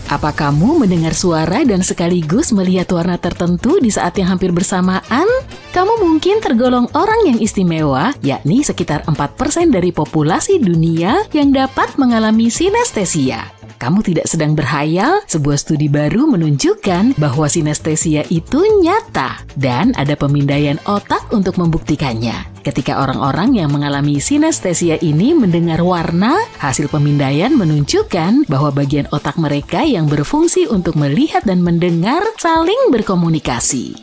Apa kamu mendengar suara dan sekaligus melihat warna tertentu di saat yang hampir bersamaan? Kamu mungkin tergolong orang yang istimewa, yakni sekitar 4% dari populasi dunia yang dapat mengalami sinestesia. Kamu tidak sedang berhayal, sebuah studi baru menunjukkan bahwa sinestesia itu nyata dan ada pemindaian otak untuk membuktikannya. Ketika orang-orang yang mengalami sinestesia ini mendengar warna, hasil pemindaian menunjukkan bahwa bagian otak mereka yang berfungsi untuk melihat dan mendengar saling berkomunikasi.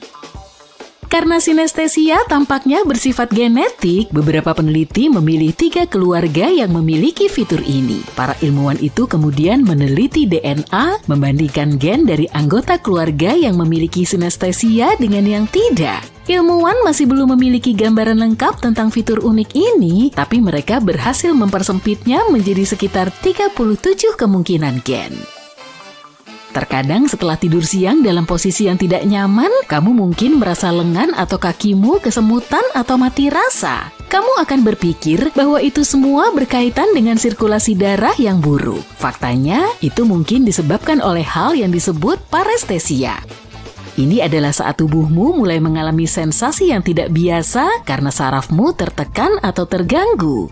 Karena sinestesia tampaknya bersifat genetik, beberapa peneliti memilih 3 keluarga yang memiliki fitur ini. Para ilmuwan itu kemudian meneliti DNA, membandingkan gen dari anggota keluarga yang memiliki sinestesia dengan yang tidak. Ilmuwan masih belum memiliki gambaran lengkap tentang fitur unik ini, tapi mereka berhasil mempersempitnya menjadi sekitar 37 kemungkinan gen. Terkadang setelah tidur siang dalam posisi yang tidak nyaman, kamu mungkin merasa lengan atau kakimu kesemutan atau mati rasa. Kamu akan berpikir bahwa itu semua berkaitan dengan sirkulasi darah yang buruk. Faktanya, itu mungkin disebabkan oleh hal yang disebut parestesia. Ini adalah saat tubuhmu mulai mengalami sensasi yang tidak biasa karena sarafmu tertekan atau terganggu.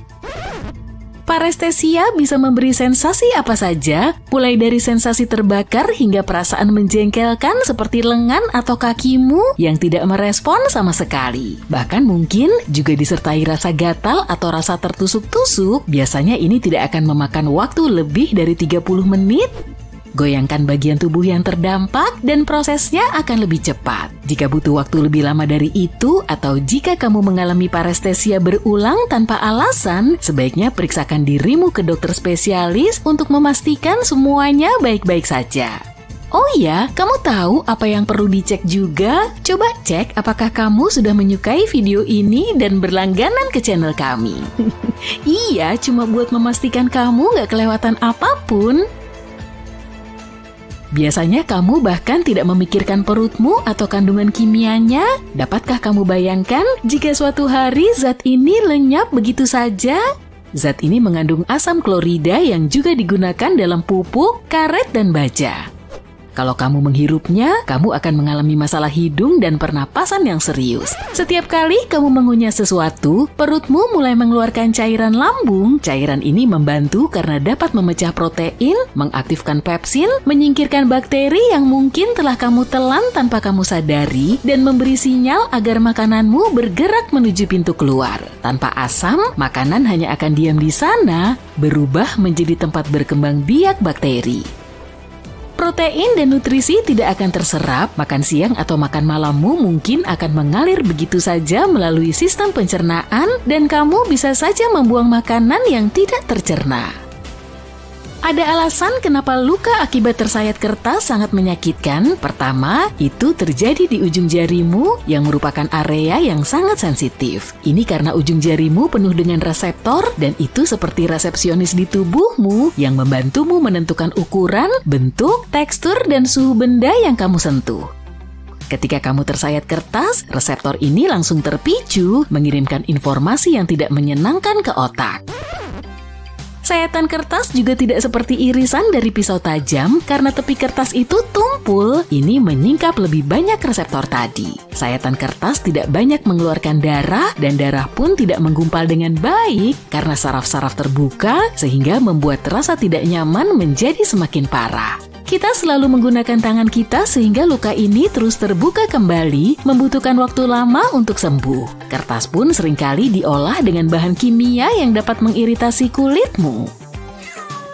Parestesia bisa memberi sensasi apa saja, mulai dari sensasi terbakar hingga perasaan menjengkelkan seperti lengan atau kakimu yang tidak merespon sama sekali. Bahkan mungkin juga disertai rasa gatal atau rasa tertusuk-tusuk. Biasanya ini tidak akan memakan waktu lebih dari 30 menit. Goyangkan bagian tubuh yang terdampak dan prosesnya akan lebih cepat. Jika butuh waktu lebih lama dari itu atau jika kamu mengalami parestesia berulang tanpa alasan, sebaiknya periksakan dirimu ke dokter spesialis untuk memastikan semuanya baik-baik saja. Oh ya, kamu tahu apa yang perlu dicek juga? Coba cek apakah kamu sudah menyukai video ini dan berlangganan ke channel kami. Iya, cuma buat memastikan kamu gak kelewatan apapun. Biasanya kamu bahkan tidak memikirkan perutmu atau kandungan kimianya. Dapatkah kamu bayangkan jika suatu hari zat ini lenyap begitu saja? Zat ini mengandung asam klorida yang juga digunakan dalam pupuk, karet, dan baja. Kalau kamu menghirupnya, kamu akan mengalami masalah hidung dan pernapasan yang serius. Setiap kali kamu mengunyah sesuatu, perutmu mulai mengeluarkan cairan lambung. Cairan ini membantu karena dapat memecah protein, mengaktifkan pepsin, menyingkirkan bakteri yang mungkin telah kamu telan tanpa kamu sadari, dan memberi sinyal agar makananmu bergerak menuju pintu keluar. Tanpa asam, makanan hanya akan diam di sana, berubah menjadi tempat berkembang biak bakteri. Protein dan nutrisi tidak akan terserap, makan siang atau makan malammu mungkin akan mengalir begitu saja melalui sistem pencernaan dan kamu bisa saja membuang makanan yang tidak tercerna. Ada alasan kenapa luka akibat tersayat kertas sangat menyakitkan. Pertama, itu terjadi di ujung jarimu yang merupakan area yang sangat sensitif. Ini karena ujung jarimu penuh dengan reseptor dan itu seperti resepsionis di tubuhmu yang membantumu menentukan ukuran, bentuk, tekstur, dan suhu benda yang kamu sentuh. Ketika kamu tersayat kertas, reseptor ini langsung terpicu mengirimkan informasi yang tidak menyenangkan ke otak. Sayatan kertas juga tidak seperti irisan dari pisau tajam karena tepi kertas itu tumpul. Ini menyingkap lebih banyak reseptor tadi. Sayatan kertas tidak banyak mengeluarkan darah dan darah pun tidak menggumpal dengan baik karena saraf-saraf terbuka sehingga membuat rasa tidak nyaman menjadi semakin parah. Kita selalu menggunakan tangan kita sehingga luka ini terus terbuka kembali, membutuhkan waktu lama untuk sembuh. Kertas pun seringkali diolah dengan bahan kimia yang dapat mengiritasi kulitmu.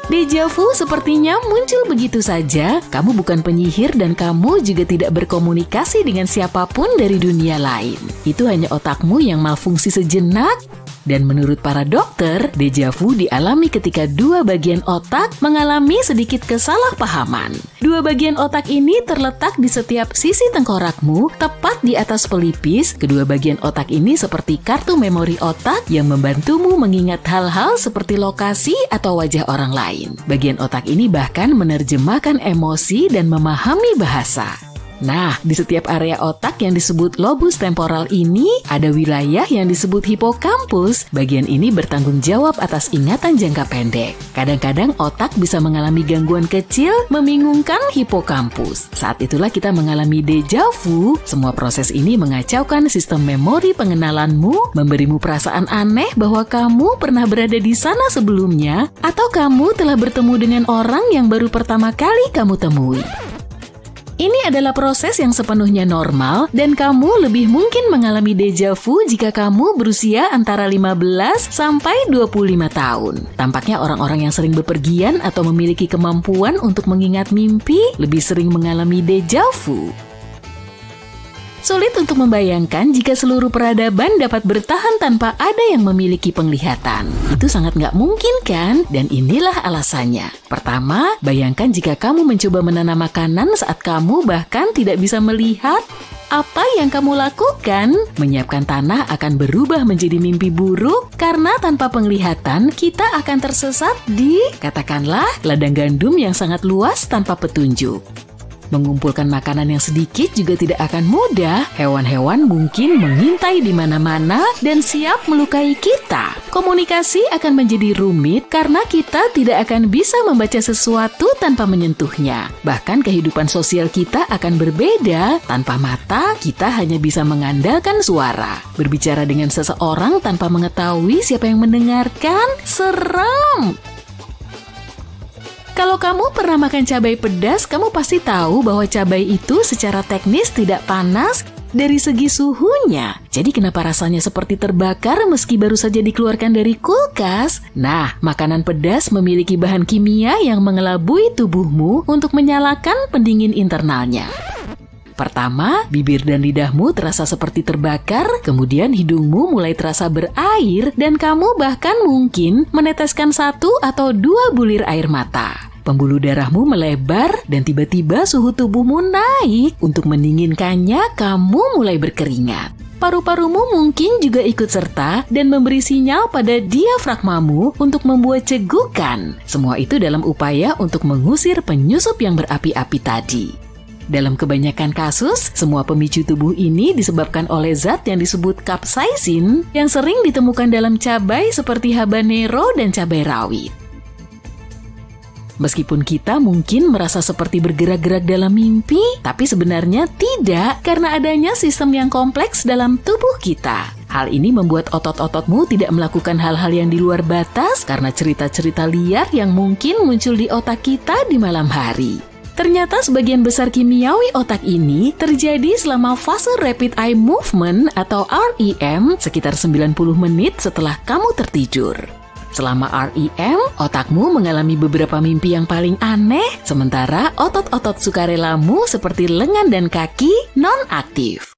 Deja vu sepertinya muncul begitu saja. Kamu bukan penyihir dan kamu juga tidak berkomunikasi dengan siapapun dari dunia lain. Itu hanya otakmu yang malfungsi sejenak. Dan menurut para dokter, deja vu dialami ketika 2 bagian otak mengalami sedikit kesalahpahaman. 2 bagian otak ini terletak di setiap sisi tengkorakmu, tepat di atas pelipis. Kedua bagian otak ini seperti kartu memori otak yang membantumu mengingat hal-hal seperti lokasi atau wajah orang lain. Bagian otak ini bahkan menerjemahkan emosi dan memahami bahasa. Nah, di setiap area otak yang disebut lobus temporal ini, ada wilayah yang disebut hipokampus. Bagian ini bertanggung jawab atas ingatan jangka pendek. Kadang-kadang otak bisa mengalami gangguan kecil, membingungkan hipokampus. Saat itulah kita mengalami deja vu. Semua proses ini mengacaukan sistem memori pengenalanmu, memberimu perasaan aneh bahwa kamu pernah berada di sana sebelumnya, atau kamu telah bertemu dengan orang yang baru pertama kali kamu temui. Ini adalah proses yang sepenuhnya normal dan kamu lebih mungkin mengalami deja vu jika kamu berusia antara 15 sampai 25 tahun. Tampaknya orang-orang yang sering bepergian atau memiliki kemampuan untuk mengingat mimpi lebih sering mengalami deja vu. Sulit untuk membayangkan jika seluruh peradaban dapat bertahan tanpa ada yang memiliki penglihatan. Itu sangat nggak mungkin kan? Dan inilah alasannya. Pertama, bayangkan jika kamu mencoba menanam makanan saat kamu bahkan tidak bisa melihat. Apa yang kamu lakukan? Menyiapkan tanah akan berubah menjadi mimpi buruk karena tanpa penglihatan kita akan tersesat di, katakanlah, ladang gandum yang sangat luas tanpa petunjuk. Mengumpulkan makanan yang sedikit juga tidak akan mudah. Hewan-hewan mungkin mengintai di mana-mana dan siap melukai kita. Komunikasi akan menjadi rumit karena kita tidak akan bisa membaca sesuatu tanpa menyentuhnya. Bahkan kehidupan sosial kita akan berbeda. Tanpa mata, kita hanya bisa mengandalkan suara. Berbicara dengan seseorang tanpa mengetahui siapa yang mendengarkan, seram. Kalau kamu pernah makan cabai pedas, kamu pasti tahu bahwa cabai itu secara teknis tidak panas dari segi suhunya. Jadi kenapa rasanya seperti terbakar meski baru saja dikeluarkan dari kulkas? Nah, makanan pedas memiliki bahan kimia yang mengelabui tubuhmu untuk menyalakan pendingin internalnya. Pertama, bibir dan lidahmu terasa seperti terbakar, kemudian hidungmu mulai terasa berair, dan kamu bahkan mungkin meneteskan 1 atau 2 bulir air mata. Pembuluh darahmu melebar dan tiba-tiba suhu tubuhmu naik. Untuk mendinginkannya, kamu mulai berkeringat. Paru-parumu mungkin juga ikut serta dan memberi sinyal pada diafragmamu untuk membuat cegukan. Semua itu dalam upaya untuk mengusir penyusup yang berapi-api tadi. Dalam kebanyakan kasus, semua pemicu tubuh ini disebabkan oleh zat yang disebut capsaicin yang sering ditemukan dalam cabai seperti habanero dan cabai rawit. Meskipun kita mungkin merasa seperti bergerak-gerak dalam mimpi, tapi sebenarnya tidak karena adanya sistem yang kompleks dalam tubuh kita. Hal ini membuat otot-ototmu tidak melakukan hal-hal yang di luar batas karena cerita-cerita liar yang mungkin muncul di otak kita di malam hari. Ternyata sebagian besar kimiawi otak ini terjadi selama fase rapid eye movement atau REM sekitar 90 menit setelah kamu tertidur. Selama REM, otakmu mengalami beberapa mimpi yang paling aneh, sementara otot-otot sukarelamu seperti lengan dan kaki non-aktif.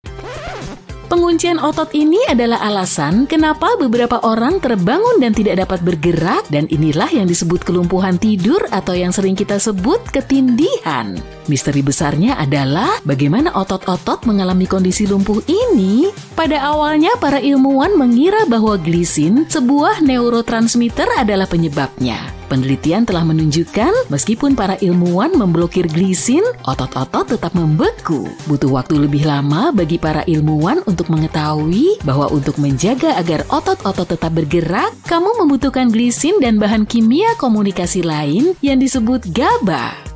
Penguncian otot ini adalah alasan kenapa beberapa orang terbangun dan tidak dapat bergerak, dan inilah yang disebut kelumpuhan tidur atau yang sering kita sebut ketindihan. Misteri besarnya adalah bagaimana otot-otot mengalami kondisi lumpuh ini. Pada awalnya para ilmuwan mengira bahwa glisin, sebuah neurotransmitter, adalah penyebabnya. Penelitian telah menunjukkan meskipun para ilmuwan memblokir glisin, otot-otot tetap membeku. Butuh waktu lebih lama bagi para ilmuwan untuk mengetahui bahwa untuk menjaga agar otot-otot tetap bergerak, kamu membutuhkan glisin dan bahan kimia komunikasi lain yang disebut GABA.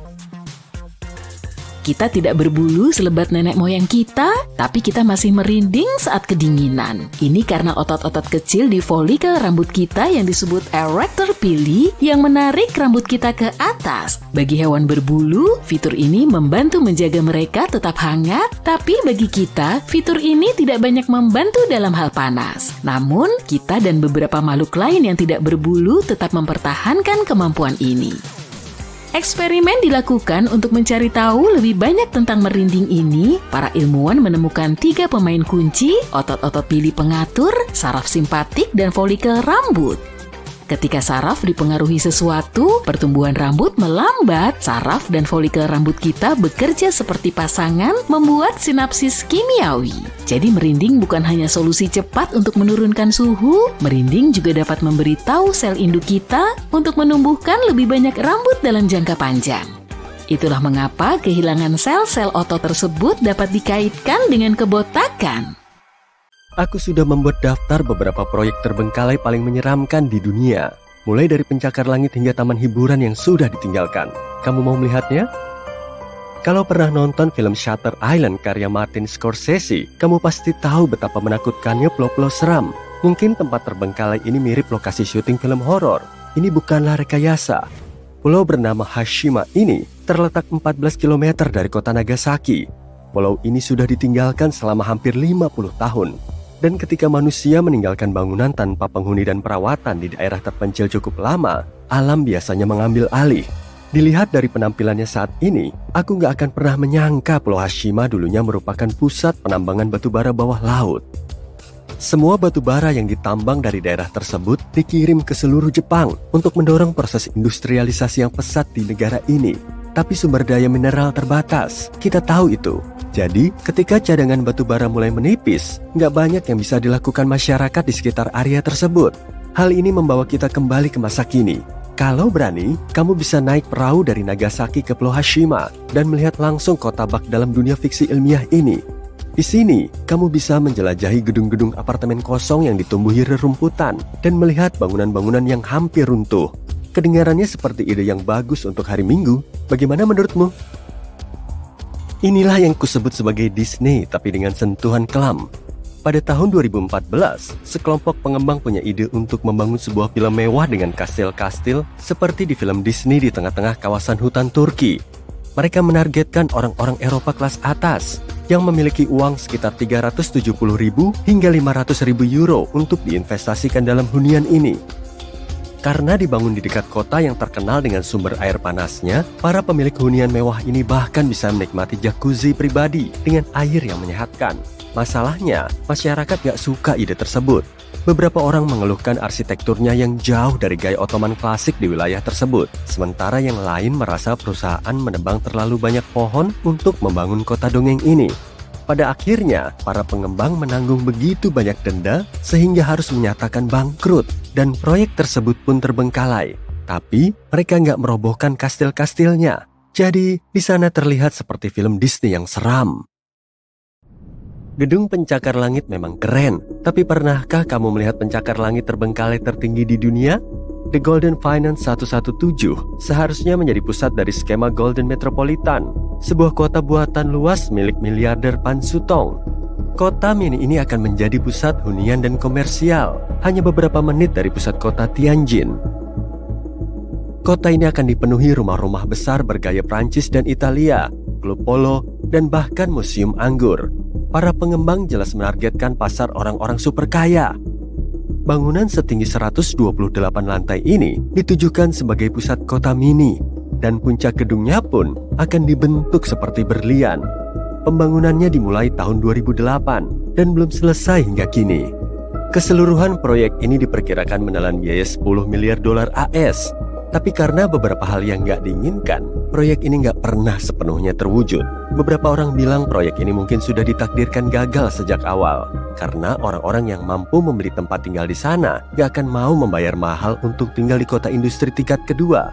Kita tidak berbulu selebat nenek moyang kita, tapi kita masih merinding saat kedinginan. Ini karena otot-otot kecil di folikel rambut kita yang disebut erector pili yang menarik rambut kita ke atas. Bagi hewan berbulu, fitur ini membantu menjaga mereka tetap hangat, tapi bagi kita, fitur ini tidak banyak membantu dalam hal panas. Namun, kita dan beberapa makhluk lain yang tidak berbulu tetap mempertahankan kemampuan ini. Eksperimen dilakukan untuk mencari tahu lebih banyak tentang merinding ini. Para ilmuwan menemukan 3 pemain kunci, otot-otot pili pengatur, saraf simpatik, dan folikel rambut. Ketika saraf dipengaruhi sesuatu, pertumbuhan rambut melambat. Saraf dan folikel rambut kita bekerja seperti pasangan, membuat sinapsis kimiawi. Jadi merinding bukan hanya solusi cepat untuk menurunkan suhu, merinding juga dapat memberitahu sel induk kita untuk menumbuhkan lebih banyak rambut dalam jangka panjang. Itulah mengapa kehilangan sel-sel otot tersebut dapat dikaitkan dengan kebotakan. Aku sudah membuat daftar beberapa proyek terbengkalai paling menyeramkan di dunia. Mulai dari pencakar langit hingga taman hiburan yang sudah ditinggalkan. Kamu mau melihatnya? Kalau pernah nonton film Shutter Island karya Martin Scorsese, kamu pasti tahu betapa menakutkannya pulau-pulau seram. Mungkin tempat terbengkalai ini mirip lokasi syuting film horor. Ini bukanlah rekayasa. Pulau bernama Hashima ini terletak 14 km dari kota Nagasaki. Pulau ini sudah ditinggalkan selama hampir 50 tahun. Dan ketika manusia meninggalkan bangunan tanpa penghuni dan perawatan di daerah terpencil cukup lama, alam biasanya mengambil alih. Dilihat dari penampilannya saat ini, aku nggak akan pernah menyangka Pulau Hashima dulunya merupakan pusat penambangan batu bara bawah laut. Semua batu bara yang ditambang dari daerah tersebut dikirim ke seluruh Jepang untuk mendorong proses industrialisasi yang pesat di negara ini. Tapi sumber daya mineral terbatas, kita tahu itu. Jadi, ketika cadangan batu bara mulai menipis, nggak banyak yang bisa dilakukan masyarakat di sekitar area tersebut. Hal ini membawa kita kembali ke masa kini. Kalau berani, kamu bisa naik perahu dari Nagasaki ke Pulau Hashima dan melihat langsung kota bak dalam dunia fiksi ilmiah ini. Di sini, kamu bisa menjelajahi gedung-gedung apartemen kosong yang ditumbuhi rerumputan dan melihat bangunan-bangunan yang hampir runtuh. Kedengarannya seperti ide yang bagus untuk hari Minggu. Bagaimana menurutmu? Inilah yang kusebut sebagai Disney tapi dengan sentuhan kelam. Pada tahun 2014, sekelompok pengembang punya ide untuk membangun sebuah villa mewah dengan kastil-kastil seperti di film Disney di tengah-tengah kawasan hutan Turki. Mereka menargetkan orang-orang Eropa kelas atas yang memiliki uang sekitar 370.000 hingga 500.000 euro untuk diinvestasikan dalam hunian ini. Karena dibangun di dekat kota yang terkenal dengan sumber air panasnya, para pemilik hunian mewah ini bahkan bisa menikmati jacuzzi pribadi dengan air yang menyehatkan. Masalahnya, masyarakat gak suka ide tersebut. Beberapa orang mengeluhkan arsitekturnya yang jauh dari gaya Ottoman klasik di wilayah tersebut. Sementara yang lain merasa perusahaan menebang terlalu banyak pohon untuk membangun kota dongeng ini. Pada akhirnya, para pengembang menanggung begitu banyak denda sehingga harus menyatakan bangkrut dan proyek tersebut pun terbengkalai. Tapi mereka nggak merobohkan kastil-kastilnya. Jadi, di sana terlihat seperti film Disney yang seram. Gedung pencakar langit memang keren, tapi pernahkah kamu melihat pencakar langit terbengkalai tertinggi di dunia? The Golden Finance 117 seharusnya menjadi pusat dari skema Golden Metropolitan, sebuah kota buatan luas milik miliarder Pan Sutong. Kota mini ini akan menjadi pusat hunian dan komersial, hanya beberapa menit dari pusat kota Tianjin. Kota ini akan dipenuhi rumah-rumah besar bergaya Prancis dan Italia, klub polo, dan bahkan museum anggur. Para pengembang jelas menargetkan pasar orang-orang super kaya. Bangunan setinggi 128 lantai ini ditujukan sebagai pusat kota mini, dan puncak gedungnya pun akan dibentuk seperti berlian. Pembangunannya dimulai tahun 2008 dan belum selesai hingga kini. Keseluruhan proyek ini diperkirakan menelan biaya 10 miliar dolar AS. Tapi karena beberapa hal yang nggak diinginkan, proyek ini nggak pernah sepenuhnya terwujud. Beberapa orang bilang proyek ini mungkin sudah ditakdirkan gagal sejak awal, karena orang-orang yang mampu membeli tempat tinggal di sana nggak akan mau membayar mahal untuk tinggal di kota industri tingkat kedua.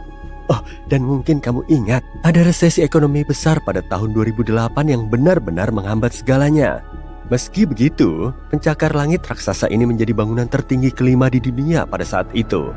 Oh, dan mungkin kamu ingat, ada resesi ekonomi besar pada tahun 2008 yang benar-benar menghambat segalanya. Meski begitu, pencakar langit raksasa ini menjadi bangunan tertinggi kelima di dunia pada saat itu.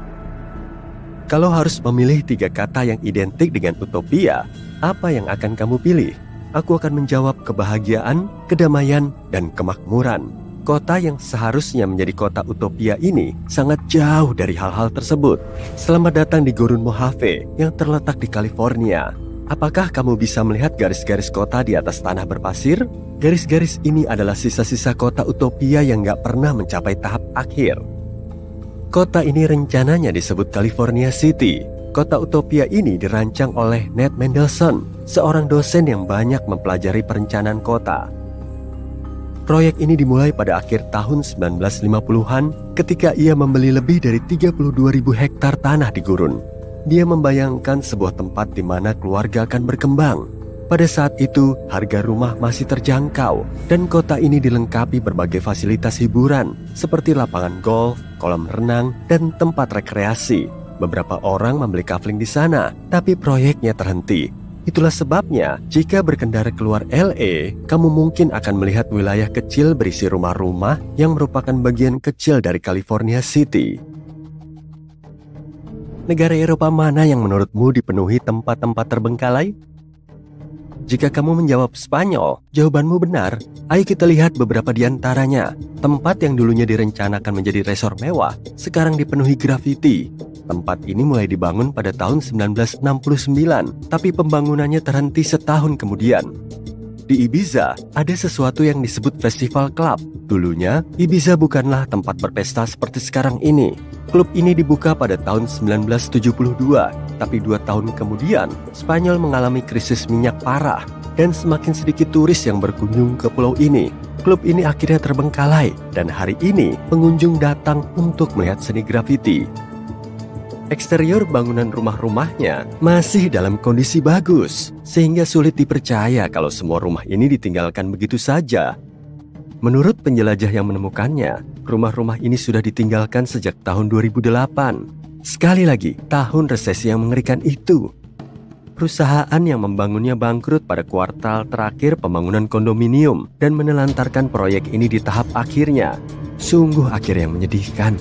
Kalau harus memilih 3 kata yang identik dengan utopia, apa yang akan kamu pilih? Aku akan menjawab kebahagiaan, kedamaian, dan kemakmuran. Kota yang seharusnya menjadi kota utopia ini sangat jauh dari hal-hal tersebut. Selamat datang di Gurun Mojave yang terletak di California. Apakah kamu bisa melihat garis-garis kota di atas tanah berpasir? Garis-garis ini adalah sisa-sisa kota utopia yang gak pernah mencapai tahap akhir. Kota ini rencananya disebut California City. Kota utopia ini dirancang oleh Ned Mendelsohn, seorang dosen yang banyak mempelajari perencanaan kota. Proyek ini dimulai pada akhir tahun 1950-an ketika ia membeli lebih dari 32.000 hektar tanah di gurun. Dia membayangkan sebuah tempat di mana keluarga akan berkembang. Pada saat itu, harga rumah masih terjangkau dan kota ini dilengkapi berbagai fasilitas hiburan seperti lapangan golf, kolam renang, dan tempat rekreasi. Beberapa orang membeli kafling di sana, tapi proyeknya terhenti. Itulah sebabnya, jika berkendara keluar LA, kamu mungkin akan melihat wilayah kecil berisi rumah-rumah yang merupakan bagian kecil dari California City. Negara Eropa mana yang menurutmu dipenuhi tempat-tempat terbengkalai? Jika kamu menjawab Spanyol, jawabanmu benar. Ayo kita lihat beberapa di antaranya. Tempat yang dulunya direncanakan menjadi resort mewah, sekarang dipenuhi grafiti. Tempat ini mulai dibangun pada tahun 1969, tapi pembangunannya terhenti setahun kemudian. Di Ibiza, ada sesuatu yang disebut Festival Club. Dulunya, Ibiza bukanlah tempat berpesta seperti sekarang ini. Klub ini dibuka pada tahun 1972, tapi 2 tahun kemudian, Spanyol mengalami krisis minyak parah dan semakin sedikit turis yang berkunjung ke pulau ini. Klub ini akhirnya terbengkalai dan hari ini pengunjung datang untuk melihat seni grafiti. Eksterior bangunan rumah-rumahnya masih dalam kondisi bagus, sehingga sulit dipercaya kalau semua rumah ini ditinggalkan begitu saja. Menurut penjelajah yang menemukannya, rumah-rumah ini sudah ditinggalkan sejak tahun 2008. Sekali lagi, tahun resesi yang mengerikan itu. Perusahaan yang membangunnya bangkrut pada kuartal terakhir pembangunan kondominium dan menelantarkan proyek ini di tahap akhirnya. Sungguh akhir yang menyedihkan.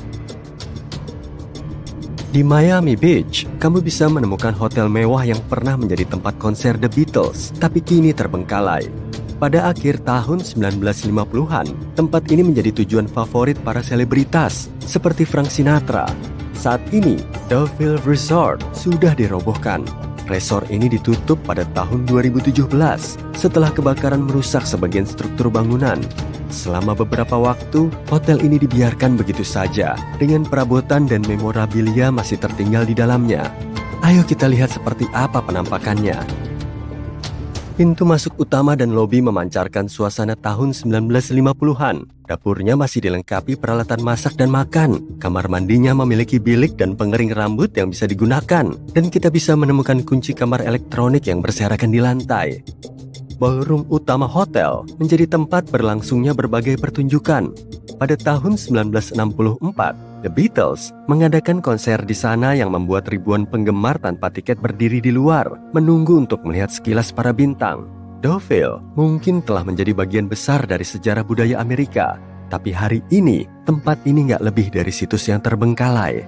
Di Miami Beach, kamu bisa menemukan hotel mewah yang pernah menjadi tempat konser The Beatles, tapi kini terbengkalai. Pada akhir tahun 1950-an, tempat ini menjadi tujuan favorit para selebritas, seperti Frank Sinatra. Saat ini, Deauville Resort sudah dirobohkan. Resort ini ditutup pada tahun 2017, setelah kebakaran merusak sebagian struktur bangunan. Selama beberapa waktu, hotel ini dibiarkan begitu saja, dengan perabotan dan memorabilia masih tertinggal di dalamnya. Ayo kita lihat seperti apa penampakannya. Pintu masuk utama dan lobi memancarkan suasana tahun 1950-an. Dapurnya masih dilengkapi peralatan masak dan makan. Kamar mandinya memiliki bilik dan pengering rambut yang bisa digunakan. Dan kita bisa menemukan kunci kamar elektronik yang berserakan di lantai. Ballroom utama hotel menjadi tempat berlangsungnya berbagai pertunjukan. Pada tahun 1964, The Beatles mengadakan konser di sana yang membuat ribuan penggemar tanpa tiket berdiri di luar, menunggu untuk melihat sekilas para bintang. Deauville mungkin telah menjadi bagian besar dari sejarah budaya Amerika, tapi hari ini tempat ini nggak lebih dari situs yang terbengkalai.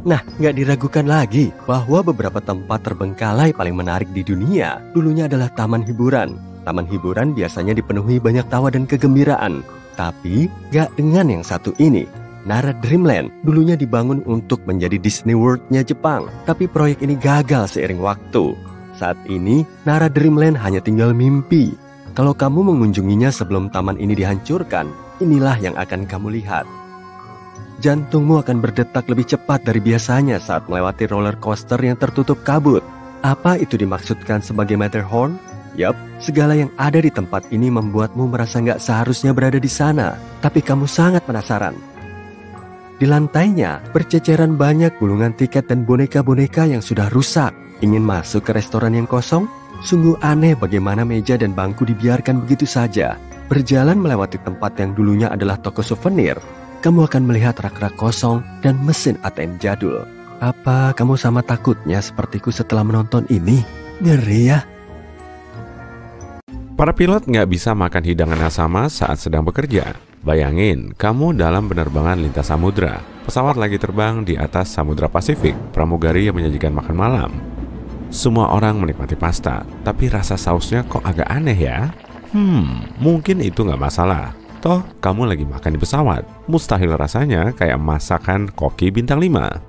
Nah, nggak diragukan lagi bahwa beberapa tempat terbengkalai paling menarik di dunia dulunya adalah taman hiburan. Taman hiburan biasanya dipenuhi banyak tawa dan kegembiraan. Tapi, nggak dengan yang satu ini. Nara Dreamland dulunya dibangun untuk menjadi Disney World-nya Jepang. Tapi proyek ini gagal seiring waktu. Saat ini, Nara Dreamland hanya tinggal mimpi. Kalau kamu mengunjunginya sebelum taman ini dihancurkan, inilah yang akan kamu lihat. Jantungmu akan berdetak lebih cepat dari biasanya saat melewati roller coaster yang tertutup kabut. Apa itu dimaksudkan sebagai Matterhorn? Yap, segala yang ada di tempat ini membuatmu merasa nggak seharusnya berada di sana. Tapi kamu sangat penasaran. Di lantainya, berceceran banyak gulungan tiket dan boneka-boneka yang sudah rusak. Ingin masuk ke restoran yang kosong? Sungguh aneh bagaimana meja dan bangku dibiarkan begitu saja. Berjalan melewati tempat yang dulunya adalah toko souvenir, kamu akan melihat rak-rak kosong dan mesin ATM jadul. Apa kamu sama takutnya sepertiku setelah menonton ini? Ngeri ya? Para pilot nggak bisa makan hidangan yang sama saat sedang bekerja. Bayangin, kamu dalam penerbangan lintas samudra. Pesawat lagi terbang di atas Samudra Pasifik. Pramugari yang menyajikan makan malam. Semua orang menikmati pasta, tapi rasa sausnya kok agak aneh ya? Mungkin itu nggak masalah. Toh, kamu lagi makan di pesawat. Mustahil rasanya kayak masakan koki bintang 5.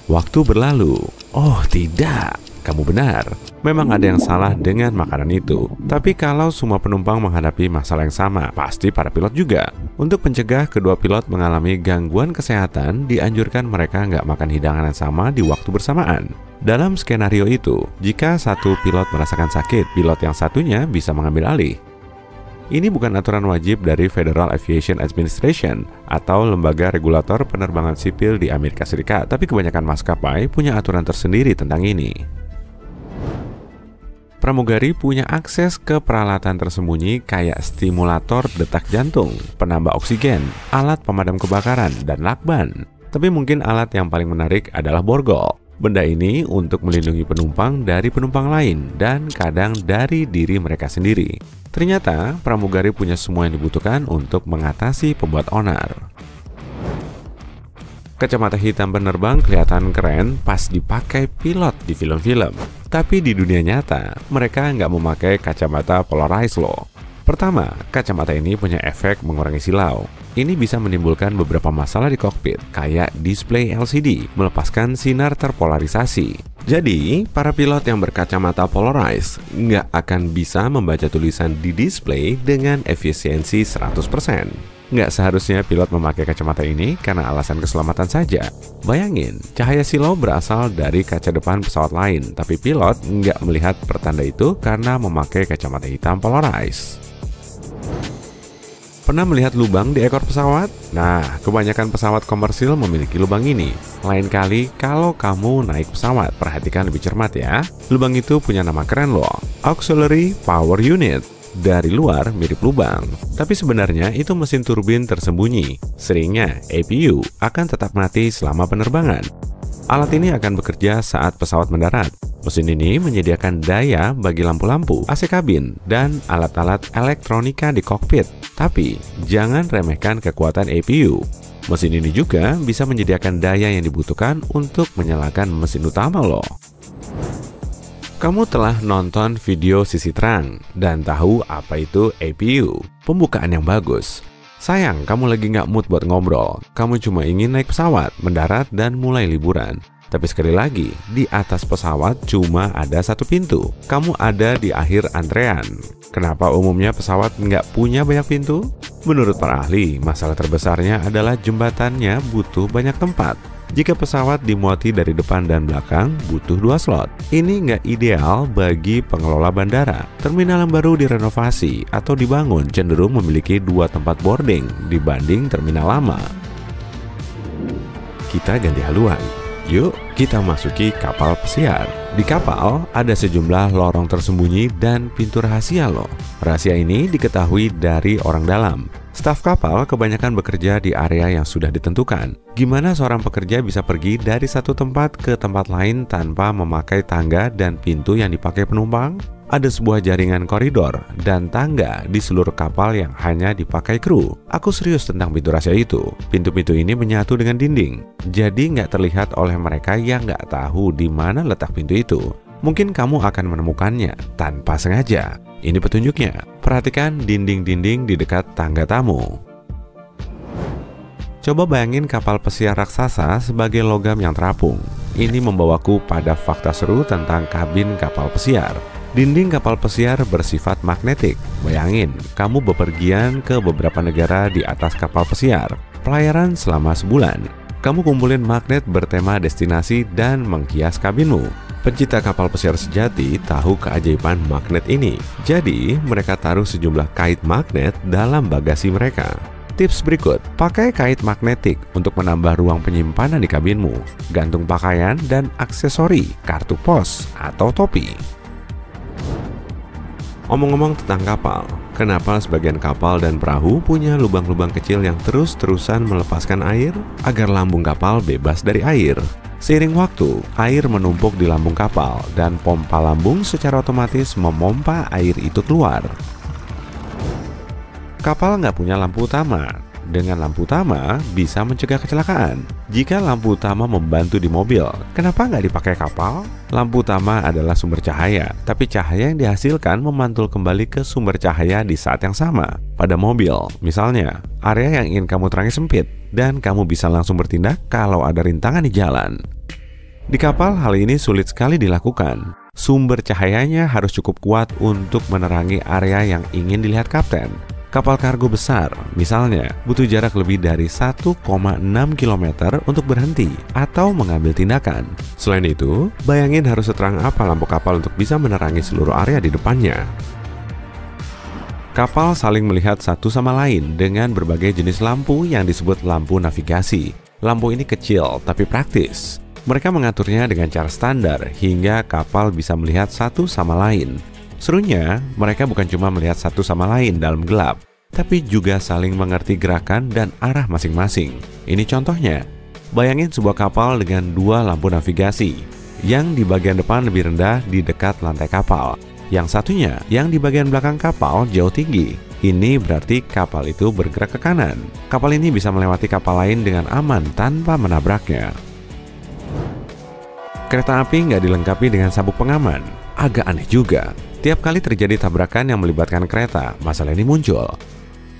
Waktu berlalu. Oh tidak, kamu benar. Memang ada yang salah dengan makanan itu. Tapi kalau semua penumpang menghadapi masalah yang sama, pasti para pilot juga. Untuk mencegah kedua pilot mengalami gangguan kesehatan, dianjurkan mereka nggak makan hidangan yang sama di waktu bersamaan. Dalam skenario itu, jika satu pilot merasakan sakit, pilot yang satunya bisa mengambil alih. Ini bukan aturan wajib dari Federal Aviation Administration atau lembaga regulator penerbangan sipil di Amerika Serikat, tapi kebanyakan maskapai punya aturan tersendiri tentang ini. Pramugari punya akses ke peralatan tersembunyi kayak stimulator detak jantung, penambah oksigen, alat pemadam kebakaran, dan lakban. Tapi mungkin alat yang paling menarik adalah borgol. Benda ini untuk melindungi penumpang dari penumpang lain dan kadang dari diri mereka sendiri. Ternyata, pramugari punya semua yang dibutuhkan untuk mengatasi pembuat onar. Kacamata hitam penerbang kelihatan keren pas dipakai pilot di film-film. Tapi di dunia nyata, mereka nggak memakai kacamata polarized loh. Pertama, kacamata ini punya efek mengurangi silau. Ini bisa menimbulkan beberapa masalah di kokpit, kayak display LCD melepaskan sinar terpolarisasi. Jadi, para pilot yang berkacamata polarized nggak akan bisa membaca tulisan di display dengan efisiensi 100%. Nggak seharusnya pilot memakai kacamata ini karena alasan keselamatan saja. Bayangin, cahaya silau berasal dari kaca depan pesawat lain, tapi pilot nggak melihat pertanda itu karena memakai kacamata hitam polarized. Pernah melihat lubang di ekor pesawat? Nah, kebanyakan pesawat komersil memiliki lubang ini. Lain kali kalau kamu naik pesawat, perhatikan lebih cermat ya. Lubang itu punya nama keren loh, Auxiliary Power Unit. Dari luar mirip lubang, tapi sebenarnya itu mesin turbin tersembunyi. Seringnya APU akan tetap mati selama penerbangan. Alat ini akan bekerja saat pesawat mendarat. Mesin ini menyediakan daya bagi lampu-lampu, AC kabin, dan alat-alat elektronika di kokpit. Tapi jangan remehkan kekuatan APU. Mesin ini juga bisa menyediakan daya yang dibutuhkan untuk menyalakan mesin utama loh. Kamu telah nonton video sisi terang dan tahu apa itu APU, pembukaan yang bagus. Sayang, kamu lagi nggak mood buat ngobrol. Kamu cuma ingin naik pesawat, mendarat, dan mulai liburan. Tapi sekali lagi, di atas pesawat cuma ada satu pintu. Kamu ada di akhir antrean. Kenapa umumnya pesawat nggak punya banyak pintu? Menurut para ahli, masalah terbesarnya adalah jembatannya butuh banyak tempat. Jika pesawat dimuati dari depan dan belakang, butuh 2 slot. Ini nggak ideal bagi pengelola bandara. Terminal yang baru direnovasi atau dibangun cenderung memiliki 2 tempat boarding dibanding terminal lama. Kita ganti haluan. Yuk, kita masuki kapal pesiar. Di kapal, ada sejumlah lorong tersembunyi dan pintu rahasia loh. Rahasia ini diketahui dari orang dalam. Staf kapal kebanyakan bekerja di area yang sudah ditentukan. Gimana seorang pekerja bisa pergi dari satu tempat ke tempat lain tanpa memakai tangga dan pintu yang dipakai penumpang? Ada sebuah jaringan koridor dan tangga di seluruh kapal yang hanya dipakai kru. Aku serius tentang pintu rahasia itu. Pintu-pintu ini menyatu dengan dinding, jadi nggak terlihat oleh mereka yang nggak tahu di mana letak pintu itu. Mungkin kamu akan menemukannya tanpa sengaja. Ini petunjuknya. Perhatikan dinding-dinding di dekat tangga tamu. Coba bayangin kapal pesiar raksasa sebagai logam yang terapung. Ini membawaku pada fakta seru tentang kabin kapal pesiar. Dinding kapal pesiar bersifat magnetik. Bayangin, kamu bepergian ke beberapa negara di atas kapal pesiar. Pelayaran selama sebulan. Kamu kumpulin magnet bertema destinasi dan menghias kabinmu. Pencipta kapal pesiar sejati tahu keajaiban magnet ini. Jadi, mereka taruh sejumlah kait magnet dalam bagasi mereka. Tips berikut, pakai kait magnetik untuk menambah ruang penyimpanan di kabinmu, gantung pakaian dan aksesori, kartu pos, atau topi. Omong-omong tentang kapal, kenapa sebagian kapal dan perahu punya lubang-lubang kecil yang terus-terusan melepaskan air? Agar lambung kapal bebas dari air. Seiring waktu, air menumpuk di lambung kapal dan pompa lambung secara otomatis memompa air itu keluar. Kapal nggak punya lampu utama. Dengan lampu utama bisa mencegah kecelakaan. Jika lampu utama membantu di mobil, kenapa nggak dipakai kapal? Lampu utama adalah sumber cahaya, tapi cahaya yang dihasilkan memantul kembali ke sumber cahaya di saat yang sama. Pada mobil, misalnya, area yang ingin kamu terangi sempit, dan kamu bisa langsung bertindak kalau ada rintangan di jalan. Di kapal, hal ini sulit sekali dilakukan. Sumber cahayanya harus cukup kuat untuk menerangi area yang ingin dilihat kapten. Kapal kargo besar, misalnya, butuh jarak lebih dari 1,6 km untuk berhenti atau mengambil tindakan. Selain itu, bayangin harus seterang apa lampu kapal untuk bisa menerangi seluruh area di depannya. Kapal saling melihat satu sama lain dengan berbagai jenis lampu yang disebut lampu navigasi. Lampu ini kecil tapi praktis. Mereka mengaturnya dengan cara standar hingga kapal bisa melihat satu sama lain. Serunya, mereka bukan cuma melihat satu sama lain dalam gelap, tapi juga saling mengerti gerakan dan arah masing-masing. Ini contohnya. Bayangin sebuah kapal dengan 2 lampu navigasi. Yang di bagian depan lebih rendah di dekat lantai kapal. Yang satunya yang di bagian belakang kapal jauh tinggi. Ini berarti kapal itu bergerak ke kanan. Kapal ini bisa melewati kapal lain dengan aman tanpa menabraknya. Kereta api nggak dilengkapi dengan sabuk pengaman. Agak aneh juga. Tiap kali terjadi tabrakan yang melibatkan kereta, masalah ini muncul.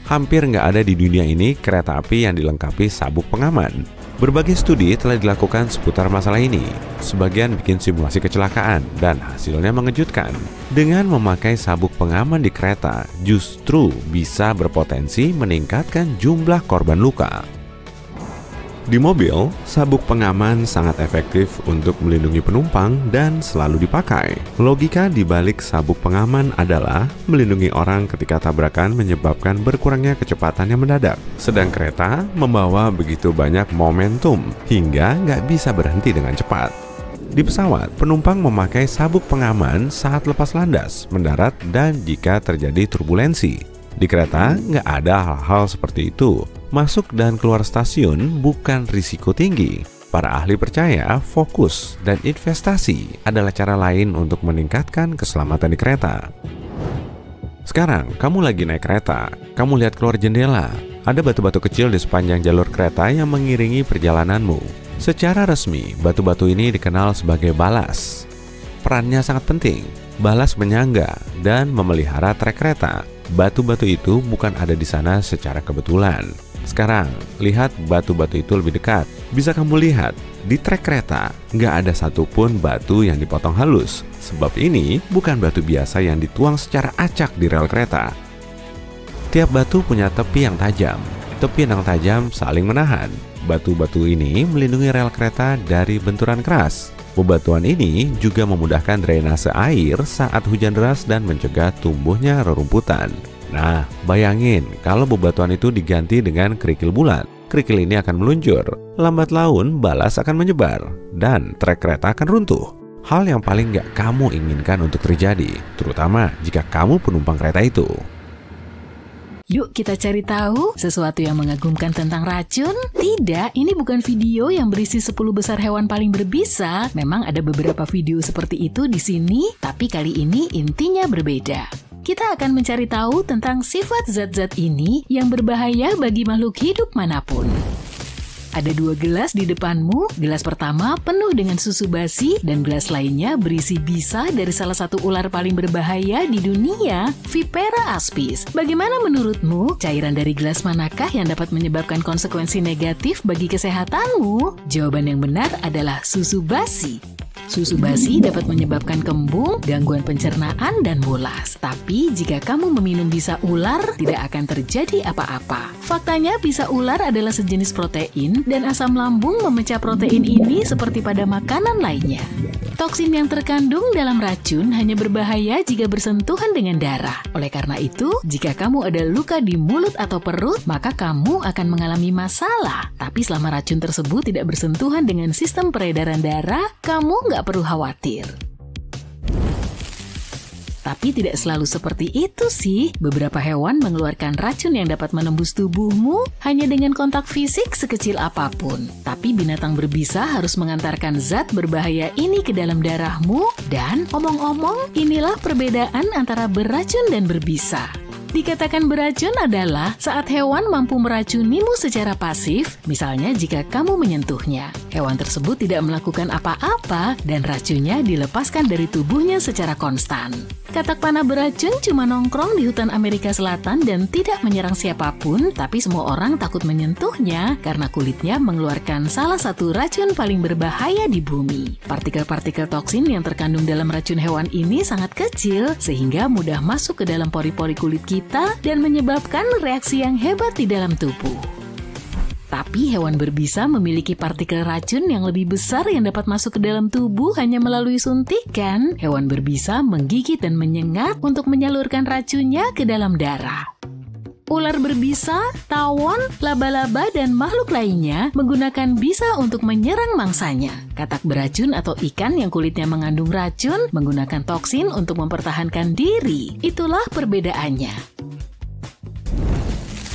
Hampir nggak ada di dunia ini kereta api yang dilengkapi sabuk pengaman. Berbagai studi telah dilakukan seputar masalah ini. Sebagian bikin simulasi kecelakaan dan hasilnya mengejutkan. Dengan memakai sabuk pengaman di kereta, justru bisa berpotensi meningkatkan jumlah korban luka. Di mobil, sabuk pengaman sangat efektif untuk melindungi penumpang dan selalu dipakai. Logika di balik sabuk pengaman adalah melindungi orang ketika tabrakan menyebabkan berkurangnya kecepatan yang mendadak. Sedang kereta membawa begitu banyak momentum hingga nggak bisa berhenti dengan cepat. Di pesawat, penumpang memakai sabuk pengaman saat lepas landas, mendarat, dan jika terjadi turbulensi. Di kereta, nggak ada hal-hal seperti itu. Masuk dan keluar stasiun bukan risiko tinggi. Para ahli percaya fokus dan investasi adalah cara lain untuk meningkatkan keselamatan di kereta. Sekarang, kamu lagi naik kereta. Kamu lihat keluar jendela. Ada batu-batu kecil di sepanjang jalur kereta yang mengiringi perjalananmu. Secara resmi, batu-batu ini dikenal sebagai balas. Perannya sangat penting. Balas menyangga dan memelihara trek kereta. Batu-batu itu bukan ada di sana secara kebetulan. Sekarang, lihat batu-batu itu lebih dekat. Bisa kamu lihat, di trek kereta nggak ada satupun batu yang dipotong halus. Sebab ini bukan batu biasa yang dituang secara acak di rel kereta. Tiap batu punya tepi yang tajam. Tepi yang tajam saling menahan. Batu-batu ini melindungi rel kereta dari benturan keras. Bebatuan ini juga memudahkan drainase air saat hujan deras dan mencegah tumbuhnya rerumputan. Nah, bayangin kalau bebatuan itu diganti dengan kerikil bulat. Kerikil ini akan meluncur, lambat laun balas akan menyebar, dan trek kereta akan runtuh. Hal yang paling nggak kamu inginkan untuk terjadi, terutama jika kamu penumpang kereta itu. Yuk kita cari tahu sesuatu yang mengagumkan tentang racun. Tidak, ini bukan video yang berisi 10 besar hewan paling berbisa. Memang ada beberapa video seperti itu di sini, tapi kali ini intinya berbeda. Kita akan mencari tahu tentang sifat zat-zat ini yang berbahaya bagi makhluk hidup manapun. Ada 2 gelas di depanmu. Gelas pertama penuh dengan susu basi dan gelas lainnya berisi bisa dari salah satu ular paling berbahaya di dunia, Vipera aspis. Bagaimana menurutmu? Cairan dari gelas manakah yang dapat menyebabkan konsekuensi negatif bagi kesehatanmu? Jawaban yang benar adalah susu basi. Susu basi dapat menyebabkan kembung, gangguan pencernaan, dan mulas. Tapi jika kamu meminum bisa ular, tidak akan terjadi apa-apa. Faktanya bisa ular adalah sejenis protein dan asam lambung memecah protein ini seperti pada makanan lainnya. Toksin yang terkandung dalam racun hanya berbahaya jika bersentuhan dengan darah. Oleh karena itu, jika kamu ada luka di mulut atau perut, maka kamu akan mengalami masalah. Tapi selama racun tersebut tidak bersentuhan dengan sistem peredaran darah, kamu nggak perlu khawatir. Tapi tidak selalu seperti itu sih. Beberapa hewan mengeluarkan racun yang dapat menembus tubuhmu hanya dengan kontak fisik sekecil apapun. Tapi binatang berbisa harus mengantarkan zat berbahaya ini ke dalam darahmu. Dan omong-omong, inilah perbedaan antara beracun dan berbisa. Dikatakan beracun adalah saat hewan mampu meracunimu secara pasif, misalnya jika kamu menyentuhnya. Hewan tersebut tidak melakukan apa-apa dan racunnya dilepaskan dari tubuhnya secara konstan. Katak panah beracun cuma nongkrong di hutan Amerika Selatan dan tidak menyerang siapapun, tapi semua orang takut menyentuhnya karena kulitnya mengeluarkan salah satu racun paling berbahaya di bumi. Partikel-partikel toksin yang terkandung dalam racun hewan ini sangat kecil, sehingga mudah masuk ke dalam pori-pori kulit kita dan menyebabkan reaksi yang hebat di dalam tubuh. Tapi hewan berbisa memiliki partikel racun yang lebih besar yang dapat masuk ke dalam tubuh hanya melalui suntikan. Hewan berbisa menggigit dan menyengat untuk menyalurkan racunnya ke dalam darah. Ular berbisa, tawon, laba-laba, dan makhluk lainnya menggunakan bisa untuk menyerang mangsanya. Katak beracun atau ikan yang kulitnya mengandung racun menggunakan toksin untuk mempertahankan diri. Itulah perbedaannya.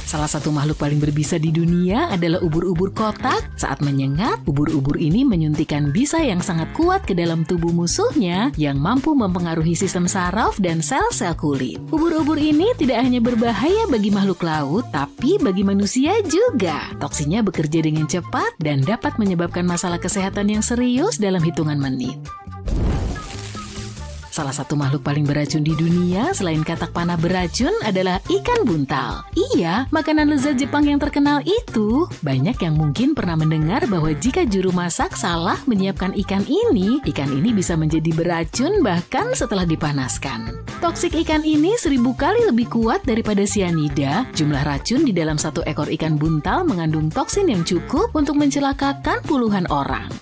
Salah satu makhluk paling berbisa di dunia adalah ubur-ubur kotak. Saat menyengat, ubur-ubur ini menyuntikkan bisa yang sangat kuat ke dalam tubuh musuhnya yang mampu mempengaruhi sistem saraf dan sel-sel kulit. Ubur-ubur ini tidak hanya berbahaya bagi makhluk laut, tapi bagi manusia juga. Toksinnya bekerja dengan cepat dan dapat menyebabkan masalah kesehatan yang serius dalam hitungan menit. Salah satu makhluk paling beracun di dunia selain katak panah beracun adalah ikan buntal. Iya, makanan lezat Jepang yang terkenal itu. Banyak yang mungkin pernah mendengar bahwa jika juru masak salah menyiapkan ikan ini bisa menjadi beracun bahkan setelah dipanaskan. Toksik ikan ini 1000 kali lebih kuat daripada sianida. Jumlah racun di dalam satu ekor ikan buntal mengandung toksin yang cukup untuk mencelakakan puluhan orang.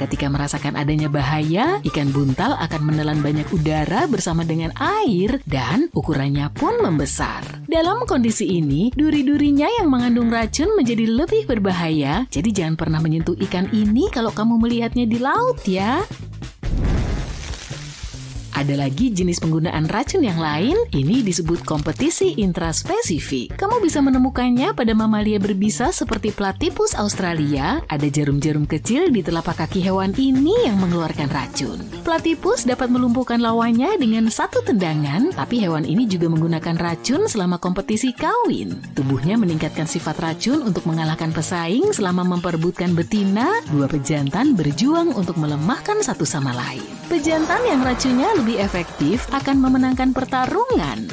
Ketika merasakan adanya bahaya, ikan buntal akan menelan banyak udara bersama dengan air dan ukurannya pun membesar. Dalam kondisi ini, duri-durinya yang mengandung racun menjadi lebih berbahaya, jadi jangan pernah menyentuh ikan ini kalau kamu melihatnya di laut ya. Ada lagi jenis penggunaan racun yang lain, ini disebut kompetisi intraspesifik. Kamu bisa menemukannya pada mamalia berbisa seperti platypus Australia. Ada jarum-jarum kecil di telapak kaki hewan ini yang mengeluarkan racun. Platypus dapat melumpuhkan lawannya dengan satu tendangan, tapi hewan ini juga menggunakan racun selama kompetisi kawin. Tubuhnya meningkatkan sifat racun untuk mengalahkan pesaing selama memperebutkan betina. Dua pejantan berjuang untuk melemahkan satu sama lain. Pejantan yang racunnya lebih efektif akan memenangkan pertarungan.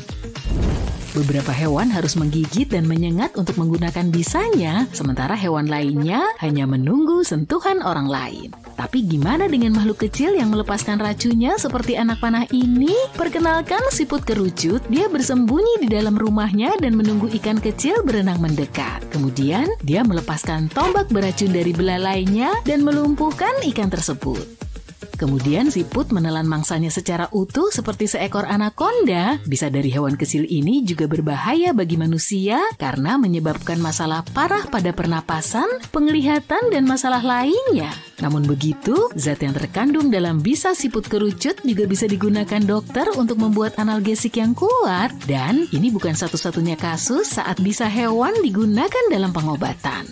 Beberapa hewan harus menggigit dan menyengat untuk menggunakan bisanya, sementara hewan lainnya hanya menunggu sentuhan orang lain. Tapi gimana dengan makhluk kecil yang melepaskan racunnya seperti anak panah ini? Perkenalkan siput kerucut, dia bersembunyi di dalam rumahnya dan menunggu ikan kecil berenang mendekat. Kemudian, dia melepaskan tombak beracun dari belalainya dan melumpuhkan ikan tersebut. Kemudian siput menelan mangsanya secara utuh seperti seekor anaconda. Bisa dari hewan kecil ini juga berbahaya bagi manusia karena menyebabkan masalah parah pada pernapasan, penglihatan, dan masalah lainnya. Namun begitu, zat yang terkandung dalam bisa siput kerucut juga bisa digunakan dokter untuk membuat analgesik yang kuat. Dan ini bukan satu-satunya kasus saat bisa hewan digunakan dalam pengobatan.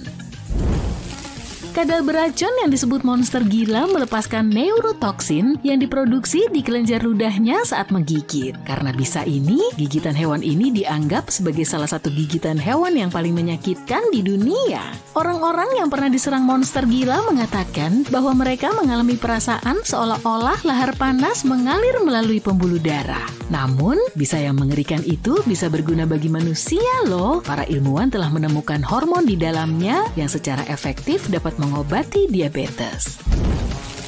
Kadal beracun yang disebut monster gila melepaskan neurotoksin yang diproduksi di kelenjar ludahnya saat menggigit. Karena bisa ini, gigitan hewan ini dianggap sebagai salah satu gigitan hewan yang paling menyakitkan di dunia. Orang-orang yang pernah diserang monster gila mengatakan bahwa mereka mengalami perasaan seolah-olah lahar panas mengalir melalui pembuluh darah. Namun, bisa yang mengerikan itu bisa berguna bagi manusia loh. Para ilmuwan telah menemukan hormon di dalamnya yang secara efektif dapat mengobati diabetes.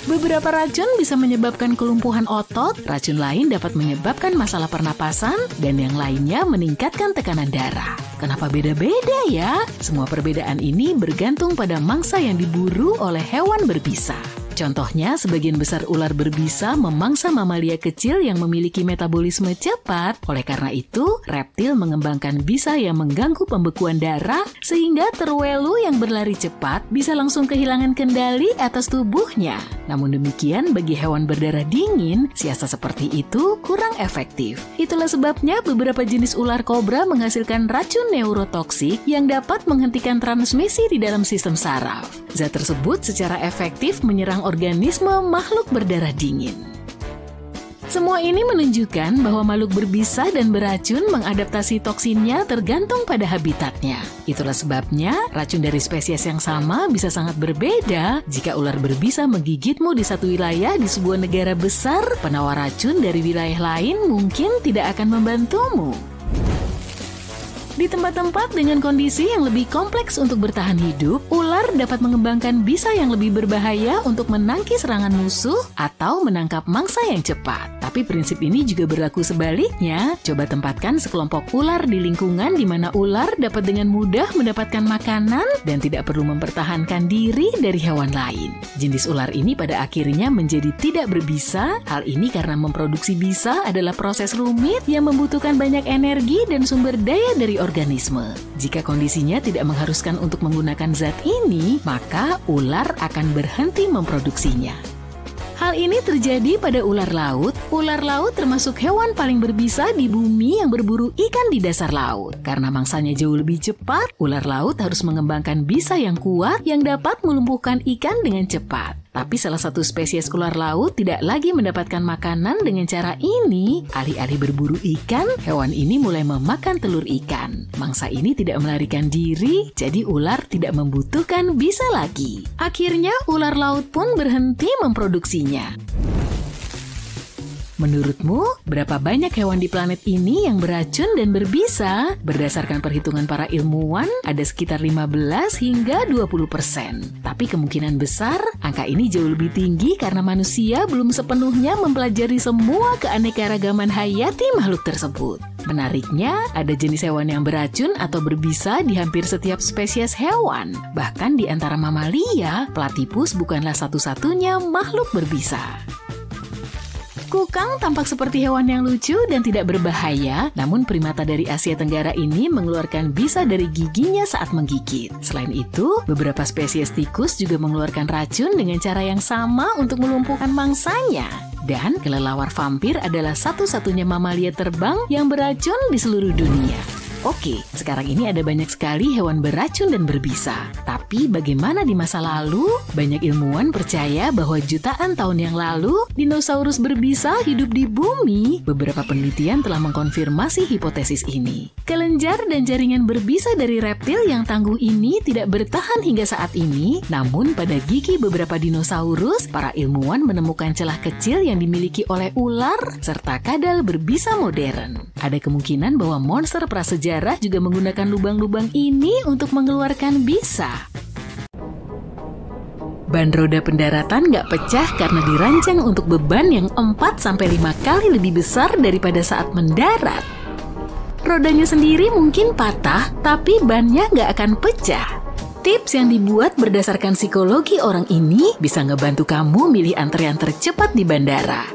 Beberapa racun bisa menyebabkan kelumpuhan otot, racun lain dapat menyebabkan masalah pernapasan, dan yang lainnya meningkatkan tekanan darah. Kenapa beda-beda ya? Semua perbedaan ini bergantung pada mangsa yang diburu oleh hewan berbisa. Contohnya, sebagian besar ular berbisa memangsa mamalia kecil yang memiliki metabolisme cepat. Oleh karena itu, reptil mengembangkan bisa yang mengganggu pembekuan darah, sehingga terwelu yang berlari cepat bisa langsung kehilangan kendali atas tubuhnya. Namun demikian, bagi hewan berdarah dingin, siasat seperti itu kurang efektif. Itulah sebabnya beberapa jenis ular kobra menghasilkan racun neurotoksik yang dapat menghentikan transmisi di dalam sistem saraf. Zat tersebut secara efektif menyerang organisme makhluk berdarah dingin. Semua ini menunjukkan bahwa makhluk berbisa dan beracun mengadaptasi toksinnya tergantung pada habitatnya. Itulah sebabnya racun dari spesies yang sama bisa sangat berbeda. Jika ular berbisa menggigitmu di satu wilayah di sebuah negara besar, penawar racun dari wilayah lain mungkin tidak akan membantumu. Di tempat-tempat dengan kondisi yang lebih kompleks untuk bertahan hidup, ular dapat mengembangkan bisa yang lebih berbahaya untuk menangkis serangan musuh atau menangkap mangsa yang cepat. Tapi prinsip ini juga berlaku sebaliknya. Coba tempatkan sekelompok ular di lingkungan di mana ular dapat dengan mudah mendapatkan makanan dan tidak perlu mempertahankan diri dari hewan lain. Jenis ular ini pada akhirnya menjadi tidak berbisa. Hal ini karena memproduksi bisa adalah proses rumit yang membutuhkan banyak energi dan sumber daya dari organisme. Jika kondisinya tidak mengharuskan untuk menggunakan zat ini, maka ular akan berhenti memproduksinya. Hal ini terjadi pada ular laut. Ular laut termasuk hewan paling berbisa di bumi yang berburu ikan di dasar laut. Karena mangsanya jauh lebih cepat, ular laut harus mengembangkan bisa yang kuat yang dapat melumpuhkan ikan dengan cepat. Tapi salah satu spesies ular laut tidak lagi mendapatkan makanan dengan cara ini. Alih-alih berburu ikan, hewan ini mulai memakan telur ikan. Mangsa ini tidak melarikan diri, jadi ular tidak membutuhkan bisa lagi. Akhirnya, ular laut pun berhenti memproduksinya. Menurutmu, berapa banyak hewan di planet ini yang beracun dan berbisa? Berdasarkan perhitungan para ilmuwan, ada sekitar 15 hingga 20%. Tapi kemungkinan besar, angka ini jauh lebih tinggi karena manusia belum sepenuhnya mempelajari semua keanekaragaman hayati makhluk tersebut. Menariknya, ada jenis hewan yang beracun atau berbisa di hampir setiap spesies hewan. Bahkan di antara mamalia, platypus bukanlah satu-satunya makhluk berbisa. Kukang tampak seperti hewan yang lucu dan tidak berbahaya, namun primata dari Asia Tenggara ini mengeluarkan bisa dari giginya saat menggigit. Selain itu, beberapa spesies tikus juga mengeluarkan racun dengan cara yang sama untuk melumpuhkan mangsanya. Dan kelelawar vampir adalah satu-satunya mamalia terbang yang beracun di seluruh dunia. Oke, sekarang ini ada banyak sekali hewan beracun dan berbisa. Tapi bagaimana di masa lalu? Banyak ilmuwan percaya bahwa jutaan tahun yang lalu, dinosaurus berbisa hidup di bumi. Beberapa penelitian telah mengkonfirmasi hipotesis ini. Kelenjar dan jaringan berbisa dari reptil yang tangguh ini tidak bertahan hingga saat ini. Namun pada gigi beberapa dinosaurus, para ilmuwan menemukan celah kecil yang dimiliki oleh ular serta kadal berbisa modern. Ada kemungkinan bahwa monster prasejarah juga menggunakan lubang-lubang ini untuk mengeluarkan bisa. Ban roda pendaratan nggak pecah karena dirancang untuk beban yang 4-5 kali lebih besar daripada saat mendarat. Rodanya sendiri mungkin patah, tapi bannya nggak akan pecah. Tips yang dibuat berdasarkan psikologi orang ini bisa ngebantu kamu milih antrean tercepat di bandara.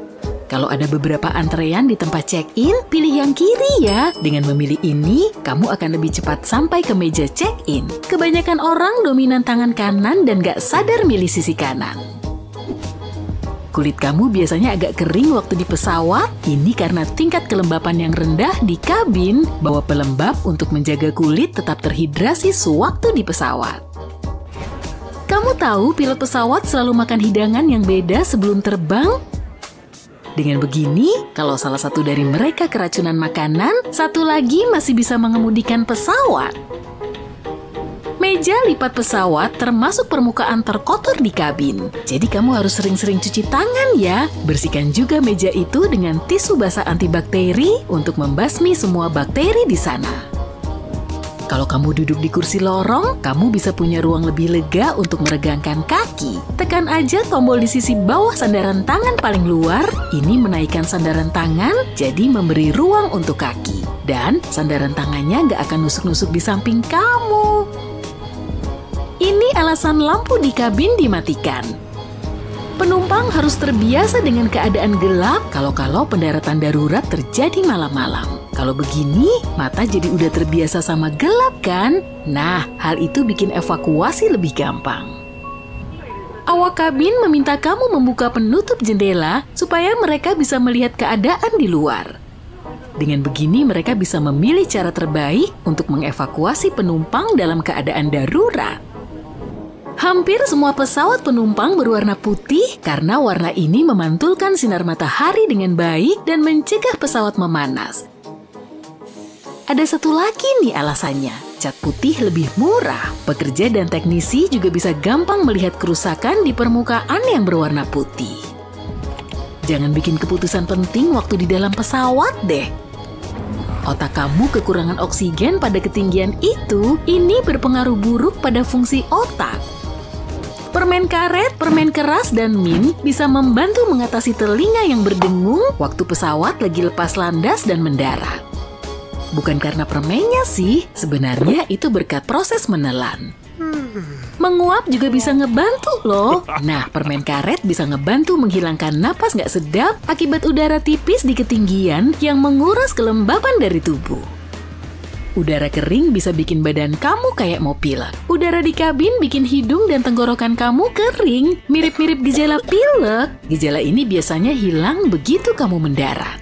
Kalau ada beberapa antrean di tempat check-in, pilih yang kiri ya. Dengan memilih ini, kamu akan lebih cepat sampai ke meja check-in. Kebanyakan orang dominan tangan kanan dan gak sadar milih sisi kanan. Kulit kamu biasanya agak kering waktu di pesawat. Ini karena tingkat kelembapan yang rendah di kabin bawa pelembab untuk menjaga kulit tetap terhidrasi sewaktu di pesawat. Kamu tahu pilot pesawat selalu makan hidangan yang beda sebelum terbang? Dengan begini, kalau salah satu dari mereka keracunan makanan, satu lagi masih bisa mengemudikan pesawat. Meja lipat pesawat termasuk permukaan terkotor di kabin. Jadi kamu harus sering-sering cuci tangan ya. Bersihkan juga meja itu dengan tisu basah antibakteri untuk membasmi semua bakteri di sana. Kalau kamu duduk di kursi lorong, kamu bisa punya ruang lebih lega untuk meregangkan kaki. Tekan aja tombol di sisi bawah sandaran tangan paling luar. Ini menaikkan sandaran tangan, jadi memberi ruang untuk kaki. Dan sandaran tangannya nggak akan nusuk-nusuk di samping kamu. Ini alasan lampu di kabin dimatikan. Penumpang harus terbiasa dengan keadaan gelap kalau pendaratan darurat terjadi malam-malam. Kalau begini, mata jadi udah terbiasa sama gelap kan? Nah, hal itu bikin evakuasi lebih gampang. Awak kabin meminta kamu membuka penutup jendela supaya mereka bisa melihat keadaan di luar. Dengan begini, mereka bisa memilih cara terbaik untuk mengevakuasi penumpang dalam keadaan darurat. Hampir semua pesawat penumpang berwarna putih karena warna ini memantulkan sinar matahari dengan baik dan mencegah pesawat memanas. Ada satu lagi nih alasannya, cat putih lebih murah. Pekerja dan teknisi juga bisa gampang melihat kerusakan di permukaan yang berwarna putih. Jangan bikin keputusan penting waktu di dalam pesawat deh. Otak kamu kekurangan oksigen pada ketinggian itu, ini berpengaruh buruk pada fungsi otak. Permen karet, permen keras, dan mint bisa membantu mengatasi telinga yang berdengung waktu pesawat lagi lepas landas dan mendarat. Bukan karena permennya sih, sebenarnya itu berkat proses menelan. Menguap juga bisa ngebantu loh. Nah, permen karet bisa ngebantu menghilangkan napas nggak sedap akibat udara tipis di ketinggian yang menguras kelembapan dari tubuh. Udara kering bisa bikin badan kamu kayak mau pilek. Udara di kabin bikin hidung dan tenggorokan kamu kering, mirip-mirip gejala pilek. Gejala ini biasanya hilang begitu kamu mendarat.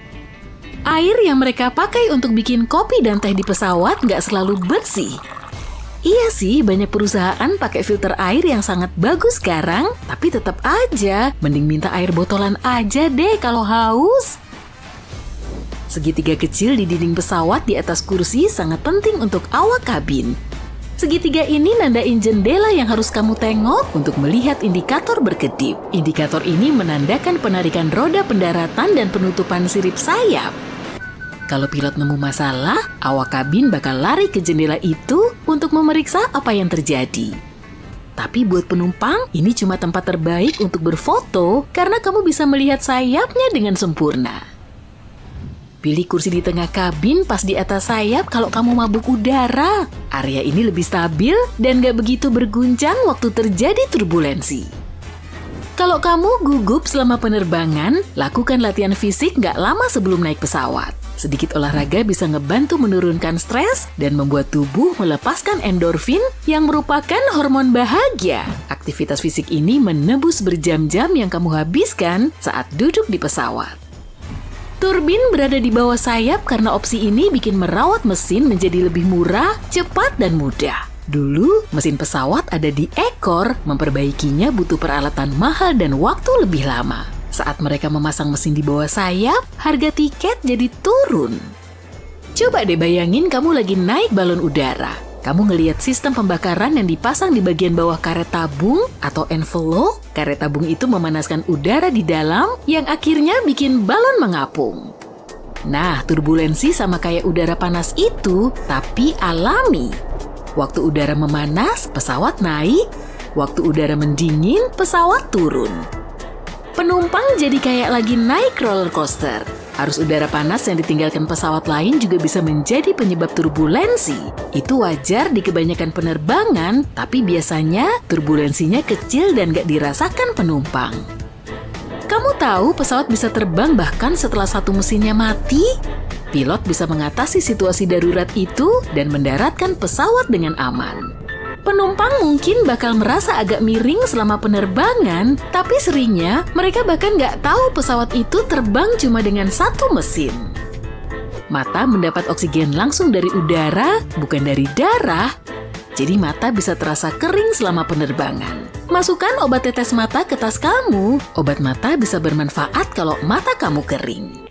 Air yang mereka pakai untuk bikin kopi dan teh di pesawat nggak selalu bersih. Iya sih, banyak perusahaan pakai filter air yang sangat bagus sekarang, tapi tetap aja, mending minta air botolan aja deh kalau haus. Segitiga kecil di dinding pesawat di atas kursi sangat penting untuk awak kabin. Segitiga ini nandain jendela yang harus kamu tengok untuk melihat indikator berkedip. Indikator ini menandakan penarikan roda pendaratan dan penutupan sirip sayap. Kalau pilot nemu masalah, awak kabin bakal lari ke jendela itu untuk memeriksa apa yang terjadi. Tapi buat penumpang, ini cuma tempat terbaik untuk berfoto karena kamu bisa melihat sayapnya dengan sempurna. Pilih kursi di tengah kabin pas di atas sayap kalau kamu mabuk udara. Area ini lebih stabil dan gak begitu berguncang waktu terjadi turbulensi. Kalau kamu gugup selama penerbangan, lakukan latihan fisik gak lama sebelum naik pesawat. Sedikit olahraga bisa ngebantu menurunkan stres dan membuat tubuh melepaskan endorfin yang merupakan hormon bahagia. Aktivitas fisik ini menebus berjam-jam yang kamu habiskan saat duduk di pesawat. Turbin berada di bawah sayap karena opsi ini bikin merawat mesin menjadi lebih murah, cepat, dan mudah. Dulu, mesin pesawat ada di ekor, memperbaikinya butuh peralatan mahal dan waktu lebih lama. Saat mereka memasang mesin di bawah sayap, harga tiket jadi turun. Coba deh bayangin kamu lagi naik balon udara. Kamu ngelihat sistem pembakaran yang dipasang di bagian bawah karet tabung atau envelope. Karet tabung itu memanaskan udara di dalam yang akhirnya bikin balon mengapung. Nah, turbulensi sama kayak udara panas itu, tapi alami. Waktu udara memanas, pesawat naik. Waktu udara mendingin, pesawat turun. Penumpang jadi kayak lagi naik roller coaster. Arus udara panas yang ditinggalkan pesawat lain juga bisa menjadi penyebab turbulensi. Itu wajar di kebanyakan penerbangan, tapi biasanya turbulensinya kecil dan gak dirasakan penumpang. Kamu tahu pesawat bisa terbang bahkan setelah satu mesinnya mati? Pilot bisa mengatasi situasi darurat itu dan mendaratkan pesawat dengan aman. Penumpang mungkin bakal merasa agak miring selama penerbangan, tapi seringnya mereka bahkan nggak tahu pesawat itu terbang cuma dengan satu mesin. Mata mendapat oksigen langsung dari udara, bukan dari darah, jadi mata bisa terasa kering selama penerbangan. Masukkan obat tetes mata ke tas kamu, obat mata bisa bermanfaat kalau mata kamu kering.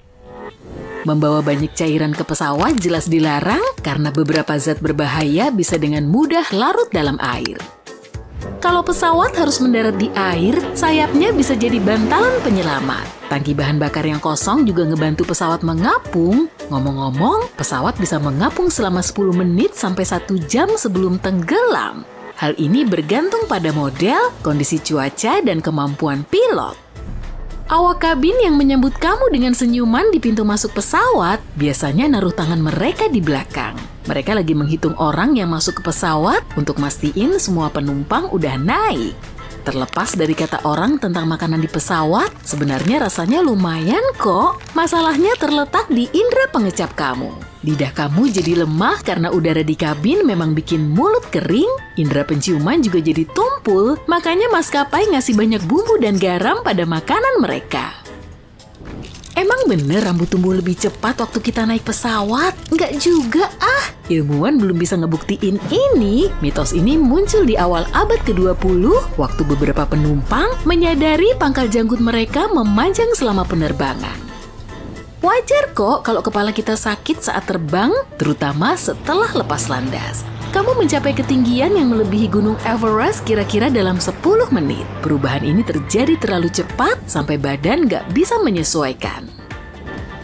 Membawa banyak cairan ke pesawat jelas dilarang karena beberapa zat berbahaya bisa dengan mudah larut dalam air. Kalau pesawat harus mendarat di air, sayapnya bisa jadi bantalan penyelamat. Tangki bahan bakar yang kosong juga ngebantu pesawat mengapung. Ngomong-ngomong, pesawat bisa mengapung selama 10 menit sampai 1 jam sebelum tenggelam. Hal ini bergantung pada model, kondisi cuaca, dan kemampuan pilot. Awak kabin yang menyambut kamu dengan senyuman di pintu masuk pesawat biasanya naruh tangan mereka di belakang. Mereka lagi menghitung orang yang masuk ke pesawat untuk mastiin semua penumpang udah naik. Terlepas dari kata orang tentang makanan di pesawat, sebenarnya rasanya lumayan kok. Masalahnya terletak di indera pengecap kamu. Lidah kamu jadi lemah karena udara di kabin memang bikin mulut kering. Indera penciuman juga jadi tumpul, makanya maskapai ngasih banyak bumbu dan garam pada makanan mereka. Emang bener rambut tumbuh lebih cepat waktu kita naik pesawat? Nggak juga ah! Ilmuwan belum bisa ngebuktiin ini. Mitos ini muncul di awal abad ke-20 waktu beberapa penumpang menyadari pangkal janggut mereka memanjang selama penerbangan. Wajar kok kalau kepala kita sakit saat terbang, terutama setelah lepas landas. Kamu mencapai ketinggian yang melebihi Gunung Everest kira-kira dalam 10 menit. Perubahan ini terjadi terlalu cepat sampai badan nggak bisa menyesuaikan.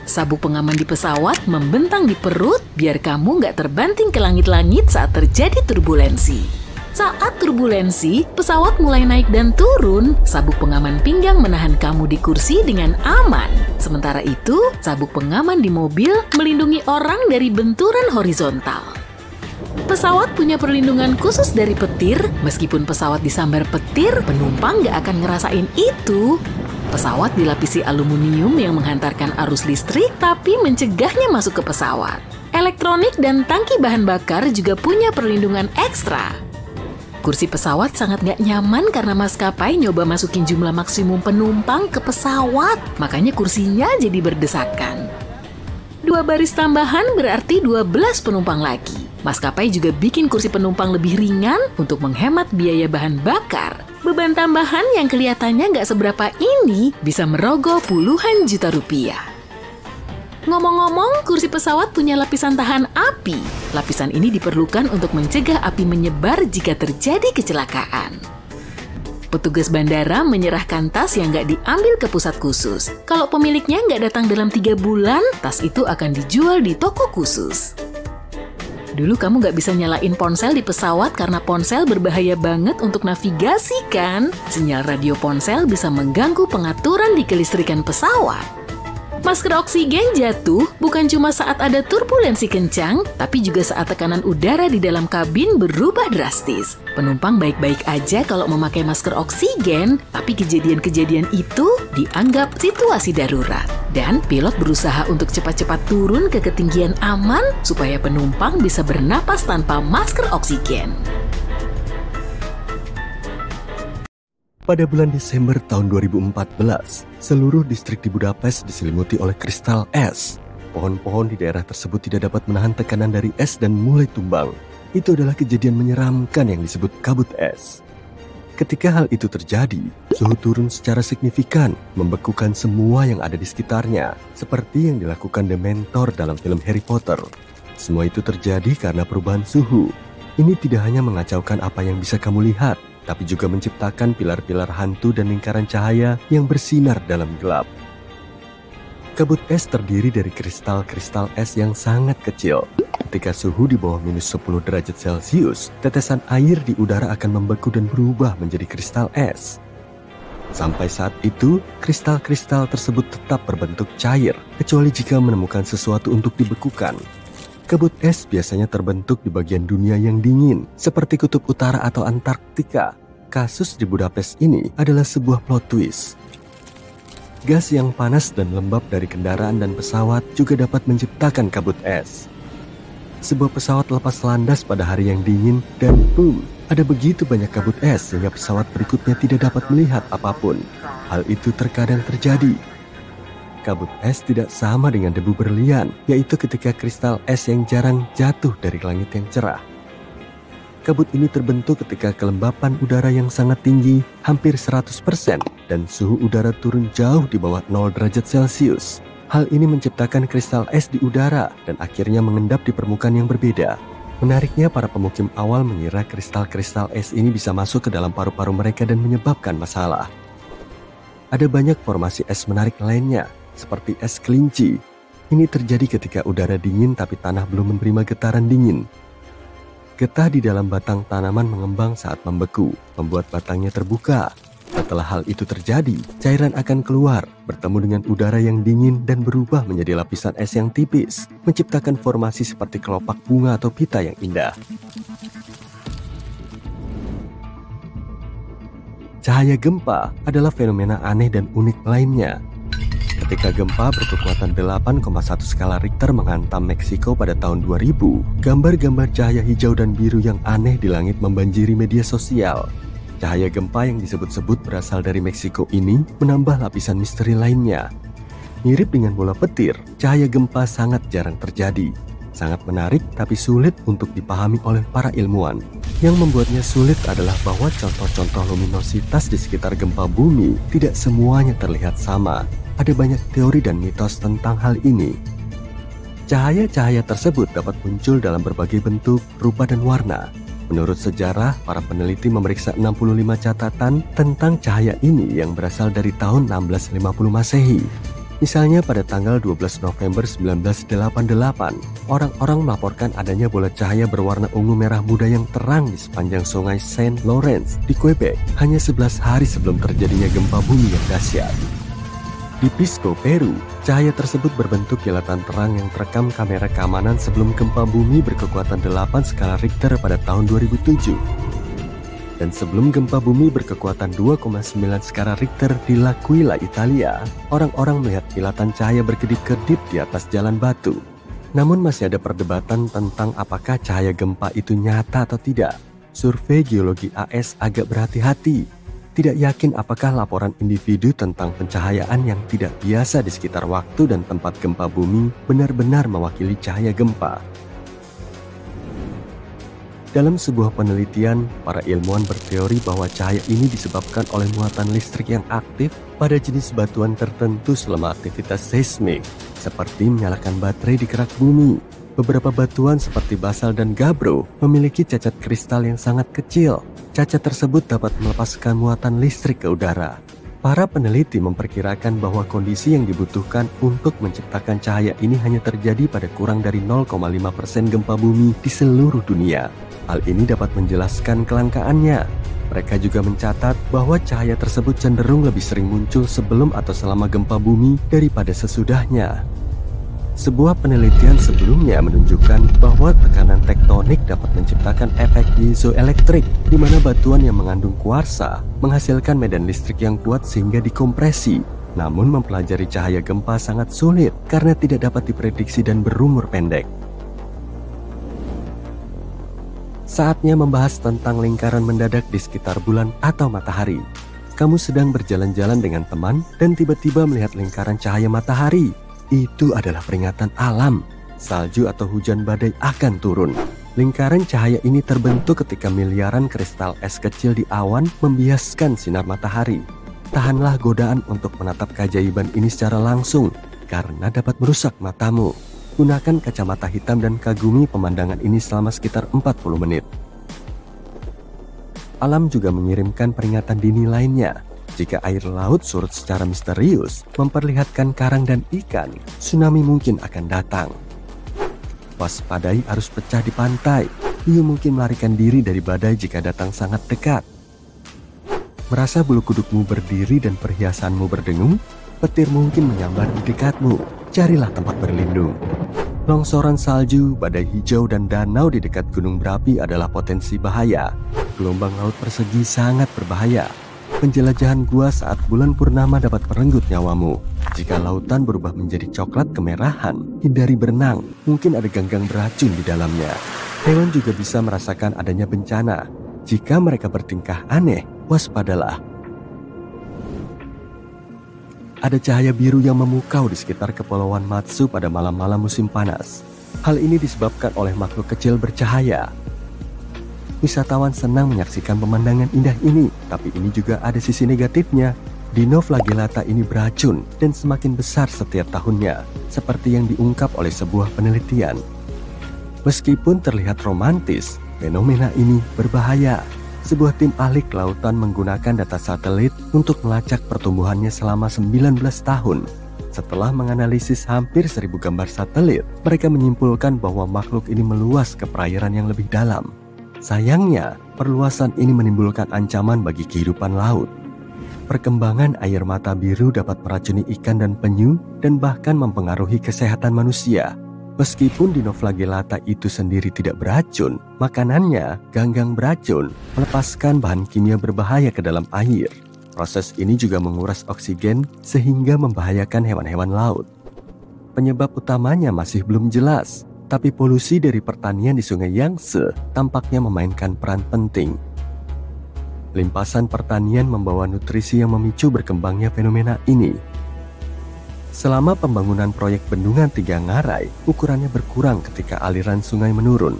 Sabuk pengaman di pesawat membentang di perut biar kamu nggak terbanting ke langit-langit saat terjadi turbulensi. Saat turbulensi, pesawat mulai naik dan turun, sabuk pengaman pinggang menahan kamu di kursi dengan aman. Sementara itu, sabuk pengaman di mobil melindungi orang dari benturan horizontal. Pesawat punya perlindungan khusus dari petir, meskipun pesawat disambar petir, penumpang nggak akan ngerasain itu. Pesawat dilapisi aluminium yang menghantarkan arus listrik, tapi mencegahnya masuk ke pesawat. Elektronik dan tangki bahan bakar juga punya perlindungan ekstra. Kursi pesawat sangat nggak nyaman karena maskapai nyoba masukin jumlah maksimum penumpang ke pesawat, makanya kursinya jadi berdesakan. 2 baris tambahan berarti 12 penumpang lagi. Maskapai juga bikin kursi penumpang lebih ringan untuk menghemat biaya bahan bakar. Beban tambahan yang kelihatannya nggak seberapa ini bisa merogoh puluhan juta rupiah. Ngomong-ngomong, kursi pesawat punya lapisan tahan api. Lapisan ini diperlukan untuk mencegah api menyebar jika terjadi kecelakaan. Petugas bandara menyerahkan tas yang nggak diambil ke pusat khusus. Kalau pemiliknya nggak datang dalam 3 bulan, tas itu akan dijual di toko khusus. Dulu kamu nggak bisa nyalain ponsel di pesawat karena ponsel berbahaya banget untuk navigasi kan? Sinyal radio ponsel bisa mengganggu pengaturan di kelistrikan pesawat. Masker oksigen jatuh bukan cuma saat ada turbulensi kencang, tapi juga saat tekanan udara di dalam kabin berubah drastis. Penumpang baik-baik aja kalau memakai masker oksigen, tapi kejadian-kejadian itu dianggap situasi darurat. Dan pilot berusaha untuk cepat-cepat turun ke ketinggian aman supaya penumpang bisa bernapas tanpa masker oksigen. Pada bulan Desember tahun 2014, seluruh distrik di Budapest diselimuti oleh kristal es. Pohon-pohon di daerah tersebut tidak dapat menahan tekanan dari es dan mulai tumbang. Itu adalah kejadian menyeramkan yang disebut kabut es. Ketika hal itu terjadi, suhu turun secara signifikan, membekukan semua yang ada di sekitarnya, seperti yang dilakukan Dementor dalam film Harry Potter. Semua itu terjadi karena perubahan suhu. Ini tidak hanya mengacaukan apa yang bisa kamu lihat, tapi juga menciptakan pilar-pilar hantu dan lingkaran cahaya yang bersinar dalam gelap. Kabut es terdiri dari kristal-kristal es yang sangat kecil. Ketika suhu di bawah minus 10 derajat Celcius, tetesan air di udara akan membeku dan berubah menjadi kristal es. Sampai saat itu, kristal-kristal tersebut tetap berbentuk cair, kecuali jika menemukan sesuatu untuk dibekukan. Kabut es biasanya terbentuk di bagian dunia yang dingin, seperti Kutub Utara atau Antarktika. Kasus di Budapest ini adalah sebuah plot twist. Gas yang panas dan lembab dari kendaraan dan pesawat juga dapat menciptakan kabut es. Sebuah pesawat lepas landas pada hari yang dingin dan boom, ada begitu banyak kabut es sehingga pesawat berikutnya tidak dapat melihat apapun. Hal itu terkadang terjadi. Kabut es tidak sama dengan debu berlian, yaitu ketika kristal es yang jarang jatuh dari langit yang cerah. Kabut ini terbentuk ketika kelembapan udara yang sangat tinggi, hampir 100%, dan suhu udara turun jauh di bawah 0 derajat Celcius. Hal ini menciptakan kristal es di udara dan akhirnya mengendap di permukaan yang berbeda. Menariknya, para pemukim awal mengira kristal-kristal es ini bisa masuk ke dalam paru-paru mereka dan menyebabkan masalah. Ada banyak formasi es menarik lainnya, seperti es kelinci. Ini terjadi ketika udara dingin tapi tanah belum menerima getaran dingin. Getah di dalam batang tanaman mengembang saat membeku, membuat batangnya terbuka. Setelah hal itu terjadi, cairan akan keluar, bertemu dengan udara yang dingin dan berubah menjadi lapisan es yang tipis, menciptakan formasi seperti kelopak bunga atau pita yang indah. Cahaya gempa adalah fenomena aneh dan unik lainnya. Ketika gempa berkekuatan 8,1 skala Richter menghantam Meksiko pada tahun 2000, gambar-gambar cahaya hijau dan biru yang aneh di langit membanjiri media sosial. Cahaya gempa yang disebut-sebut berasal dari Meksiko ini menambah lapisan misteri lainnya. Mirip dengan bola petir, cahaya gempa sangat jarang terjadi. Sangat menarik tapi sulit untuk dipahami oleh para ilmuwan. Yang membuatnya sulit adalah bahwa contoh-contoh luminositas di sekitar gempa bumi tidak semuanya terlihat sama. Ada banyak teori dan mitos tentang hal ini. Cahaya-cahaya tersebut dapat muncul dalam berbagai bentuk, rupa, dan warna. Menurut sejarah, para peneliti memeriksa 65 catatan tentang cahaya ini yang berasal dari tahun 1650 Masehi. Misalnya pada tanggal 12 November 1988, orang-orang melaporkan adanya bola cahaya berwarna ungu merah muda yang terang di sepanjang sungai Saint Lawrence di Quebec, hanya 11 hari sebelum terjadinya gempa bumi yang dahsyat. Di Pisco, Peru, cahaya tersebut berbentuk kilatan terang yang terekam kamera keamanan sebelum gempa bumi berkekuatan 8 skala Richter pada tahun 2007. Dan sebelum gempa bumi berkekuatan 2,9 skala Richter di L'Aquila, Italia, orang-orang melihat kilatan cahaya berkedip-kedip di atas jalan batu. Namun masih ada perdebatan tentang apakah cahaya gempa itu nyata atau tidak. Survei Geologi AS agak berhati-hati. Tidak yakin apakah laporan individu tentang pencahayaan yang tidak biasa di sekitar waktu dan tempat gempa bumi benar-benar mewakili cahaya gempa. Dalam sebuah penelitian, para ilmuwan berteori bahwa cahaya ini disebabkan oleh muatan listrik yang aktif pada jenis batuan tertentu selama aktivitas seismik, seperti menyalakan baterai di kerak bumi. Beberapa batuan seperti basal dan gabbro memiliki cacat kristal yang sangat kecil. Cacat tersebut dapat melepaskan muatan listrik ke udara. Para peneliti memperkirakan bahwa kondisi yang dibutuhkan untuk menciptakan cahaya ini hanya terjadi pada kurang dari 0,5% gempa bumi di seluruh dunia. Hal ini dapat menjelaskan kelangkaannya. Mereka juga mencatat bahwa cahaya tersebut cenderung lebih sering muncul sebelum atau selama gempa bumi daripada sesudahnya. Sebuah penelitian sebelumnya menunjukkan bahwa tekanan tektonik dapat menciptakan efek piezoelektrik, di mana batuan yang mengandung kuarsa menghasilkan medan listrik yang kuat sehingga dikompresi. Namun mempelajari cahaya gempa sangat sulit karena tidak dapat diprediksi dan berumur pendek. Saatnya membahas tentang lingkaran mendadak di sekitar bulan atau matahari. Kamu sedang berjalan-jalan dengan teman dan tiba-tiba melihat lingkaran cahaya matahari. Itu adalah peringatan alam. Salju atau hujan badai akan turun. Lingkaran cahaya ini terbentuk ketika miliaran kristal es kecil di awan membiaskan sinar matahari. Tahanlah godaan untuk menatap keajaiban ini secara langsung, karena dapat merusak matamu. Gunakan kacamata hitam dan kagumi pemandangan ini selama sekitar 40 menit. Alam juga mengirimkan peringatan dini lainnya. Jika air laut surut secara misterius, memperlihatkan karang dan ikan, tsunami mungkin akan datang. Waspadai arus pecah di pantai. Hiu mungkin melarikan diri dari badai jika datang sangat dekat. Merasa bulu kudukmu berdiri dan perhiasanmu berdengung? Petir mungkin menyambar di dekatmu. Carilah tempat berlindung. Longsoran salju, badai hijau, dan danau di dekat gunung berapi adalah potensi bahaya. Gelombang laut persegi sangat berbahaya. Penjelajahan gua saat bulan purnama dapat merenggut nyawamu. Jika lautan berubah menjadi coklat kemerahan, hindari berenang. Mungkin ada ganggang beracun di dalamnya. Hewan juga bisa merasakan adanya bencana. Jika mereka bertingkah aneh, waspadalah. Ada cahaya biru yang memukau di sekitar kepulauan Matsu pada malam-malam musim panas. Hal ini disebabkan oleh makhluk kecil bercahaya. Wisatawan senang menyaksikan pemandangan indah ini, tapi ini juga ada sisi negatifnya. Dinoflagellata ini beracun dan semakin besar setiap tahunnya, seperti yang diungkap oleh sebuah penelitian. Meskipun terlihat romantis, fenomena ini berbahaya. Sebuah tim ahli kelautan menggunakan data satelit untuk melacak pertumbuhannya selama 19 tahun. Setelah menganalisis hampir 1000 gambar satelit, mereka menyimpulkan bahwa makhluk ini meluas ke perairan yang lebih dalam. Sayangnya, perluasan ini menimbulkan ancaman bagi kehidupan laut. Perkembangan air mata biru dapat meracuni ikan dan penyu dan bahkan mempengaruhi kesehatan manusia. Meskipun Dinoflagellata itu sendiri tidak beracun, makanannya, ganggang beracun, melepaskan bahan kimia berbahaya ke dalam air. Proses ini juga menguras oksigen sehingga membahayakan hewan-hewan laut. Penyebab utamanya masih belum jelas. Tapi polusi dari pertanian di Sungai Yangtze tampaknya memainkan peran penting. Limpasan pertanian membawa nutrisi yang memicu berkembangnya fenomena ini. Selama pembangunan proyek bendungan Tiga Ngarai, ukurannya berkurang ketika aliran sungai menurun.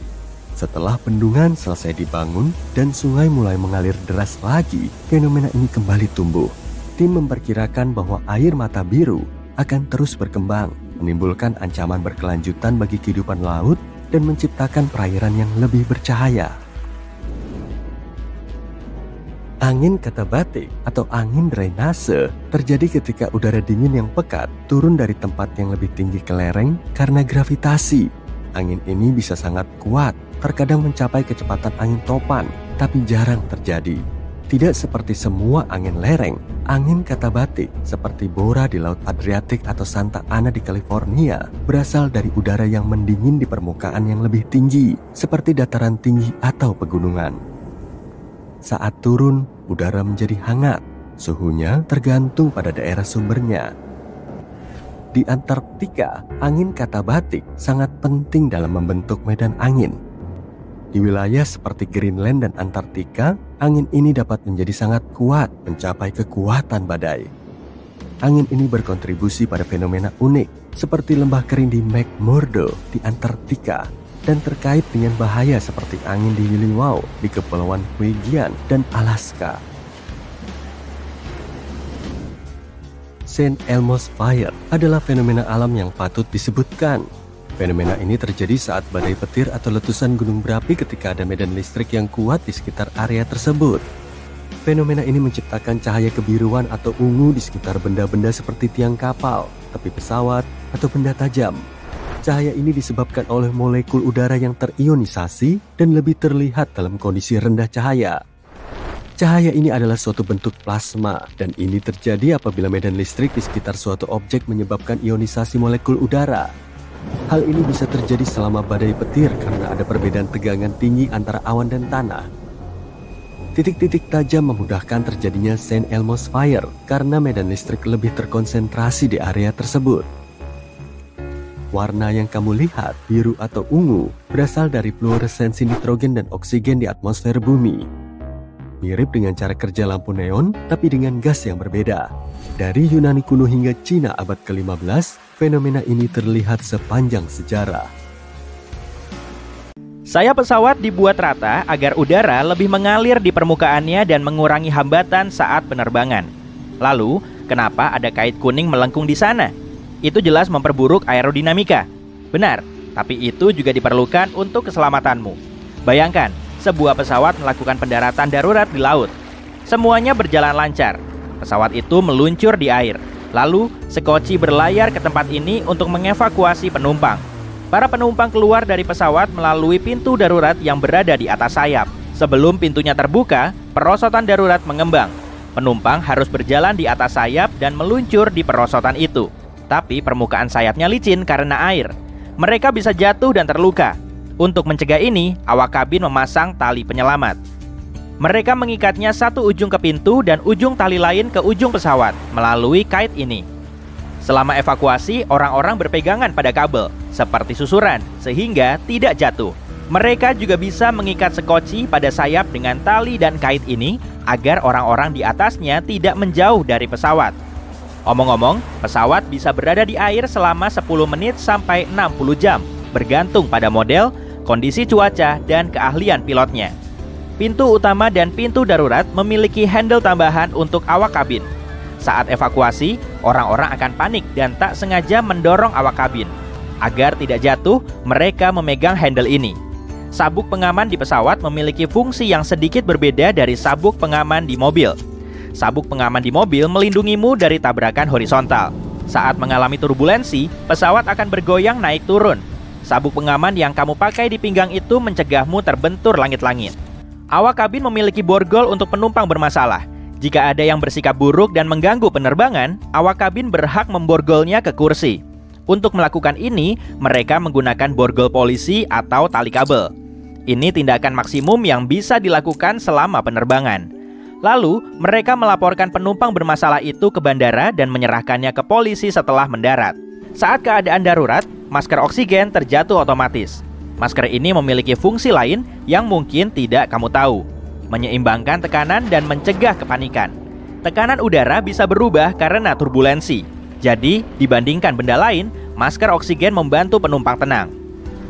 Setelah bendungan selesai dibangun dan sungai mulai mengalir deras lagi, fenomena ini kembali tumbuh. Tim memperkirakan bahwa air mata biru akan terus berkembang, menimbulkan ancaman berkelanjutan bagi kehidupan laut dan menciptakan perairan yang lebih bercahaya. Angin katabatik atau angin drainase terjadi ketika udara dingin yang pekat turun dari tempat yang lebih tinggi ke lereng karena gravitasi. Angin ini bisa sangat kuat, terkadang mencapai kecepatan angin topan, tapi jarang terjadi. Tidak seperti semua angin lereng, angin katabatik seperti Bora di Laut Adriatik atau Santa Ana di California berasal dari udara yang mendingin di permukaan yang lebih tinggi, seperti dataran tinggi atau pegunungan. Saat turun, udara menjadi hangat. Suhunya tergantung pada daerah sumbernya. Di Antartika, angin katabatik sangat penting dalam membentuk medan angin. Di wilayah seperti Greenland dan Antartika, angin ini dapat menjadi sangat kuat mencapai kekuatan badai. Angin ini berkontribusi pada fenomena unik seperti lembah kering di McMurdo di Antartika dan terkait dengan bahaya seperti angin di Williwaw di Kepulauan Fujian dan Alaska. St. Elmo's Fire adalah fenomena alam yang patut disebutkan. Fenomena ini terjadi saat badai petir atau letusan gunung berapi ketika ada medan listrik yang kuat di sekitar area tersebut. Fenomena ini menciptakan cahaya kebiruan atau ungu di sekitar benda-benda seperti tiang kapal, tepi pesawat, atau benda tajam. Cahaya ini disebabkan oleh molekul udara yang terionisasi dan lebih terlihat dalam kondisi rendah cahaya. Cahaya ini adalah suatu bentuk plasma, dan ini terjadi apabila medan listrik di sekitar suatu objek menyebabkan ionisasi molekul udara. Hal ini bisa terjadi selama badai petir karena ada perbedaan tegangan tinggi antara awan dan tanah. Titik-titik tajam memudahkan terjadinya St. Elmo's Fire karena medan listrik lebih terkonsentrasi di area tersebut. Warna yang kamu lihat, biru atau ungu, berasal dari fluoresensi nitrogen dan oksigen di atmosfer bumi. Mirip dengan cara kerja lampu neon, tapi dengan gas yang berbeda. Dari Yunani kuno hingga Cina abad ke-15, fenomena ini terlihat sepanjang sejarah. Sayap pesawat dibuat rata agar udara lebih mengalir di permukaannya dan mengurangi hambatan saat penerbangan. Lalu, kenapa ada kait kuning melengkung di sana? Itu jelas memperburuk aerodinamika. Benar, tapi itu juga diperlukan untuk keselamatanmu. Bayangkan, sebuah pesawat melakukan pendaratan darurat di laut. Semuanya berjalan lancar. Pesawat itu meluncur di air. Lalu, sekoci berlayar ke tempat ini untuk mengevakuasi penumpang. Para penumpang keluar dari pesawat melalui pintu darurat yang berada di atas sayap. Sebelum pintunya terbuka, perosotan darurat mengembang. Penumpang harus berjalan di atas sayap dan meluncur di perosotan itu. Tapi permukaan sayapnya licin karena air. Mereka bisa jatuh dan terluka. Untuk mencegah ini, awak kabin memasang tali penyelamat. Mereka mengikatnya satu ujung ke pintu dan ujung tali lain ke ujung pesawat melalui kait ini. Selama evakuasi, orang-orang berpegangan pada kabel, seperti susuran, sehingga tidak jatuh. Mereka juga bisa mengikat sekoci pada sayap dengan tali dan kait ini, agar orang-orang di atasnya tidak menjauh dari pesawat. Omong-omong, pesawat bisa berada di air selama 10 menit sampai 60 jam, bergantung pada model, kondisi cuaca, dan keahlian pilotnya. Pintu utama dan pintu darurat memiliki handle tambahan untuk awak kabin. Saat evakuasi, orang-orang akan panik dan tak sengaja mendorong awak kabin. Agar tidak jatuh, mereka memegang handle ini. Sabuk pengaman di pesawat memiliki fungsi yang sedikit berbeda dari sabuk pengaman di mobil. Sabuk pengaman di mobil melindungimu dari tabrakan horizontal. Saat mengalami turbulensi, pesawat akan bergoyang naik turun. Sabuk pengaman yang kamu pakai di pinggang itu mencegahmu terbentur langit-langit. Awak kabin memiliki borgol untuk penumpang bermasalah. Jika ada yang bersikap buruk dan mengganggu penerbangan, awak kabin berhak memborgolnya ke kursi. Untuk melakukan ini, mereka menggunakan borgol polisi atau tali kabel. Ini tindakan maksimum yang bisa dilakukan selama penerbangan. Lalu, mereka melaporkan penumpang bermasalah itu ke bandara dan menyerahkannya ke polisi setelah mendarat. Saat keadaan darurat, masker oksigen terjatuh otomatis. Masker ini memiliki fungsi lain yang mungkin tidak kamu tahu. Menyeimbangkan tekanan dan mencegah kepanikan. Tekanan udara bisa berubah karena turbulensi. Jadi, dibandingkan benda lain, masker oksigen membantu penumpang tenang.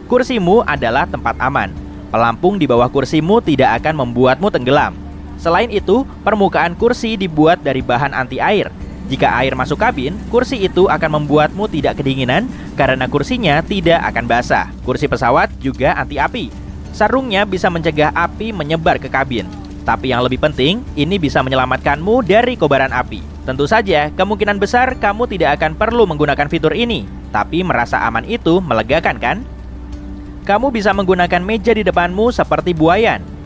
Kursimu adalah tempat aman. Pelampung di bawah kursimu tidak akan membuatmu tenggelam. Selain itu, permukaan kursi dibuat dari bahan anti air. Jika air masuk kabin, kursi itu akan membuatmu tidak kedinginan karena kursinya tidak akan basah. Kursi pesawat juga anti api. Sarungnya bisa mencegah api menyebar ke kabin. Tapi yang lebih penting, ini bisa menyelamatkanmu dari kobaran api. Tentu saja, kemungkinan besar kamu tidak akan perlu menggunakan fitur ini. Tapi merasa aman itu melegakan kan? Kamu bisa menggunakan meja di depanmu seperti buayan.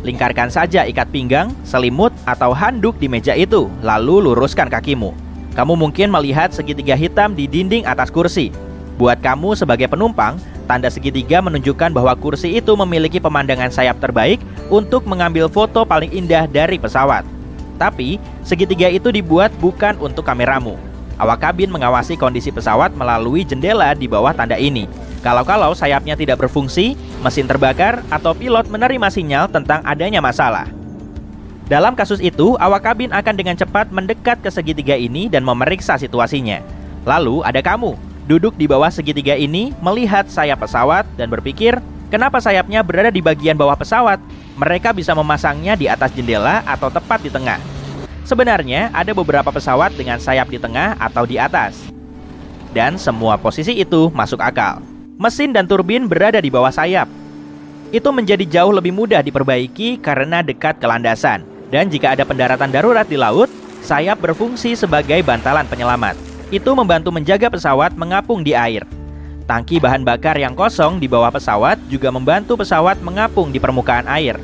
Lingkarkan saja ikat pinggang, selimut, atau handuk di meja itu, lalu luruskan kakimu. Kamu mungkin melihat segitiga hitam di dinding atas kursi. Buat kamu sebagai penumpang, tanda segitiga menunjukkan bahwa kursi itu memiliki pemandangan sayap terbaik untuk mengambil foto paling indah dari pesawat. Tapi, segitiga itu dibuat bukan untuk kameramu. Awak kabin mengawasi kondisi pesawat melalui jendela di bawah tanda ini. Kalau sayapnya tidak berfungsi, mesin terbakar, atau pilot menerima sinyal tentang adanya masalah. Dalam kasus itu, awak kabin akan dengan cepat mendekat ke segitiga ini dan memeriksa situasinya. Lalu ada kamu, duduk di bawah segitiga ini, melihat sayap pesawat dan berpikir, kenapa sayapnya berada di bagian bawah pesawat? Mereka bisa memasangnya di atas jendela atau tepat di tengah. Sebenarnya ada beberapa pesawat dengan sayap di tengah atau di atas. Dan semua posisi itu masuk akal. Mesin dan turbin berada di bawah sayap. Itu menjadi jauh lebih mudah diperbaiki karena dekat ke landasan. Dan jika ada pendaratan darurat di laut, sayap berfungsi sebagai bantalan penyelamat. Itu membantu menjaga pesawat mengapung di air. Tangki bahan bakar yang kosong di bawah pesawat juga membantu pesawat mengapung di permukaan air.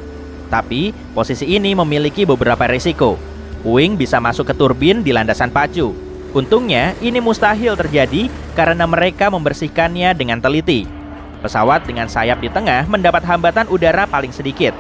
Tapi, posisi ini memiliki beberapa risiko. Puing bisa masuk ke turbin di landasan pacu. Untungnya, ini mustahil terjadi karena mereka membersihkannya dengan teliti. Pesawat dengan sayap di tengah mendapat hambatan udara paling sedikit.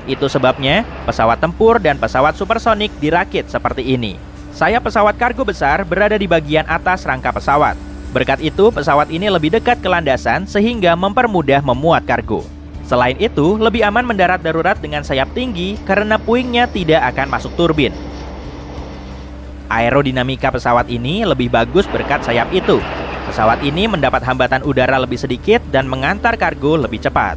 Itu sebabnya pesawat tempur dan pesawat supersonik dirakit seperti ini. Sayap pesawat kargo besar berada di bagian atas rangka pesawat. Berkat itu, pesawat ini lebih dekat ke landasan sehingga mempermudah memuat kargo. Selain itu, lebih aman mendarat darurat dengan sayap tinggi karena puingnya tidak akan masuk turbin. Aerodinamika pesawat ini lebih bagus berkat sayap itu. Pesawat ini mendapat hambatan udara lebih sedikit dan mengantar kargo lebih cepat.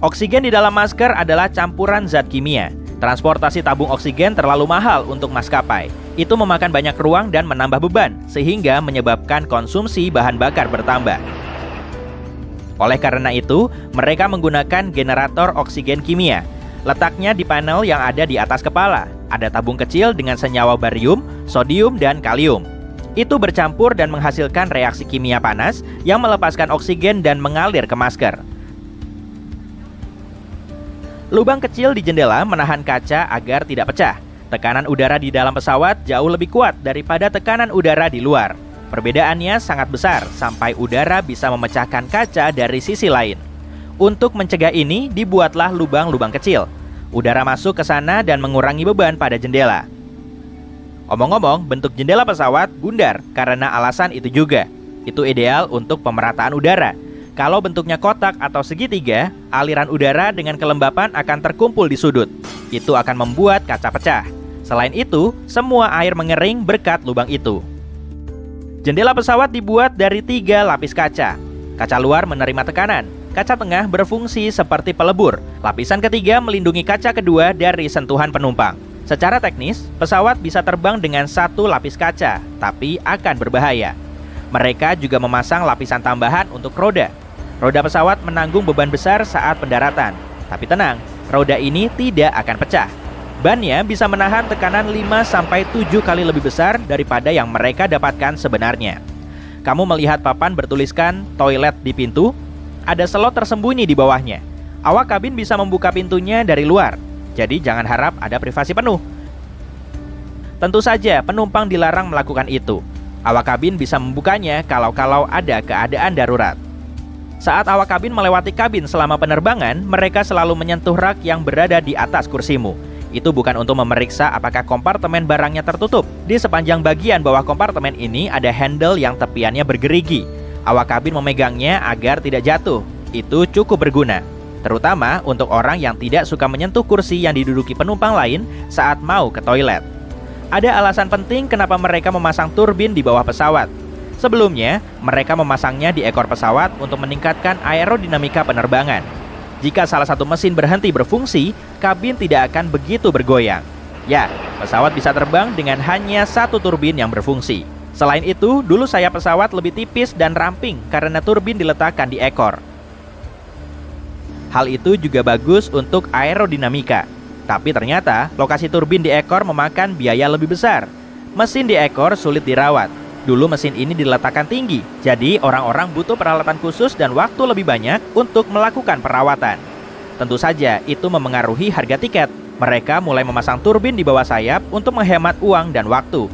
Oksigen di dalam masker adalah campuran zat kimia. Transportasi tabung oksigen terlalu mahal untuk maskapai. Itu memakan banyak ruang dan menambah beban, sehingga menyebabkan konsumsi bahan bakar bertambah. Oleh karena itu, mereka menggunakan generator oksigen kimia. Letaknya di panel yang ada di atas kepala. Ada tabung kecil dengan senyawa barium, sodium, dan kalium. Itu bercampur dan menghasilkan reaksi kimia panas yang melepaskan oksigen dan mengalir ke masker. Lubang kecil di jendela menahan kaca agar tidak pecah. Tekanan udara di dalam pesawat jauh lebih kuat daripada tekanan udara di luar. Perbedaannya sangat besar sampai udara bisa memecahkan kaca dari sisi lain. Untuk mencegah ini, dibuatlah lubang-lubang kecil. Udara masuk ke sana dan mengurangi beban pada jendela. Omong-omong, bentuk jendela pesawat bundar karena alasan itu juga. Itu ideal untuk pemerataan udara. Kalau bentuknya kotak atau segitiga, aliran udara dengan kelembapan akan terkumpul di sudut. Itu akan membuat kaca pecah. Selain itu, semua air mengering berkat lubang itu. Jendela pesawat dibuat dari 3 lapis kaca. Kaca luar menerima tekanan. Kaca tengah berfungsi seperti pelebur. Lapisan ketiga melindungi kaca kedua dari sentuhan penumpang. Secara teknis, pesawat bisa terbang dengan 1 lapis kaca, tapi akan berbahaya. Mereka juga memasang lapisan tambahan untuk roda. Roda pesawat menanggung beban besar saat pendaratan. Tapi tenang, roda ini tidak akan pecah. Bannya bisa menahan tekanan 5-7 kali lebih besar daripada yang mereka dapatkan sebenarnya. Kamu melihat papan bertuliskan toilet di pintu? Ada slot tersembunyi di bawahnya. Awak kabin bisa membuka pintunya dari luar. Jadi jangan harap ada privasi penuh. Tentu saja penumpang dilarang melakukan itu. Awak kabin bisa membukanya kalau ada keadaan darurat. Saat awak kabin melewati kabin selama penerbangan, mereka selalu menyentuh rak yang berada di atas kursimu. Itu bukan untuk memeriksa apakah kompartemen barangnya tertutup. Di sepanjang bagian bawah kompartemen ini ada handle yang tepiannya bergerigi. Awak kabin memegangnya agar tidak jatuh. Itu cukup berguna, terutama untuk orang yang tidak suka menyentuh kursi yang diduduki penumpang lain saat mau ke toilet. Ada alasan penting kenapa mereka memasang turbin di bawah pesawat. Sebelumnya, mereka memasangnya di ekor pesawat untuk meningkatkan aerodinamika penerbangan. Jika salah satu mesin berhenti berfungsi, kabin tidak akan begitu bergoyang. Ya, pesawat bisa terbang dengan hanya 1 turbin yang berfungsi. Selain itu, dulu sayap pesawat lebih tipis dan ramping karena turbin diletakkan di ekor. Hal itu juga bagus untuk aerodinamika. Tapi ternyata, lokasi turbin di ekor memakan biaya lebih besar. Mesin di ekor sulit dirawat. Dulu mesin ini diletakkan tinggi, jadi orang-orang butuh peralatan khusus dan waktu lebih banyak untuk melakukan perawatan. Tentu saja, itu memengaruhi harga tiket. Mereka mulai memasang turbin di bawah sayap untuk menghemat uang dan waktu.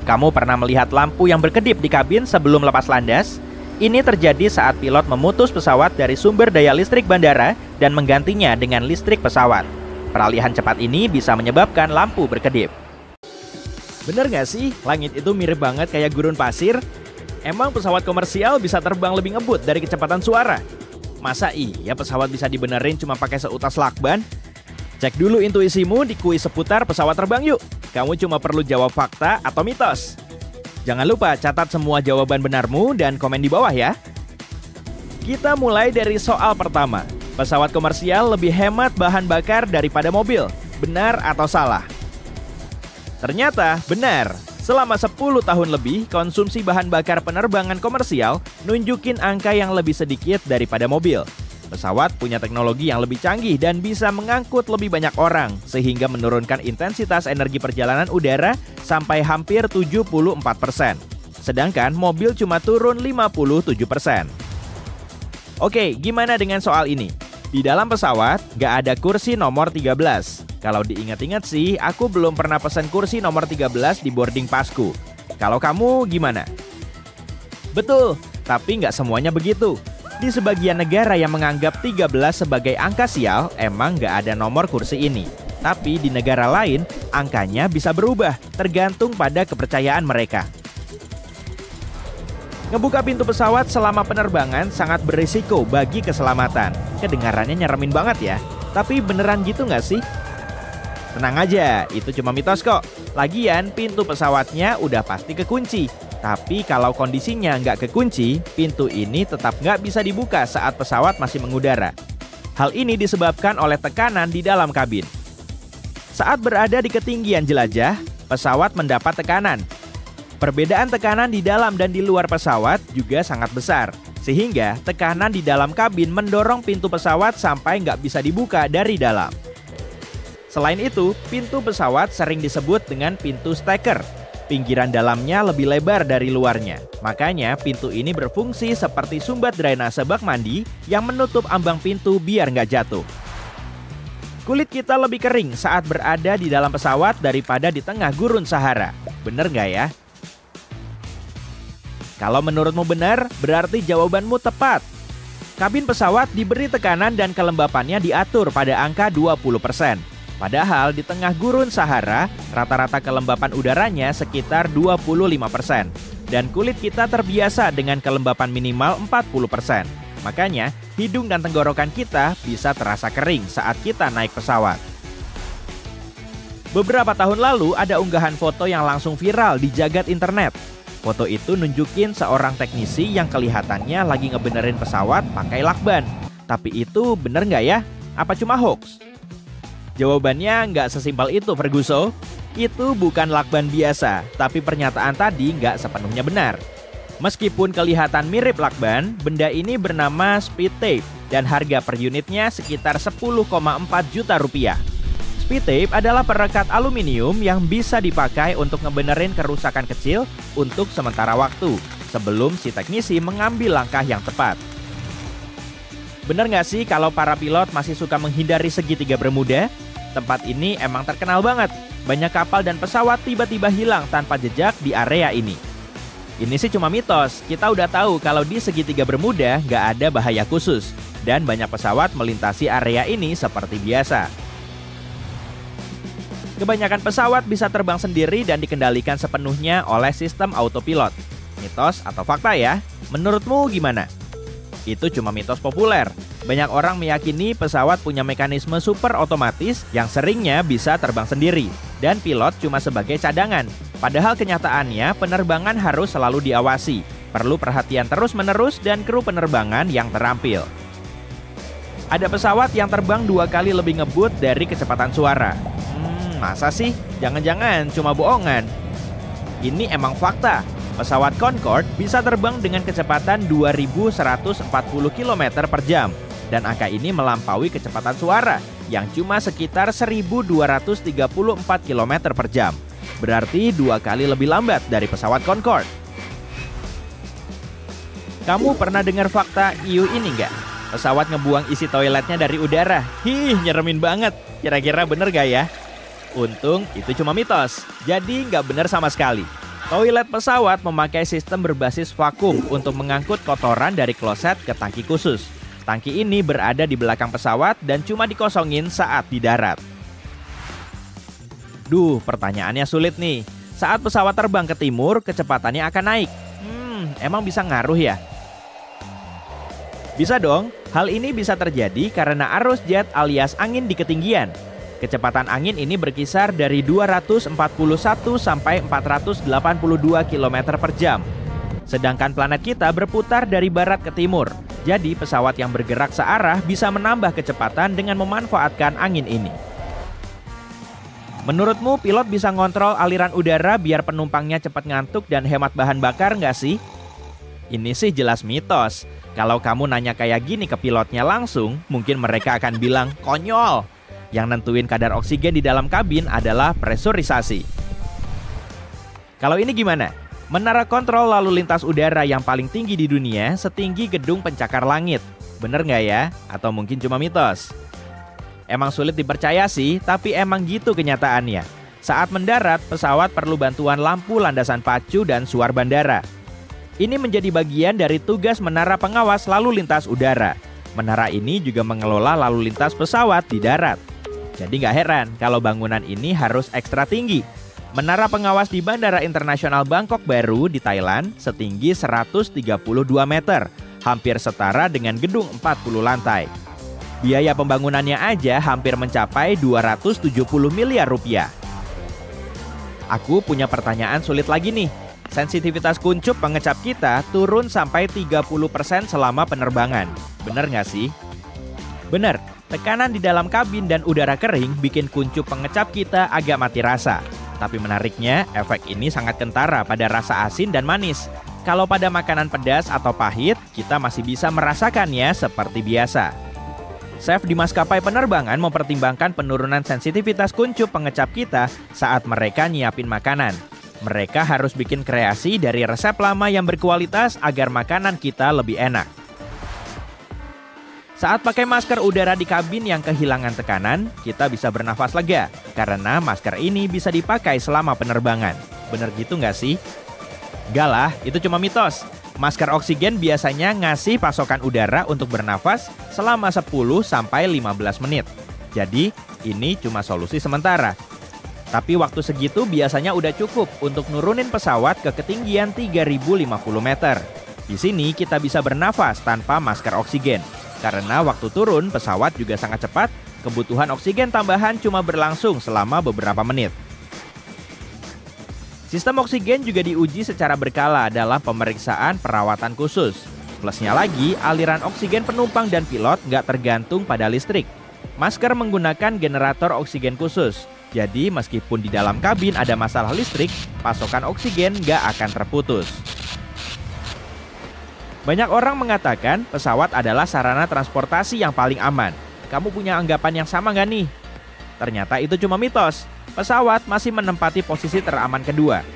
Kamu pernah melihat lampu yang berkedip di kabin sebelum lepas landas? Ini terjadi saat pilot memutus pesawat dari sumber daya listrik bandara dan menggantinya dengan listrik pesawat. Peralihan cepat ini bisa menyebabkan lampu berkedip. Bener nggak sih, langit itu mirip banget kayak gurun pasir? Emang pesawat komersial bisa terbang lebih ngebut dari kecepatan suara? Masa iya pesawat bisa dibenerin cuma pakai seutas lakban? Cek dulu intuisimu di kuis seputar pesawat terbang yuk. Kamu cuma perlu jawab fakta atau mitos. Jangan lupa catat semua jawaban benarmu dan komen di bawah ya. Kita mulai dari soal pertama. Pesawat komersial lebih hemat bahan bakar daripada mobil. Benar atau salah? Ternyata benar. Selama 10 tahun lebih, konsumsi bahan bakar penerbangan komersial nunjukin angka yang lebih sedikit daripada mobil. Pesawat punya teknologi yang lebih canggih dan bisa mengangkut lebih banyak orang, sehingga menurunkan intensitas energi perjalanan udara sampai hampir 74%. Sedangkan mobil cuma turun 57%. Oke, gimana dengan soal ini? Di dalam pesawat, nggak ada kursi nomor 13. Kalau diingat-ingat sih, aku belum pernah pesan kursi nomor 13 di boarding pasku. Kalau kamu gimana? Betul, tapi nggak semuanya begitu. Di sebagian negara yang menganggap 13 sebagai angka sial, emang nggak ada nomor kursi ini. Tapi di negara lain, angkanya bisa berubah, tergantung pada kepercayaan mereka. Ngebuka pintu pesawat selama penerbangan sangat berisiko bagi keselamatan. Kedengarannya nyeremin banget ya. Tapi beneran gitu nggak sih? Tenang aja, itu cuma mitos kok. Lagian pintu pesawatnya udah pasti kekunci. Tapi kalau kondisinya nggak kekunci, pintu ini tetap nggak bisa dibuka saat pesawat masih mengudara. Hal ini disebabkan oleh tekanan di dalam kabin. Saat berada di ketinggian jelajah, pesawat mendapat tekanan. Perbedaan tekanan di dalam dan di luar pesawat juga sangat besar. Sehingga tekanan di dalam kabin mendorong pintu pesawat sampai nggak bisa dibuka dari dalam. Selain itu, pintu pesawat sering disebut dengan pintu steker. Pinggiran dalamnya lebih lebar dari luarnya. Makanya pintu ini berfungsi seperti sumbat drainase bak mandi yang menutup ambang pintu biar nggak jatuh. Kulit kita lebih kering saat berada di dalam pesawat daripada di tengah gurun Sahara. Bener nggak ya? Kalau menurutmu benar, berarti jawabanmu tepat. Kabin pesawat diberi tekanan dan kelembapannya diatur pada angka 20%. Padahal di tengah gurun Sahara, rata-rata kelembapan udaranya sekitar 25%. Dan kulit kita terbiasa dengan kelembapan minimal 40%. Makanya, hidung dan tenggorokan kita bisa terasa kering saat kita naik pesawat. Beberapa tahun lalu ada unggahan foto yang langsung viral di jagat internet. Foto itu nunjukin seorang teknisi yang kelihatannya lagi ngebenerin pesawat pakai lakban. Tapi itu bener nggak ya? Apa cuma hoax? Jawabannya nggak sesimpel itu, Ferguson. Itu bukan lakban biasa, tapi pernyataan tadi nggak sepenuhnya benar. Meskipun kelihatan mirip lakban, benda ini bernama speed tape dan harga per unitnya sekitar 10,4 juta rupiah. Speed tape adalah perekat aluminium yang bisa dipakai untuk ngebenerin kerusakan kecil untuk sementara waktu, sebelum si teknisi mengambil langkah yang tepat. Bener nggak sih kalau para pilot masih suka menghindari segitiga Bermuda? Tempat ini emang terkenal banget. Banyak kapal dan pesawat tiba-tiba hilang tanpa jejak di area ini. Ini sih cuma mitos. Kita udah tahu kalau di segitiga Bermuda nggak ada bahaya khusus. Dan banyak pesawat melintasi area ini seperti biasa. Kebanyakan pesawat bisa terbang sendiri dan dikendalikan sepenuhnya oleh sistem autopilot. Mitos atau fakta ya? Menurutmu gimana? Itu cuma mitos populer. Banyak orang meyakini pesawat punya mekanisme super otomatis yang seringnya bisa terbang sendiri, dan pilot cuma sebagai cadangan. Padahal kenyataannya penerbangan harus selalu diawasi, perlu perhatian terus-menerus dan kru penerbangan yang terampil. Ada pesawat yang terbang 2 kali lebih ngebut dari kecepatan suara. Masa sih? Jangan-jangan cuma bohongan. Ini emang fakta. Pesawat Concorde bisa terbang dengan kecepatan 2140 km per jam. Dan angka ini melampaui kecepatan suara yang cuma sekitar 1234 km per jam. Berarti 2 kali lebih lambat dari pesawat Concorde. Kamu pernah dengar fakta IU ini nggak? Pesawat ngebuang isi toiletnya dari udara. Nyeremin banget. Kira-kira bener gak ya? Untung itu cuma mitos, jadi nggak benar sama sekali. Toilet pesawat memakai sistem berbasis vakum untuk mengangkut kotoran dari kloset ke tangki khusus. Tangki ini berada di belakang pesawat dan cuma dikosongin saat di darat. Pertanyaannya sulit nih. Saat pesawat terbang ke timur, kecepatannya akan naik. Emang bisa ngaruh ya? Bisa dong. Hal ini bisa terjadi karena arus jet alias angin di ketinggian. Kecepatan angin ini berkisar dari 241 sampai 482 km per jam. Sedangkan planet kita berputar dari barat ke timur. Jadi pesawat yang bergerak searah bisa menambah kecepatan dengan memanfaatkan angin ini. Menurutmu pilot bisa ngontrol aliran udara biar penumpangnya cepat ngantuk dan hemat bahan bakar nggak sih? Ini sih jelas mitos. Kalau kamu nanya kayak gini ke pilotnya langsung, mungkin mereka akan bilang konyol. Yang nentuin kadar oksigen di dalam kabin adalah presurisasi. Kalau ini gimana? Menara kontrol lalu lintas udara yang paling tinggi di dunia setinggi gedung pencakar langit. Bener nggak ya? Atau mungkin cuma mitos? Emang sulit dipercaya sih, tapi emang gitu kenyataannya. Saat mendarat, pesawat perlu bantuan lampu landasan pacu dan suar bandara. Ini menjadi bagian dari tugas menara pengawas lalu lintas udara. Menara ini juga mengelola lalu lintas pesawat di darat. Jadi nggak heran kalau bangunan ini harus ekstra tinggi. Menara pengawas di Bandara Internasional Bangkok Baru di Thailand setinggi 132 meter, hampir setara dengan gedung 40 lantai. Biaya pembangunannya aja hampir mencapai 270 miliar rupiah. Aku punya pertanyaan sulit lagi nih. Sensitivitas kuncup pengecap kita turun sampai 30% selama penerbangan. Bener nggak sih? Bener, tekanan di dalam kabin dan udara kering bikin kuncup pengecap kita agak mati rasa. Tapi menariknya, efek ini sangat kentara pada rasa asin dan manis. Kalau pada makanan pedas atau pahit, kita masih bisa merasakannya seperti biasa. Chef di maskapai penerbangan mempertimbangkan penurunan sensitivitas kuncup pengecap kita saat mereka nyiapin makanan. Mereka harus bikin kreasi dari resep lama yang berkualitas agar makanan kita lebih enak. Saat pakai masker udara di kabin yang kehilangan tekanan, kita bisa bernafas lega karena masker ini bisa dipakai selama penerbangan. Bener gitu nggak sih? Enggak lah, itu cuma mitos. Masker oksigen biasanya ngasih pasokan udara untuk bernafas selama 10-15 menit. Jadi, ini cuma solusi sementara. Tapi waktu segitu biasanya udah cukup untuk nurunin pesawat ke ketinggian 3050 meter. Di sini kita bisa bernafas tanpa masker oksigen. Karena waktu turun pesawat juga sangat cepat, kebutuhan oksigen tambahan cuma berlangsung selama beberapa menit. Sistem oksigen juga diuji secara berkala dalam pemeriksaan perawatan khusus. Plusnya lagi, aliran oksigen penumpang dan pilot nggak tergantung pada listrik. Masker menggunakan generator oksigen khusus. Jadi meskipun di dalam kabin ada masalah listrik, pasokan oksigen nggak akan terputus. Banyak orang mengatakan pesawat adalah sarana transportasi yang paling aman. Kamu punya anggapan yang sama nggak nih? Ternyata itu cuma mitos. Pesawat masih menempati posisi teraman kedua.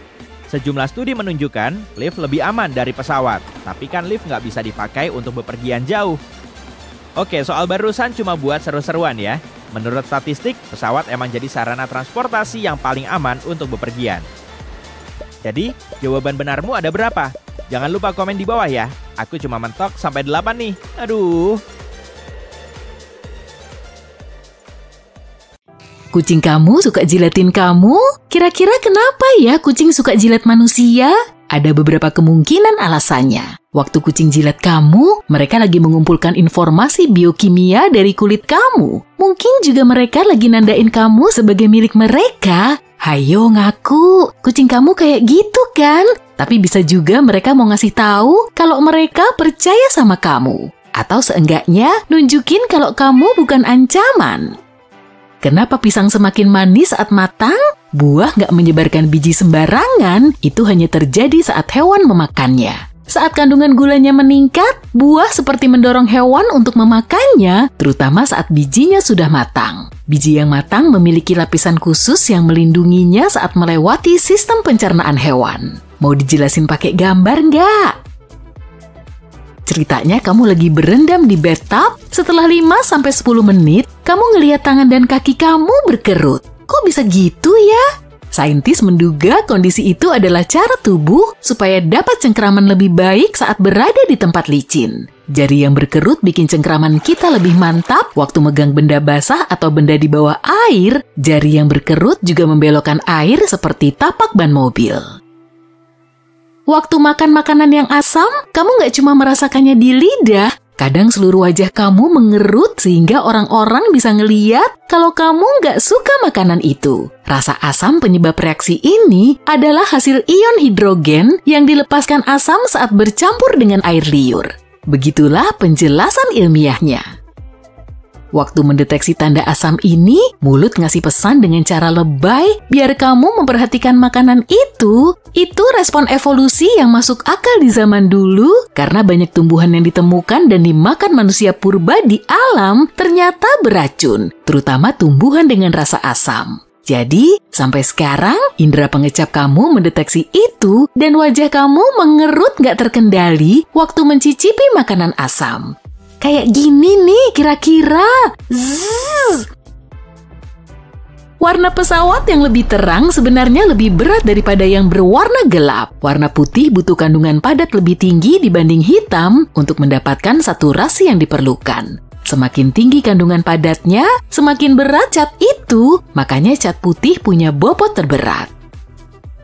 Sejumlah studi menunjukkan lift lebih aman dari pesawat. Tapi kan lift nggak bisa dipakai untuk bepergian jauh. Oke, soal barusan cuma buat seru-seruan ya. Menurut statistik, pesawat emang jadi sarana transportasi yang paling aman untuk bepergian. Jadi, jawaban benarmu ada berapa? Jangan lupa komen di bawah ya. Aku cuma mentok sampai 8 nih. Aduh. Kucing kamu suka jilatin kamu? Kira-kira kenapa ya kucing suka jilat manusia? Ada beberapa kemungkinan alasannya. Waktu kucing jilat kamu, mereka lagi mengumpulkan informasi biokimia dari kulit kamu. Mungkin juga mereka lagi nandain kamu sebagai milik mereka. Hayo ngaku, kucing kamu kayak gitu kan? Tapi bisa juga mereka mau ngasih tahu kalau mereka percaya sama kamu. Atau seenggaknya nunjukin kalau kamu bukan ancaman. Kenapa pisang semakin manis saat matang? Buah nggak menyebarkan biji sembarangan, itu hanya terjadi saat hewan memakannya. Saat kandungan gulanya meningkat, buah seperti mendorong hewan untuk memakannya, terutama saat bijinya sudah matang. Biji yang matang memiliki lapisan khusus yang melindunginya saat melewati sistem pencernaan hewan. Mau dijelasin pakai gambar nggak? Ceritanya kamu lagi berendam di bathtub, setelah 5-10 menit, kamu ngelihat tangan dan kaki kamu berkerut. Kok bisa gitu ya? Saintis menduga kondisi itu adalah cara tubuh supaya dapat cengkraman lebih baik saat berada di tempat licin. Jari yang berkerut bikin cengkraman kita lebih mantap waktu megang benda basah atau benda di bawah air. Jari yang berkerut juga membelokkan air seperti tapak ban mobil. Waktu makan makanan yang asam, kamu nggak cuma merasakannya di lidah. Kadang seluruh wajah kamu mengerut sehingga orang-orang bisa ngeliat kalau kamu nggak suka makanan itu. Rasa asam penyebab reaksi ini adalah hasil ion hidrogen yang dilepaskan asam saat bercampur dengan air liur. Begitulah penjelasan ilmiahnya. Waktu mendeteksi tanda asam ini, mulut ngasih pesan dengan cara lebay biar kamu memperhatikan makanan itu. Itu respon evolusi yang masuk akal di zaman dulu karena banyak tumbuhan yang ditemukan dan dimakan manusia purba di alam ternyata beracun, terutama tumbuhan dengan rasa asam. Jadi, sampai sekarang, indera pengecap kamu mendeteksi itu dan wajah kamu mengerut nggak terkendali waktu mencicipi makanan asam. Kayak gini nih kira-kira. Zzz. Warna pesawat yang lebih terang sebenarnya lebih berat daripada yang berwarna gelap. Warna putih butuh kandungan padat lebih tinggi dibanding hitam untuk mendapatkan saturasi yang diperlukan. Semakin tinggi kandungan padatnya, semakin berat cat itu, makanya cat putih punya bobot terberat.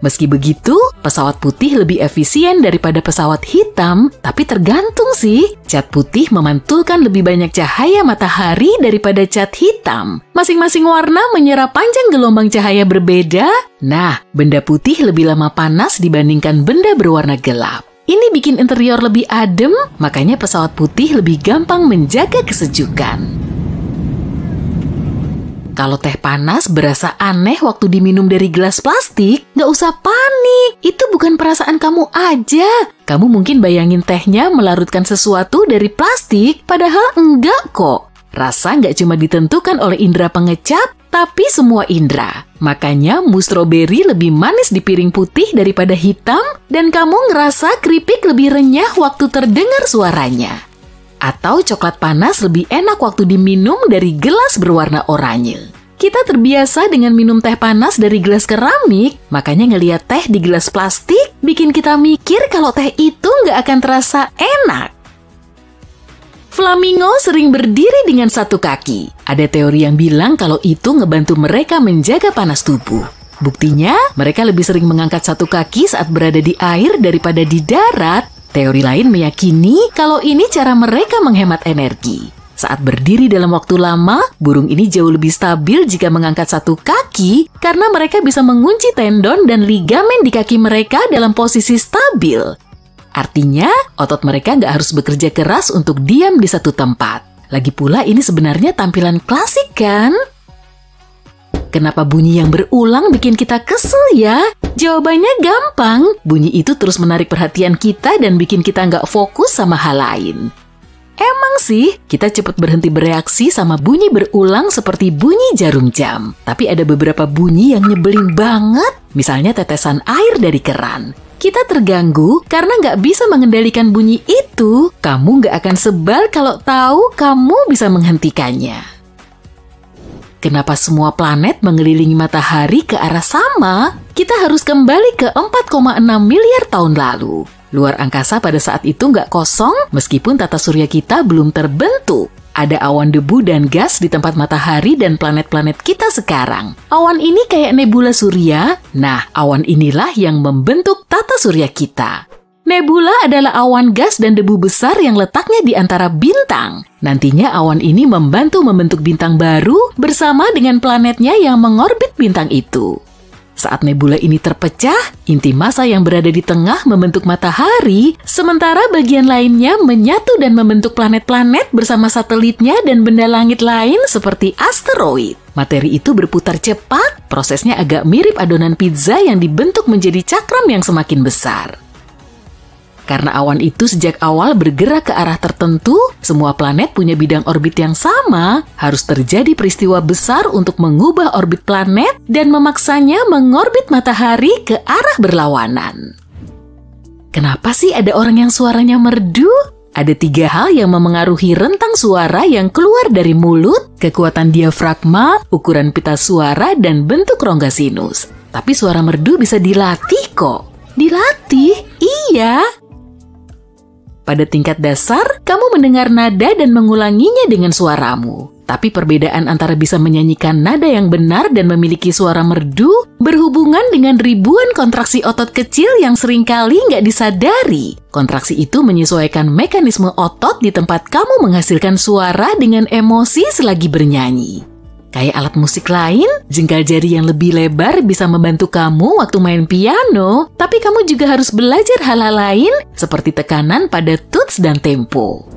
Meski begitu, pesawat putih lebih efisien daripada pesawat hitam, tapi tergantung sih. Cat putih memantulkan lebih banyak cahaya matahari daripada cat hitam. Masing-masing warna menyerap panjang gelombang cahaya berbeda. Nah, benda putih lebih lama panas dibandingkan benda berwarna gelap. Ini bikin interior lebih adem, makanya pesawat putih lebih gampang menjaga kesejukan. Kalau teh panas berasa aneh waktu diminum dari gelas plastik, nggak usah panik. Itu bukan perasaan kamu aja. Kamu mungkin bayangin tehnya melarutkan sesuatu dari plastik, padahal enggak kok. Rasa nggak cuma ditentukan oleh indera pengecap, tapi semua indera. Makanya mousse strawberry lebih manis di piring putih daripada hitam, dan kamu ngerasa keripik lebih renyah waktu terdengar suaranya. Atau coklat panas lebih enak waktu diminum dari gelas berwarna oranye. Kita terbiasa dengan minum teh panas dari gelas keramik, makanya ngeliat teh di gelas plastik bikin kita mikir kalau teh itu nggak akan terasa enak. Flamingo sering berdiri dengan satu kaki. Ada teori yang bilang kalau itu ngebantu mereka menjaga panas tubuh. Buktinya, mereka lebih sering mengangkat satu kaki saat berada di air daripada di darat. Teori lain meyakini kalau ini cara mereka menghemat energi. Saat berdiri dalam waktu lama, burung ini jauh lebih stabil jika mengangkat satu kaki karena mereka bisa mengunci tendon dan ligamen di kaki mereka dalam posisi stabil. Artinya, otot mereka nggak harus bekerja keras untuk diam di satu tempat. Lagi pula ini sebenarnya tampilan klasik kan? Kenapa bunyi yang berulang bikin kita kesel ya? Jawabannya gampang. Bunyi itu terus menarik perhatian kita dan bikin kita nggak fokus sama hal lain. Emang sih, kita cepat berhenti bereaksi sama bunyi berulang seperti bunyi jarum jam. Tapi ada beberapa bunyi yang nyebelin banget. Misalnya tetesan air dari keran. Kita terganggu karena nggak bisa mengendalikan bunyi itu. Kamu nggak akan sebal kalau tahu kamu bisa menghentikannya. Kenapa semua planet mengelilingi matahari ke arah sama? Kita harus kembali ke 4,6 miliar tahun lalu. Luar angkasa pada saat itu nggak kosong meskipun tata surya kita belum terbentuk. Ada awan debu dan gas di tempat matahari dan planet-planet kita sekarang. Awan ini kayak nebula surya. Nah, awan inilah yang membentuk tata surya kita. Nebula adalah awan gas dan debu besar yang letaknya di antara bintang. Nantinya awan ini membantu membentuk bintang baru bersama dengan planetnya yang mengorbit bintang itu. Saat nebula ini terpecah, inti massa yang berada di tengah membentuk matahari, sementara bagian lainnya menyatu dan membentuk planet-planet bersama satelitnya dan benda langit lain seperti asteroid. Materi itu berputar cepat, prosesnya agak mirip adonan pizza yang dibentuk menjadi cakram yang semakin besar. Karena awan itu sejak awal bergerak ke arah tertentu, semua planet punya bidang orbit yang sama, harus terjadi peristiwa besar untuk mengubah orbit planet dan memaksanya mengorbit matahari ke arah berlawanan. Kenapa sih ada orang yang suaranya merdu? Ada 3 hal yang memengaruhi rentang suara yang keluar dari mulut, kekuatan diafragma, ukuran pita suara, dan bentuk rongga sinus. Tapi suara merdu bisa dilatih kok. Dilatih? Iya. Pada tingkat dasar, kamu mendengar nada dan mengulanginya dengan suaramu. Tapi perbedaan antara bisa menyanyikan nada yang benar dan memiliki suara merdu berhubungan dengan ribuan kontraksi otot kecil yang seringkali nggak disadari. Kontraksi itu menyesuaikan mekanisme otot di tempat kamu menghasilkan suara dengan emosi selagi bernyanyi. Kayak alat musik lain, jengkal jari yang lebih lebar bisa membantu kamu waktu main piano, tapi kamu juga harus belajar hal-hal lain seperti tekanan pada tuts dan tempo.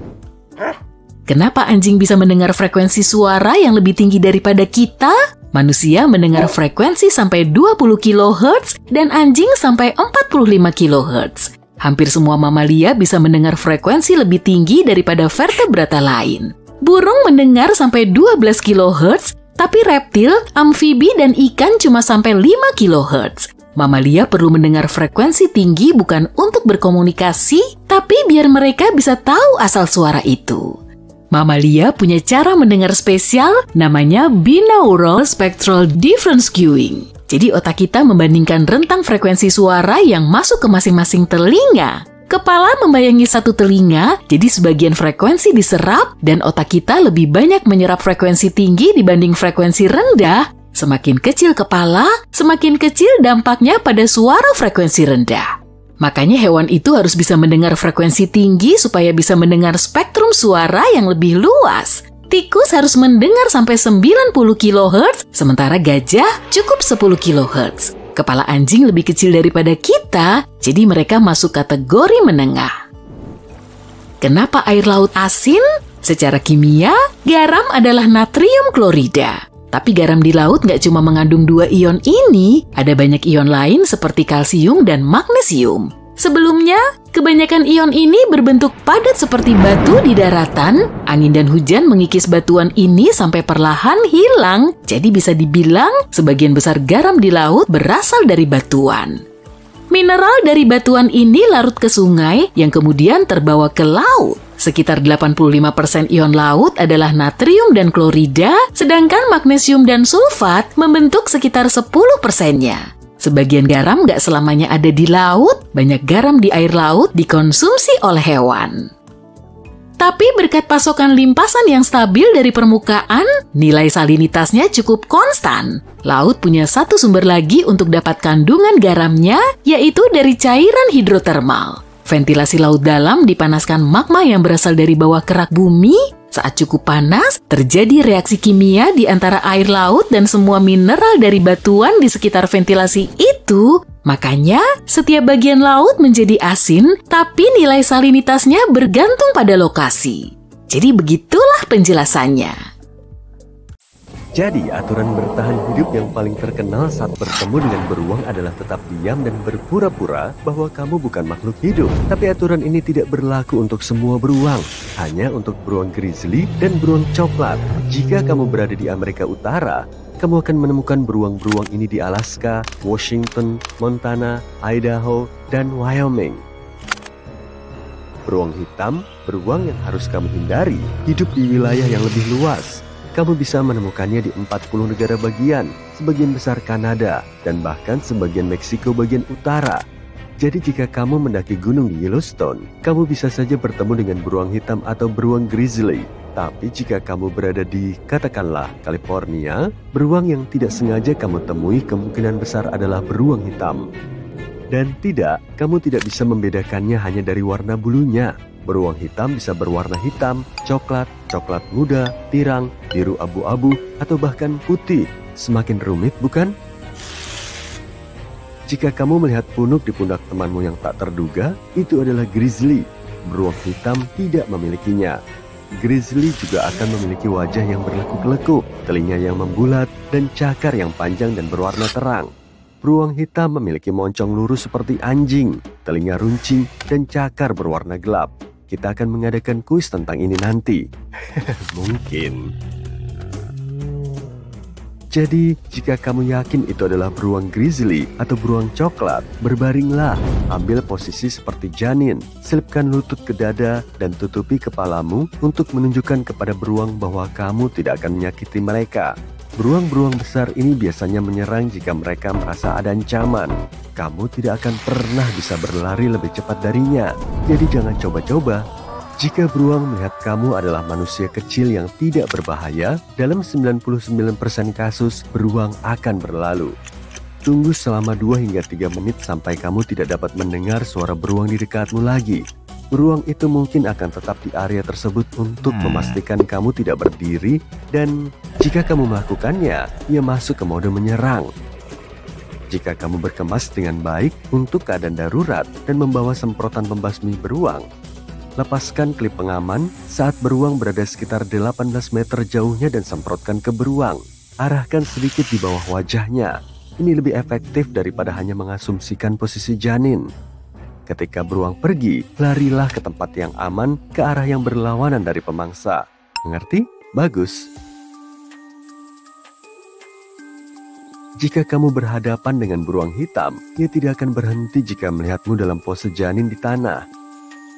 Kenapa anjing bisa mendengar frekuensi suara yang lebih tinggi daripada kita? Manusia mendengar frekuensi sampai 20 kHz dan anjing sampai 45 kHz. Hampir semua mamalia bisa mendengar frekuensi lebih tinggi daripada vertebrata lain. Burung mendengar sampai 12 kHz, tapi reptil, amfibi, dan ikan cuma sampai 5 kHz. Mamalia perlu mendengar frekuensi tinggi bukan untuk berkomunikasi, tapi biar mereka bisa tahu asal suara itu. Mamalia punya cara mendengar spesial namanya binaural spectral difference cueing. Jadi otak kita membandingkan rentang frekuensi suara yang masuk ke masing-masing telinga. Kepala membayangi satu telinga, jadi sebagian frekuensi diserap dan otak kita lebih banyak menyerap frekuensi tinggi dibanding frekuensi rendah. Semakin kecil kepala, semakin kecil dampaknya pada suara frekuensi rendah. Makanya hewan itu harus bisa mendengar frekuensi tinggi supaya bisa mendengar spektrum suara yang lebih luas. Tikus harus mendengar sampai 90 kHz, sementara gajah cukup 10 kHz. Kepala anjing lebih kecil daripada kita, jadi mereka masuk kategori menengah. Kenapa air laut asin? Secara kimia, garam adalah natrium klorida. Tapi garam di laut nggak cuma mengandung 2 ion ini, ada banyak ion lain seperti kalsium dan magnesium. Sebelumnya, kebanyakan ion ini berbentuk padat seperti batu di daratan. Angin dan hujan mengikis batuan ini sampai perlahan hilang. Jadi bisa dibilang sebagian besar garam di laut berasal dari batuan. Mineral dari batuan ini larut ke sungai yang kemudian terbawa ke laut. Sekitar 85% ion laut adalah natrium dan klorida, sedangkan magnesium dan sulfat membentuk sekitar 10%-nya. Sebagian garam nggak selamanya ada di laut, banyak garam di air laut dikonsumsi oleh hewan. Tapi berkat pasokan limpasan yang stabil dari permukaan, nilai salinitasnya cukup konstan. Laut punya satu sumber lagi untuk dapat kandungan garamnya, yaitu dari cairan hidrotermal. Ventilasi laut dalam dipanaskan magma yang berasal dari bawah kerak bumi. Saat cukup panas, terjadi reaksi kimia di antara air laut dan semua mineral dari batuan di sekitar ventilasi itu. Makanya, setiap bagian laut menjadi asin, tapi nilai salinitasnya bergantung pada lokasi. Jadi begitulah penjelasannya. Jadi, aturan bertahan hidup yang paling terkenal saat bertemu dengan beruang adalah tetap diam dan berpura-pura bahwa kamu bukan makhluk hidup. Tapi aturan ini tidak berlaku untuk semua beruang, hanya untuk beruang grizzly dan beruang coklat. Jika kamu berada di Amerika Utara, kamu akan menemukan beruang-beruang ini di Alaska, Washington, Montana, Idaho, dan Wyoming. Beruang hitam, beruang yang harus kamu hindari, hidup di wilayah yang lebih luas. Kamu bisa menemukannya di 40 negara bagian, sebagian besar Kanada, dan bahkan sebagian Meksiko bagian utara. Jadi jika kamu mendaki gunung di Yellowstone, kamu bisa saja bertemu dengan beruang hitam atau beruang grizzly. Tapi jika kamu berada di, katakanlah, California, beruang yang tidak sengaja kamu temui kemungkinan besar adalah beruang hitam. Dan tidak, kamu tidak bisa membedakannya hanya dari warna bulunya. Beruang hitam bisa berwarna hitam, coklat, coklat muda, tirang, biru abu-abu, atau bahkan putih. Semakin rumit, bukan? Jika kamu melihat punuk di pundak temanmu yang tak terduga, itu adalah grizzly. Beruang hitam tidak memilikinya. Grizzly juga akan memiliki wajah yang berlekuk-lekuk, telinga yang membulat, dan cakar yang panjang dan berwarna terang. Beruang hitam memiliki moncong lurus seperti anjing, telinga runcing, dan cakar berwarna gelap. Kita akan mengadakan kuis tentang ini nanti. Mungkin. Jadi, jika kamu yakin itu adalah beruang grizzly atau beruang coklat, berbaringlah. Ambil posisi seperti janin, selipkan lutut ke dada, dan tutupi kepalamu untuk menunjukkan kepada beruang bahwa kamu tidak akan menyakiti mereka. Beruang-beruang besar ini biasanya menyerang jika mereka merasa ada ancaman. Kamu tidak akan pernah bisa berlari lebih cepat darinya, jadi jangan coba-coba. Jika beruang melihat kamu adalah manusia kecil yang tidak berbahaya, dalam 99% kasus beruang akan berlalu. Tunggu selama 2 hingga 3 menit sampai kamu tidak dapat mendengar suara beruang di dekatmu lagi. Beruang itu mungkin akan tetap di area tersebut untuk memastikan kamu tidak berdiri, dan jika kamu melakukannya, ia masuk ke mode menyerang. Jika kamu berkemas dengan baik untuk keadaan darurat dan membawa semprotan pembasmi beruang, lepaskan klip pengaman saat beruang berada sekitar 18 meter jauhnya dan semprotkan ke beruang. Arahkan sedikit di bawah wajahnya. Ini lebih efektif daripada hanya mengasumsikan posisi janin. Ketika beruang pergi, larilah ke tempat yang aman ke arah yang berlawanan dari pemangsa. Mengerti? Bagus. Jika kamu berhadapan dengan beruang hitam, ia tidak akan berhenti jika melihatmu dalam pose janin di tanah.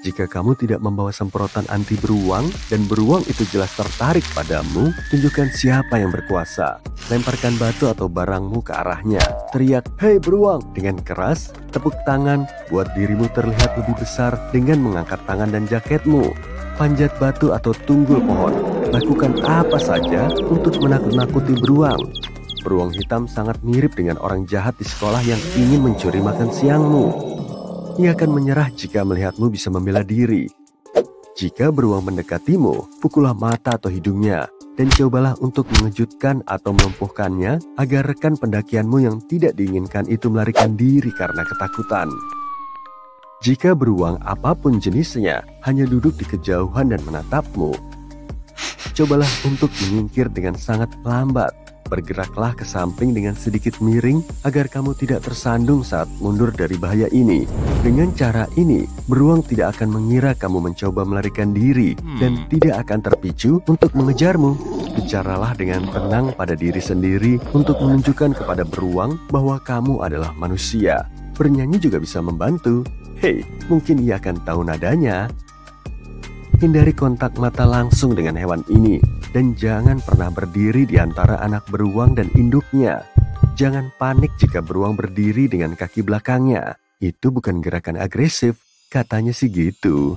Jika kamu tidak membawa semprotan anti beruang dan beruang itu jelas tertarik padamu, tunjukkan siapa yang berkuasa. Lemparkan batu atau barangmu ke arahnya. Teriak, "Hei beruang!" dengan keras. Tepuk tangan, buat dirimu terlihat lebih besar dengan mengangkat tangan dan jaketmu. Panjat batu atau tunggul pohon. Lakukan apa saja untuk menakut-nakuti beruang. Beruang hitam sangat mirip dengan orang jahat di sekolah yang ingin mencuri makan siangmu. Ia akan menyerah jika melihatmu bisa membela diri. Jika beruang mendekatimu, pukullah mata atau hidungnya, dan cobalah untuk mengejutkan atau melumpuhkannya agar rekan pendakianmu yang tidak diinginkan itu melarikan diri karena ketakutan. Jika beruang apapun jenisnya hanya duduk di kejauhan dan menatapmu, cobalah untuk menyingkir dengan sangat lambat. Bergeraklah ke samping dengan sedikit miring agar kamu tidak tersandung saat mundur dari bahaya ini. Dengan cara ini, beruang tidak akan mengira kamu mencoba melarikan diri dan tidak akan terpicu untuk mengejarmu. Bicaralah dengan tenang pada diri sendiri untuk menunjukkan kepada beruang bahwa kamu adalah manusia. Bernyanyi juga bisa membantu. Hei, mungkin ia akan tahu nadanya. Hindari kontak mata langsung dengan hewan ini, dan jangan pernah berdiri di antara anak beruang dan induknya. Jangan panik jika beruang berdiri dengan kaki belakangnya. Itu bukan gerakan agresif, katanya sih gitu.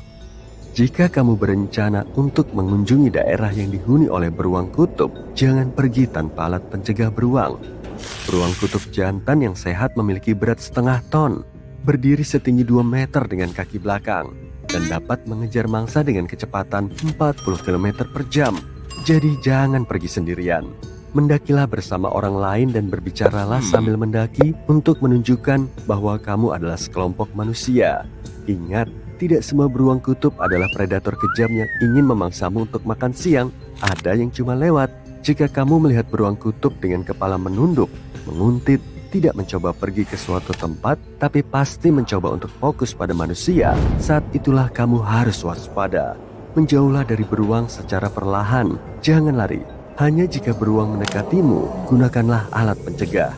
Jika kamu berencana untuk mengunjungi daerah yang dihuni oleh beruang kutub, jangan pergi tanpa alat pencegah beruang. Beruang kutub jantan yang sehat memiliki berat setengah ton, berdiri setinggi 2 meter dengan kaki belakang, dan dapat mengejar mangsa dengan kecepatan 40 km per jam. Jadi jangan pergi sendirian. Mendakilah bersama orang lain dan berbicaralah sambil mendaki untuk menunjukkan bahwa kamu adalah sekelompok manusia. Ingat, tidak semua beruang kutub adalah predator kejam yang ingin memangsamu untuk makan siang. Ada yang cuma lewat. Jika kamu melihat beruang kutub dengan kepala menunduk, menguntit, tidak mencoba pergi ke suatu tempat, tapi pasti mencoba untuk fokus pada manusia, saat itulah kamu harus waspada. Menjauhlah dari beruang secara perlahan, jangan lari. Hanya jika beruang mendekatimu, gunakanlah alat pencegah.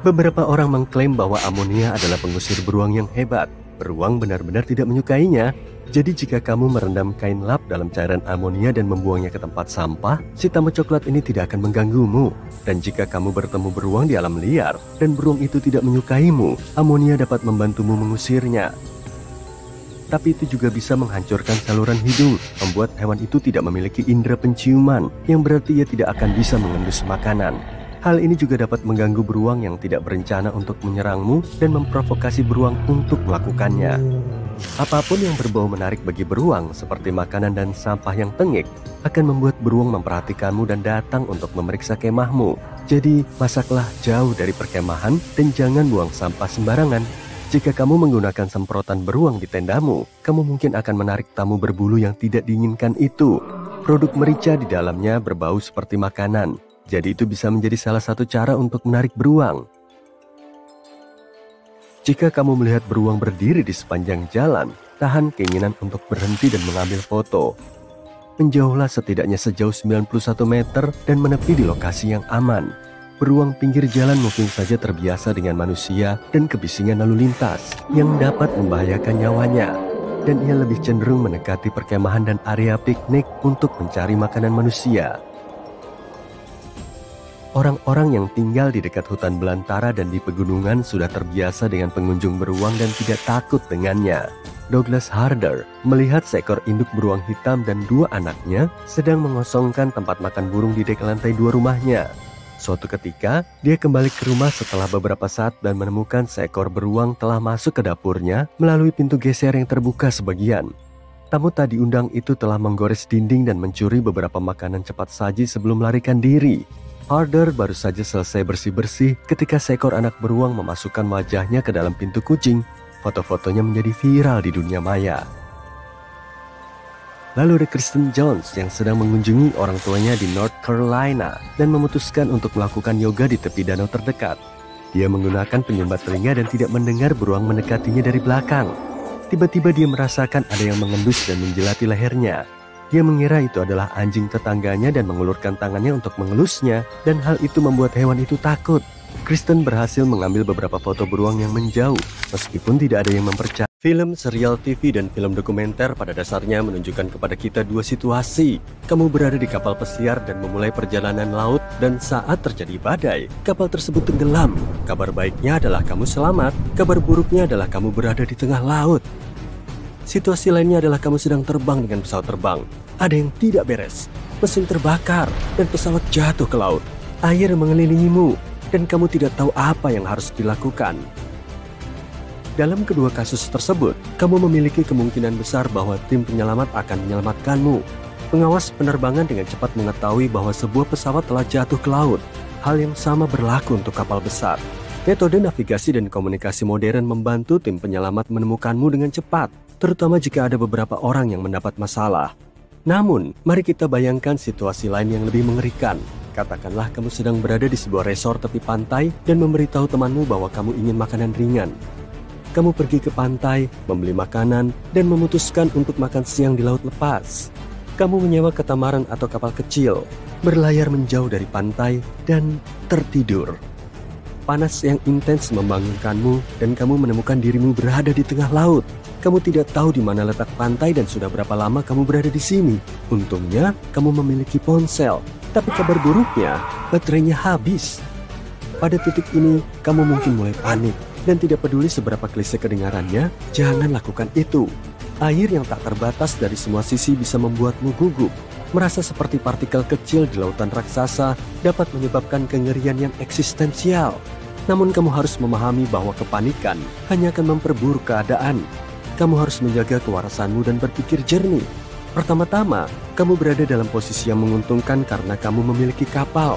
Beberapa orang mengklaim bahwa amonia adalah pengusir beruang yang hebat. Beruang benar-benar tidak menyukainya. Jadi jika kamu merendam kain lap dalam cairan amonia dan membuangnya ke tempat sampah, si tamu coklat ini tidak akan mengganggumu. Dan jika kamu bertemu beruang di alam liar dan beruang itu tidak menyukaimu, amonia dapat membantumu mengusirnya. Tapi itu juga bisa menghancurkan saluran hidung, membuat hewan itu tidak memiliki indera penciuman, yang berarti ia tidak akan bisa mengendus makanan. Hal ini juga dapat mengganggu beruang yang tidak berencana untuk menyerangmu dan memprovokasi beruang untuk melakukannya. Apapun yang berbau menarik bagi beruang, seperti makanan dan sampah yang tengik, akan membuat beruang memperhatikanmu dan datang untuk memeriksa kemahmu. Jadi, masaklah jauh dari perkemahan dan jangan buang sampah sembarangan. Jika kamu menggunakan semprotan beruang di tendamu, kamu mungkin akan menarik tamu berbulu yang tidak diinginkan itu. Produk merica di dalamnya berbau seperti makanan, jadi itu bisa menjadi salah satu cara untuk menarik beruang. Jika kamu melihat beruang berdiri di sepanjang jalan, tahan keinginan untuk berhenti dan mengambil foto. Menjauhlah setidaknya sejauh 91 meter dan menepi di lokasi yang aman. Beruang pinggir jalan mungkin saja terbiasa dengan manusia dan kebisingan lalu lintas yang dapat membahayakan nyawanya. Dan ia lebih cenderung mendekati perkemahan dan area piknik untuk mencari makanan manusia. Orang-orang yang tinggal di dekat hutan belantara dan di pegunungan sudah terbiasa dengan pengunjung beruang dan tidak takut dengannya. Douglas Harder melihat seekor induk beruang hitam dan 2 anaknya sedang mengosongkan tempat makan burung di dek lantai 2 rumahnya. Suatu ketika, dia kembali ke rumah setelah beberapa saat dan menemukan seekor beruang telah masuk ke dapurnya melalui pintu geser yang terbuka sebagian. Tamu tak diundang itu telah menggores dinding dan mencuri beberapa makanan cepat saji sebelum melarikan diri. Harder baru saja selesai bersih-bersih ketika seekor anak beruang memasukkan wajahnya ke dalam pintu kucing. Foto-fotonya menjadi viral di dunia maya. Lalu ada Kristen Jones yang sedang mengunjungi orang tuanya di North Carolina dan memutuskan untuk melakukan yoga di tepi danau terdekat. Dia menggunakan penyumbat telinga dan tidak mendengar beruang mendekatinya dari belakang. Tiba-tiba dia merasakan ada yang mengendus dan menjelati lehernya. Dia mengira itu adalah anjing tetangganya dan mengulurkan tangannya untuk mengelusnya, dan hal itu membuat hewan itu takut. Kristen berhasil mengambil beberapa foto beruang yang menjauh, meskipun tidak ada yang mempercayai. Film, serial TV, dan film dokumenter pada dasarnya menunjukkan kepada kita 2 situasi. Kamu berada di kapal pesiar dan memulai perjalanan laut, dan saat terjadi badai, kapal tersebut tenggelam. Kabar baiknya adalah kamu selamat, kabar buruknya adalah kamu berada di tengah laut. Situasi lainnya adalah kamu sedang terbang dengan pesawat terbang. Ada yang tidak beres, mesin terbakar, dan pesawat jatuh ke laut. Air mengelilingimu, dan kamu tidak tahu apa yang harus dilakukan. Dalam kedua kasus tersebut, kamu memiliki kemungkinan besar bahwa tim penyelamat akan menyelamatkanmu. Pengawas penerbangan dengan cepat mengetahui bahwa sebuah pesawat telah jatuh ke laut. Hal yang sama berlaku untuk kapal besar. Metode navigasi dan komunikasi modern membantu tim penyelamat menemukanmu dengan cepat, terutama jika ada beberapa orang yang mendapat masalah. Namun, mari kita bayangkan situasi lain yang lebih mengerikan. Katakanlah kamu sedang berada di sebuah resort tepi pantai dan memberitahu temanmu bahwa kamu ingin makanan ringan. Kamu pergi ke pantai, membeli makanan, dan memutuskan untuk makan siang di laut lepas. Kamu menyewa katamaran atau kapal kecil, berlayar menjauh dari pantai, dan tertidur. Panas yang intens membangunkanmu, dan kamu menemukan dirimu berada di tengah laut. Kamu tidak tahu di mana letak pantai dan sudah berapa lama kamu berada di sini. Untungnya, kamu memiliki ponsel. Tapi kabar buruknya, baterainya habis. Pada titik ini, kamu mungkin mulai panik. Dan tidak peduli seberapa klise kedengarannya, jangan lakukan itu. Air yang tak terbatas dari semua sisi bisa membuatmu gugup. Merasa seperti partikel kecil di lautan raksasa dapat menyebabkan kengerian yang eksistensial. Namun kamu harus memahami bahwa kepanikan hanya akan memperburuk keadaan. Kamu harus menjaga kewarasanmu dan berpikir jernih. Pertama-tama, kamu berada dalam posisi yang menguntungkan karena kamu memiliki kapal.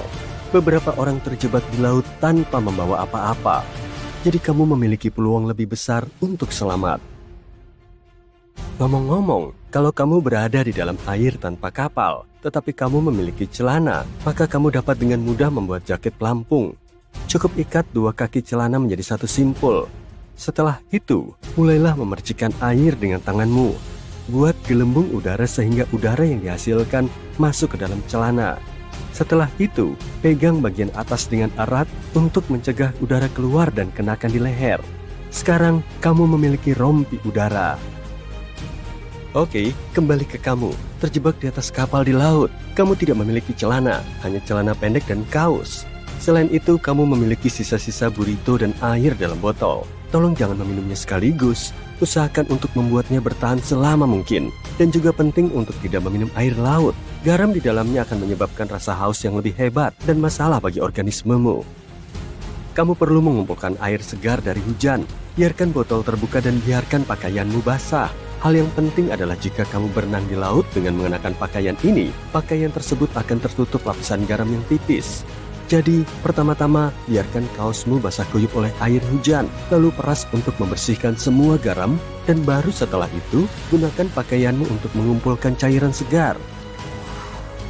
Beberapa orang terjebak di laut tanpa membawa apa-apa. Jadi kamu memiliki peluang lebih besar untuk selamat. Ngomong-ngomong, kalau kamu berada di dalam air tanpa kapal, tetapi kamu memiliki celana, maka kamu dapat dengan mudah membuat jaket pelampung. Cukup ikat 2 kaki celana menjadi satu simpul. Setelah itu, mulailah memercikkan air dengan tanganmu. Buat gelembung udara sehingga udara yang dihasilkan masuk ke dalam celana. Setelah itu, pegang bagian atas dengan erat untuk mencegah udara keluar dan kenakan di leher. Sekarang, kamu memiliki rompi udara. Oke, kembali ke kamu. Terjebak di atas kapal di laut. Kamu tidak memiliki celana, hanya celana pendek dan kaos. Selain itu, kamu memiliki sisa-sisa burrito dan air dalam botol. Tolong jangan meminumnya sekaligus. Usahakan untuk membuatnya bertahan selama mungkin. Dan juga penting untuk tidak meminum air laut. Garam di dalamnya akan menyebabkan rasa haus yang lebih hebat dan masalah bagi organismemu. Kamu perlu mengumpulkan air segar dari hujan. Biarkan botol terbuka dan biarkan pakaianmu basah. Hal yang penting adalah jika kamu berenang di laut dengan mengenakan pakaian ini, pakaian tersebut akan tertutup lapisan garam yang tipis. Jadi, pertama-tama, biarkan kaosmu basah kuyup oleh air hujan, lalu peras untuk membersihkan semua garam, dan baru setelah itu, gunakan pakaianmu untuk mengumpulkan cairan segar.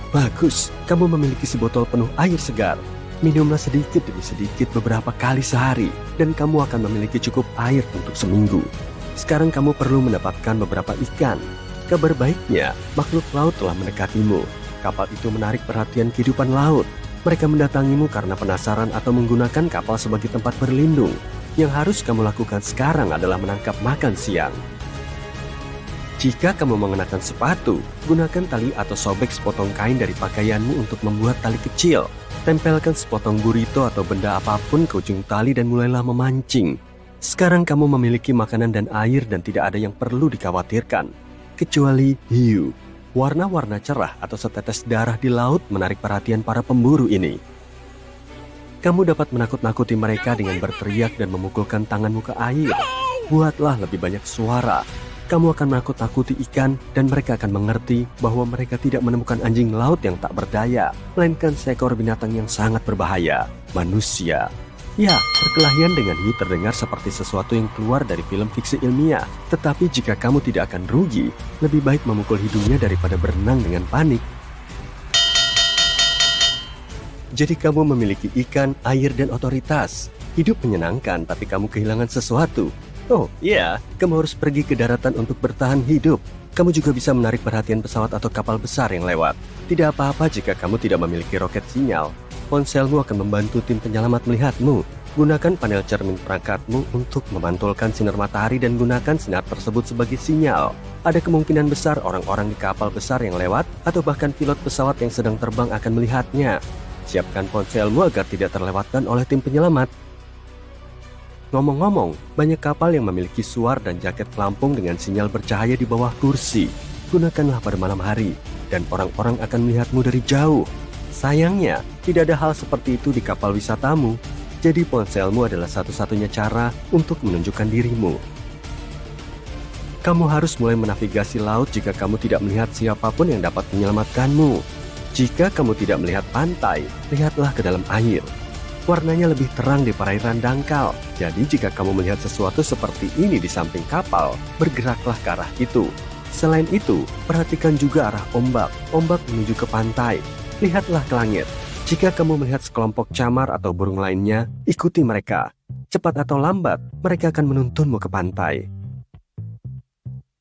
Bagus, kamu memiliki sebotol penuh air segar. Minumlah sedikit demi sedikit beberapa kali sehari, dan kamu akan memiliki cukup air untuk seminggu. Sekarang kamu perlu mendapatkan beberapa ikan. Kabar baiknya, makhluk laut telah mendekatimu. Kapal itu menarik perhatian kehidupan laut. Mereka mendatangimu karena penasaran atau menggunakan kapal sebagai tempat berlindung. Yang harus kamu lakukan sekarang adalah menangkap makan siang. Jika kamu mengenakan sepatu, gunakan tali atau sobek sepotong kain dari pakaianmu untuk membuat tali kecil. Tempelkan sepotong burrito atau benda apapun ke ujung tali dan mulailah memancing. Sekarang kamu memiliki makanan dan air dan tidak ada yang perlu dikhawatirkan. Kecuali hiu. Warna-warna cerah atau setetes darah di laut menarik perhatian para pemburu ini. Kamu dapat menakut-nakuti mereka dengan berteriak dan memukulkan tanganmu ke air. Buatlah lebih banyak suara. Kamu akan menakut-nakuti ikan dan mereka akan mengerti bahwa mereka tidak menemukan anjing laut yang tak berdaya, melainkan seekor binatang yang sangat berbahaya, manusia. Ya, perkelahian dengan hiu terdengar seperti sesuatu yang keluar dari film fiksi ilmiah. Tetapi jika kamu tidak akan rugi, lebih baik memukul hidungnya daripada berenang dengan panik. Jadi kamu memiliki ikan, air, dan otoritas. Hidup menyenangkan, tapi kamu kehilangan sesuatu. Oh iya, kamu harus pergi ke daratan untuk bertahan hidup. Kamu juga bisa menarik perhatian pesawat atau kapal besar yang lewat. Tidak apa-apa jika kamu tidak memiliki roket sinyal. Ponselmu akan membantu tim penyelamat melihatmu. Gunakan panel cermin perangkatmu untuk memantulkan sinar matahari dan gunakan sinar tersebut sebagai sinyal. Ada kemungkinan besar orang-orang di kapal besar yang lewat atau bahkan pilot pesawat yang sedang terbang akan melihatnya. Siapkan ponselmu agar tidak terlewatkan oleh tim penyelamat. Ngomong-ngomong, banyak kapal yang memiliki suar dan jaket pelampung dengan sinyal bercahaya di bawah kursi. Gunakanlah pada malam hari, dan orang-orang akan melihatmu dari jauh. Sayangnya, tidak ada hal seperti itu di kapal wisatamu. Jadi ponselmu adalah satu-satunya cara untuk menunjukkan dirimu. Kamu harus mulai menavigasi laut jika kamu tidak melihat siapapun yang dapat menyelamatkanmu. Jika kamu tidak melihat pantai, lihatlah ke dalam air. Warnanya lebih terang di perairan dangkal. Jadi jika kamu melihat sesuatu seperti ini di samping kapal, bergeraklah ke arah itu. Selain itu, perhatikan juga arah ombak. Ombak menuju ke pantai. Lihatlah ke langit. Jika kamu melihat sekelompok camar atau burung lainnya, ikuti mereka. Cepat atau lambat, mereka akan menuntunmu ke pantai.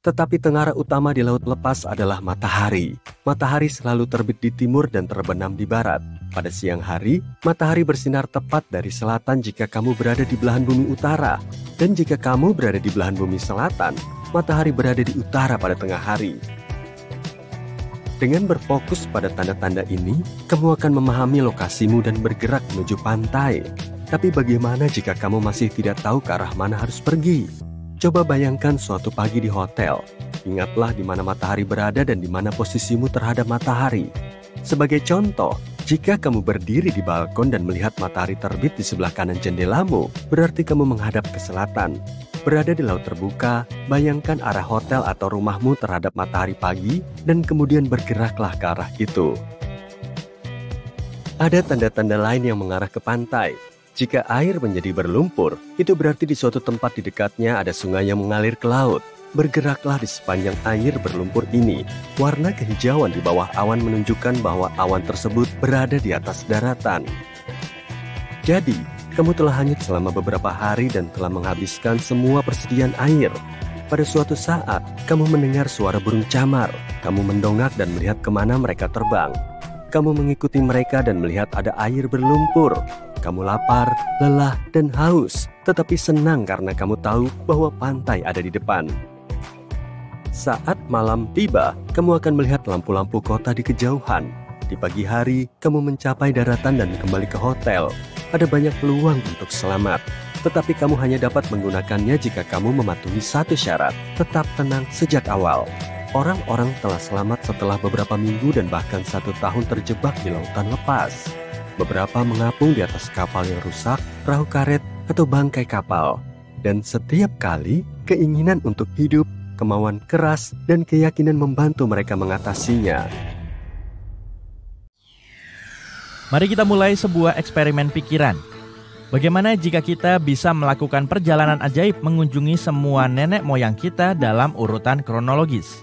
Tetapi tengara utama di laut lepas adalah matahari. Matahari selalu terbit di timur dan terbenam di barat. Pada siang hari, matahari bersinar tepat dari selatan jika kamu berada di belahan bumi utara. Dan jika kamu berada di belahan bumi selatan, matahari berada di utara pada tengah hari. Dengan berfokus pada tanda-tanda ini, kamu akan memahami lokasimu dan bergerak menuju pantai. Tapi bagaimana jika kamu masih tidak tahu ke arah mana harus pergi? Coba bayangkan suatu pagi di hotel. Ingatlah di mana matahari berada dan di mana posisimu terhadap matahari. Sebagai contoh, jika kamu berdiri di balkon dan melihat matahari terbit di sebelah kanan jendelamu, berarti kamu menghadap ke selatan. Berada di laut terbuka, bayangkan arah hotel atau rumahmu terhadap matahari pagi dan kemudian bergeraklah ke arah itu. Ada tanda-tanda lain yang mengarah ke pantai. Jika air menjadi berlumpur, itu berarti di suatu tempat di dekatnya ada sungai yang mengalir ke laut. Bergeraklah di sepanjang air berlumpur ini. Warna kehijauan di bawah awan menunjukkan bahwa awan tersebut berada di atas daratan. Jadi, kamu telah hanyut selama beberapa hari dan telah menghabiskan semua persediaan air. Pada suatu saat, kamu mendengar suara burung camar. Kamu mendongak dan melihat kemana mereka terbang. Kamu mengikuti mereka dan melihat ada air berlumpur. Kamu lapar, lelah, dan haus, tetapi senang karena kamu tahu bahwa pantai ada di depan. Saat malam tiba, kamu akan melihat lampu-lampu kota di kejauhan. Di pagi hari, kamu mencapai daratan dan kembali ke hotel. Ada banyak peluang untuk selamat, tetapi kamu hanya dapat menggunakannya jika kamu mematuhi satu syarat: tetap tenang sejak awal. Orang-orang telah selamat setelah beberapa minggu dan bahkan 1 tahun terjebak di lautan lepas. Beberapa mengapung di atas kapal yang rusak, perahu karet, atau bangkai kapal. Dan setiap kali, keinginan untuk hidup, kemauan keras, dan keyakinan membantu mereka mengatasinya. Mari kita mulai sebuah eksperimen pikiran. Bagaimana jika kita bisa melakukan perjalanan ajaib mengunjungi semua nenek moyang kita dalam urutan kronologis?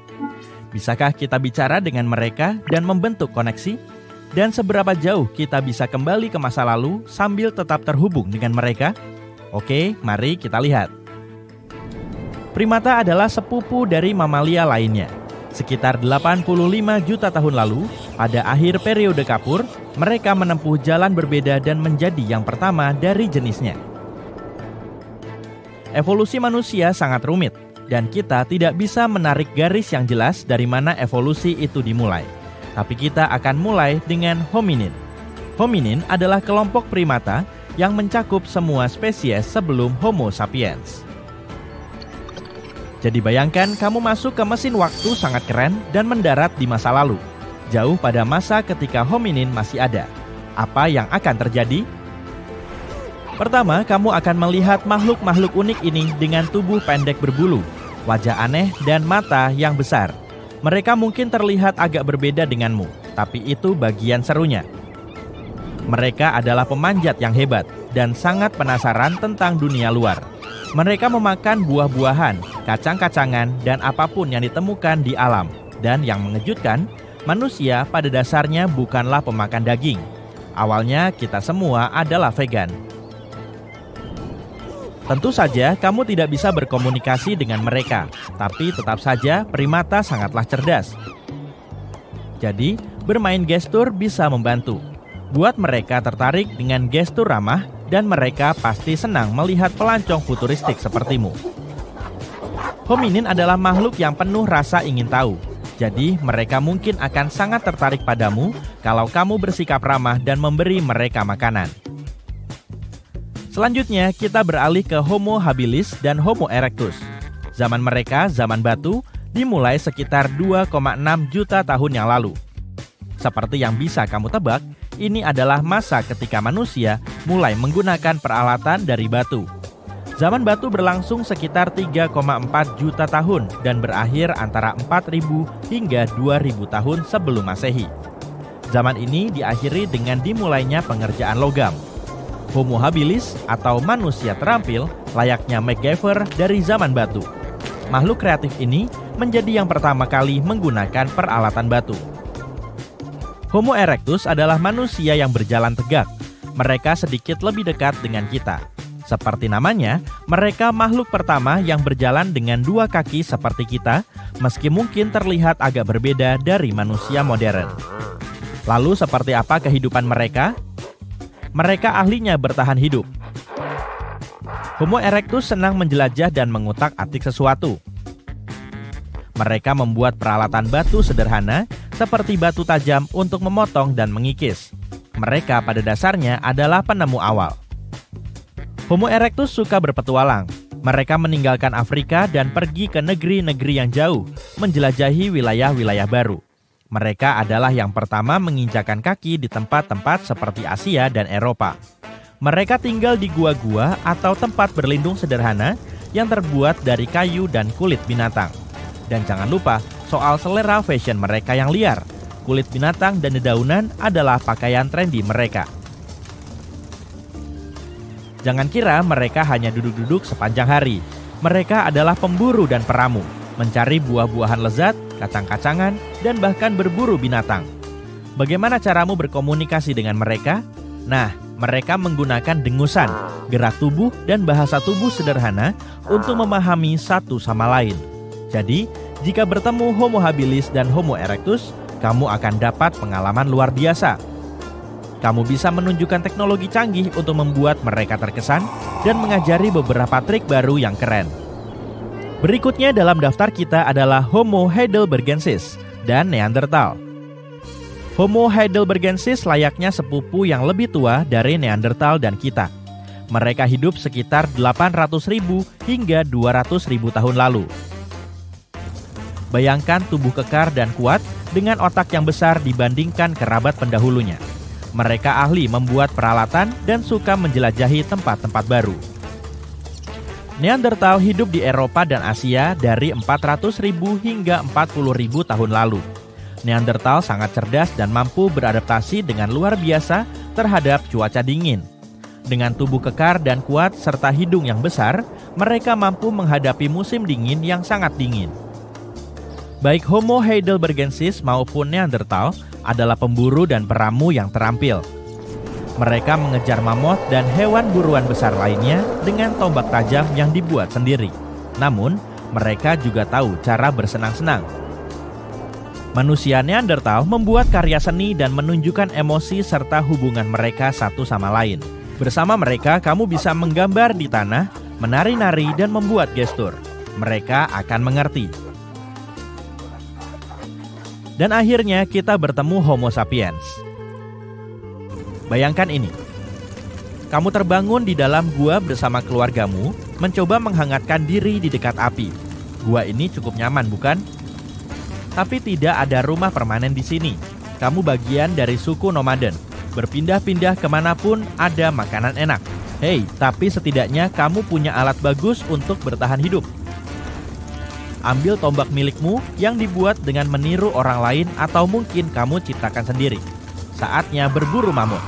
Bisakah kita bicara dengan mereka dan membentuk koneksi? Dan seberapa jauh kita bisa kembali ke masa lalu sambil tetap terhubung dengan mereka? Oke, mari kita lihat. Primata adalah sepupu dari mamalia lainnya. Sekitar 85 juta tahun lalu, pada akhir periode kapur, mereka menempuh jalan berbeda dan menjadi yang pertama dari jenisnya. Evolusi manusia sangat rumit, dan kita tidak bisa menarik garis yang jelas dari mana evolusi itu dimulai. Tapi kita akan mulai dengan hominin. Hominin adalah kelompok primata yang mencakup semua spesies sebelum Homo sapiens. Jadi bayangkan kamu masuk ke mesin waktu sangat keren dan mendarat di masa lalu, jauh pada masa ketika hominin masih ada. Apa yang akan terjadi? Pertama, kamu akan melihat makhluk-makhluk unik ini dengan tubuh pendek berbulu, wajah aneh, dan mata yang besar. Mereka mungkin terlihat agak berbeda denganmu, tapi itu bagian serunya. Mereka adalah pemanjat yang hebat dan sangat penasaran tentang dunia luar. Mereka memakan buah-buahan, kacang-kacangan, dan apapun yang ditemukan di alam. Dan yang mengejutkan, manusia pada dasarnya bukanlah pemakan daging. Awalnya kita semua adalah vegan. Tentu saja kamu tidak bisa berkomunikasi dengan mereka, tapi tetap saja primata sangatlah cerdas. Jadi, bermain gestur bisa membantu. Buat mereka tertarik dengan gestur ramah dan mereka pasti senang melihat pelancong futuristik sepertimu. Hominin adalah makhluk yang penuh rasa ingin tahu. Jadi mereka mungkin akan sangat tertarik padamu kalau kamu bersikap ramah dan memberi mereka makanan. Selanjutnya kita beralih ke Homo habilis dan Homo erectus. Zaman mereka, zaman batu, dimulai sekitar 2,6 juta tahun yang lalu. Seperti yang bisa kamu tebak, ini adalah masa ketika manusia mulai menggunakan peralatan dari batu. Zaman batu berlangsung sekitar 3,4 juta tahun dan berakhir antara 4.000 hingga 2.000 tahun sebelum Masehi. Zaman ini diakhiri dengan dimulainya pengerjaan logam. Homo habilis atau manusia terampil layaknya MacGyver dari zaman batu. Makhluk kreatif ini menjadi yang pertama kali menggunakan peralatan batu. Homo erectus adalah manusia yang berjalan tegak. Mereka sedikit lebih dekat dengan kita. Seperti namanya, mereka makhluk pertama yang berjalan dengan dua kaki seperti kita, meski mungkin terlihat agak berbeda dari manusia modern. Lalu seperti apa kehidupan mereka? Mereka ahlinya bertahan hidup. Homo erectus senang menjelajah dan mengutak-atik sesuatu. Mereka membuat peralatan batu sederhana seperti batu tajam untuk memotong dan mengikis. Mereka pada dasarnya adalah penemu awal. Homo erectus suka berpetualang. Mereka meninggalkan Afrika dan pergi ke negeri-negeri yang jauh, menjelajahi wilayah-wilayah baru. Mereka adalah yang pertama menginjakan kaki di tempat-tempat seperti Asia dan Eropa. Mereka tinggal di gua-gua atau tempat berlindung sederhana yang terbuat dari kayu dan kulit binatang. Dan jangan lupa soal selera fashion mereka yang liar. Kulit binatang dan dedaunan adalah pakaian trendy mereka. Jangan kira mereka hanya duduk-duduk sepanjang hari. Mereka adalah pemburu dan peramu, mencari buah-buahan lezat, kacang-kacangan, dan bahkan berburu binatang. Bagaimana caramu berkomunikasi dengan mereka? Nah, mereka menggunakan dengusan, gerak tubuh, dan bahasa tubuh sederhana untuk memahami satu sama lain. Jadi, jika bertemu Homo habilis dan Homo erectus, kamu akan dapat pengalaman luar biasa. Kamu bisa menunjukkan teknologi canggih untuk membuat mereka terkesan dan mengajari beberapa trik baru yang keren. Berikutnya dalam daftar kita adalah Homo heidelbergensis dan Neanderthal. Homo heidelbergensis layaknya sepupu yang lebih tua dari Neanderthal dan kita. Mereka hidup sekitar 800.000 hingga 200.000 tahun lalu. Bayangkan tubuh kekar dan kuat dengan otak yang besar dibandingkan kerabat pendahulunya. Mereka ahli membuat peralatan dan suka menjelajahi tempat-tempat baru. Neanderthal hidup di Eropa dan Asia dari 400.000 hingga 40.000 tahun lalu. Neanderthal sangat cerdas dan mampu beradaptasi dengan luar biasa terhadap cuaca dingin. Dengan tubuh kekar dan kuat serta hidung yang besar, mereka mampu menghadapi musim dingin yang sangat dingin. Baik Homo heidelbergensis maupun Neanderthal adalah pemburu dan peramu yang terampil. Mereka mengejar mamut dan hewan buruan besar lainnya dengan tombak tajam yang dibuat sendiri. Namun, mereka juga tahu cara bersenang-senang. Manusia Neanderthal membuat karya seni dan menunjukkan emosi serta hubungan mereka satu sama lain. Bersama mereka, kamu bisa menggambar di tanah, menari-nari, dan membuat gestur. Mereka akan mengerti. Dan akhirnya kita bertemu Homo sapiens. Bayangkan ini. Kamu terbangun di dalam gua bersama keluargamu, mencoba menghangatkan diri di dekat api. Gua ini cukup nyaman, bukan? Tapi tidak ada rumah permanen di sini. Kamu bagian dari suku nomaden. Berpindah-pindah kemanapun ada makanan enak. Hei, tapi setidaknya kamu punya alat bagus untuk bertahan hidup. Ambil tombak milikmu yang dibuat dengan meniru orang lain atau mungkin kamu ciptakan sendiri. Saatnya berburu mamut.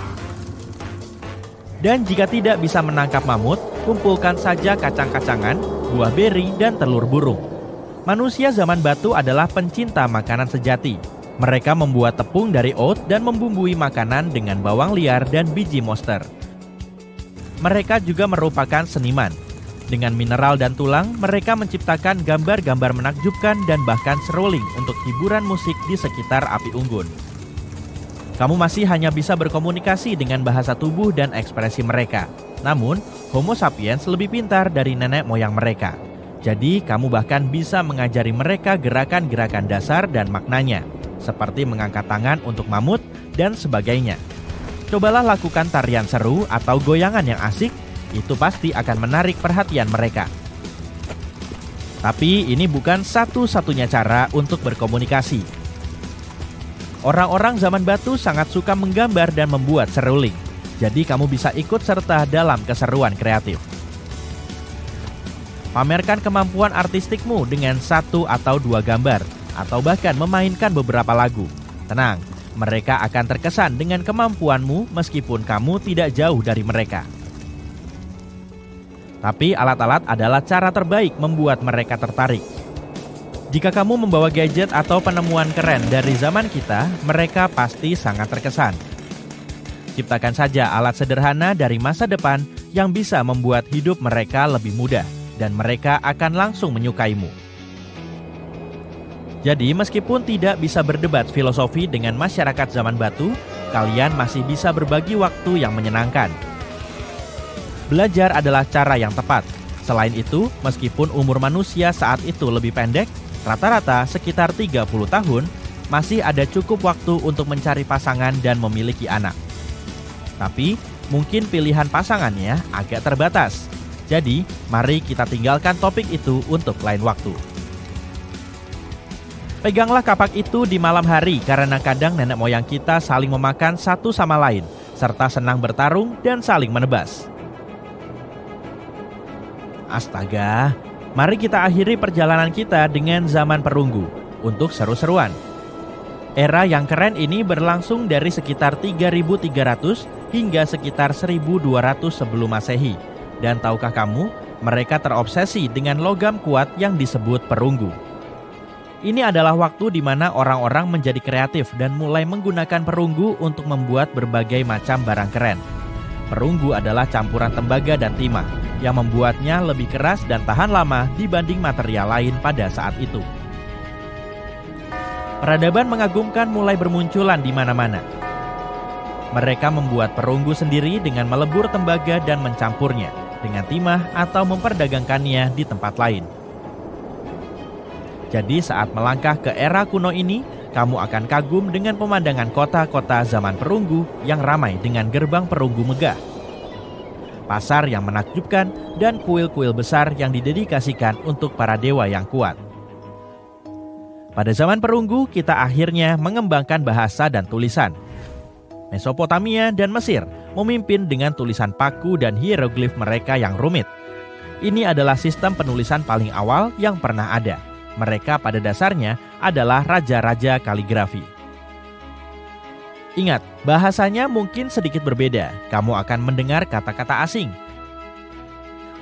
Dan jika tidak bisa menangkap mamut, kumpulkan saja kacang-kacangan, buah beri, dan telur burung. Manusia zaman batu adalah pencinta makanan sejati. Mereka membuat tepung dari oat dan membumbui makanan dengan bawang liar dan biji monster. Mereka juga merupakan seniman. Dengan mineral dan tulang, mereka menciptakan gambar-gambar menakjubkan dan bahkan seruling untuk hiburan musik di sekitar api unggun. Kamu masih hanya bisa berkomunikasi dengan bahasa tubuh dan ekspresi mereka. Namun, Homo sapiens lebih pintar dari nenek moyang mereka. Jadi, kamu bahkan bisa mengajari mereka gerakan-gerakan dasar dan maknanya, seperti mengangkat tangan untuk mamut dan sebagainya. Cobalah lakukan tarian seru atau goyangan yang asik, itu pasti akan menarik perhatian mereka. Tapi ini bukan satu-satunya cara untuk berkomunikasi. Orang-orang zaman batu sangat suka menggambar dan membuat seruling. Jadi kamu bisa ikut serta dalam keseruan kreatif. Pamerkan kemampuan artistikmu dengan 1 atau 2 gambar, atau bahkan memainkan beberapa lagu. Tenang, mereka akan terkesan dengan kemampuanmu meskipun kamu tidak jauh dari mereka. Tapi alat-alat adalah cara terbaik membuat mereka tertarik. Jika kamu membawa gadget atau penemuan keren dari zaman kita, mereka pasti sangat terkesan. Ciptakan saja alat sederhana dari masa depan yang bisa membuat hidup mereka lebih mudah, dan mereka akan langsung menyukaimu. Jadi meskipun tidak bisa berdebat filosofi dengan masyarakat zaman batu, kalian masih bisa berbagi waktu yang menyenangkan. Belajar adalah cara yang tepat. Selain itu, meskipun umur manusia saat itu lebih pendek, rata-rata sekitar 30 tahun, masih ada cukup waktu untuk mencari pasangan dan memiliki anak. Tapi, mungkin pilihan pasangannya agak terbatas. Jadi, mari kita tinggalkan topik itu untuk lain waktu. Peganglah kapak itu di malam hari karena kadang nenek moyang kita saling memakan satu sama lain, serta senang bertarung dan saling menebas. Astaga, mari kita akhiri perjalanan kita dengan zaman perunggu untuk seru-seruan. Era yang keren ini berlangsung dari sekitar 3300 hingga sekitar 1200 sebelum Masehi. Dan tahukah kamu, mereka terobsesi dengan logam kuat yang disebut perunggu. Ini adalah waktu di mana orang-orang menjadi kreatif dan mulai menggunakan perunggu untuk membuat berbagai macam barang keren. Perunggu adalah campuran tembaga dan timah yang membuatnya lebih keras dan tahan lama dibanding material lain pada saat itu. Peradaban mengagumkan mulai bermunculan di mana-mana. Mereka membuat perunggu sendiri dengan melebur tembaga dan mencampurnya dengan timah atau memperdagangkannya di tempat lain. Jadi saat melangkah ke era kuno ini, kamu akan kagum dengan pemandangan kota-kota zaman perunggu yang ramai dengan gerbang perunggu megah, pasar yang menakjubkan, dan kuil-kuil besar yang didedikasikan untuk para dewa yang kuat. Pada zaman perunggu, kita akhirnya mengembangkan bahasa dan tulisan. Mesopotamia dan Mesir memimpin dengan tulisan paku dan hieroglif mereka yang rumit. Ini adalah sistem penulisan paling awal yang pernah ada. Mereka pada dasarnya adalah raja-raja kaligrafi. Ingat, bahasanya mungkin sedikit berbeda. Kamu akan mendengar kata-kata asing.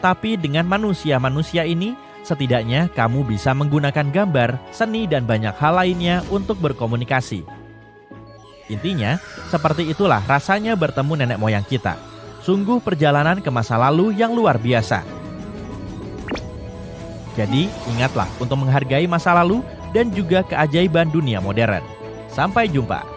Tapi dengan manusia-manusia ini, setidaknya kamu bisa menggunakan gambar, seni, dan banyak hal lainnya untuk berkomunikasi. Intinya, seperti itulah rasanya bertemu nenek moyang kita. Sungguh perjalanan ke masa lalu yang luar biasa. Jadi, ingatlah untuk menghargai masa lalu dan juga keajaiban dunia modern. Sampai jumpa.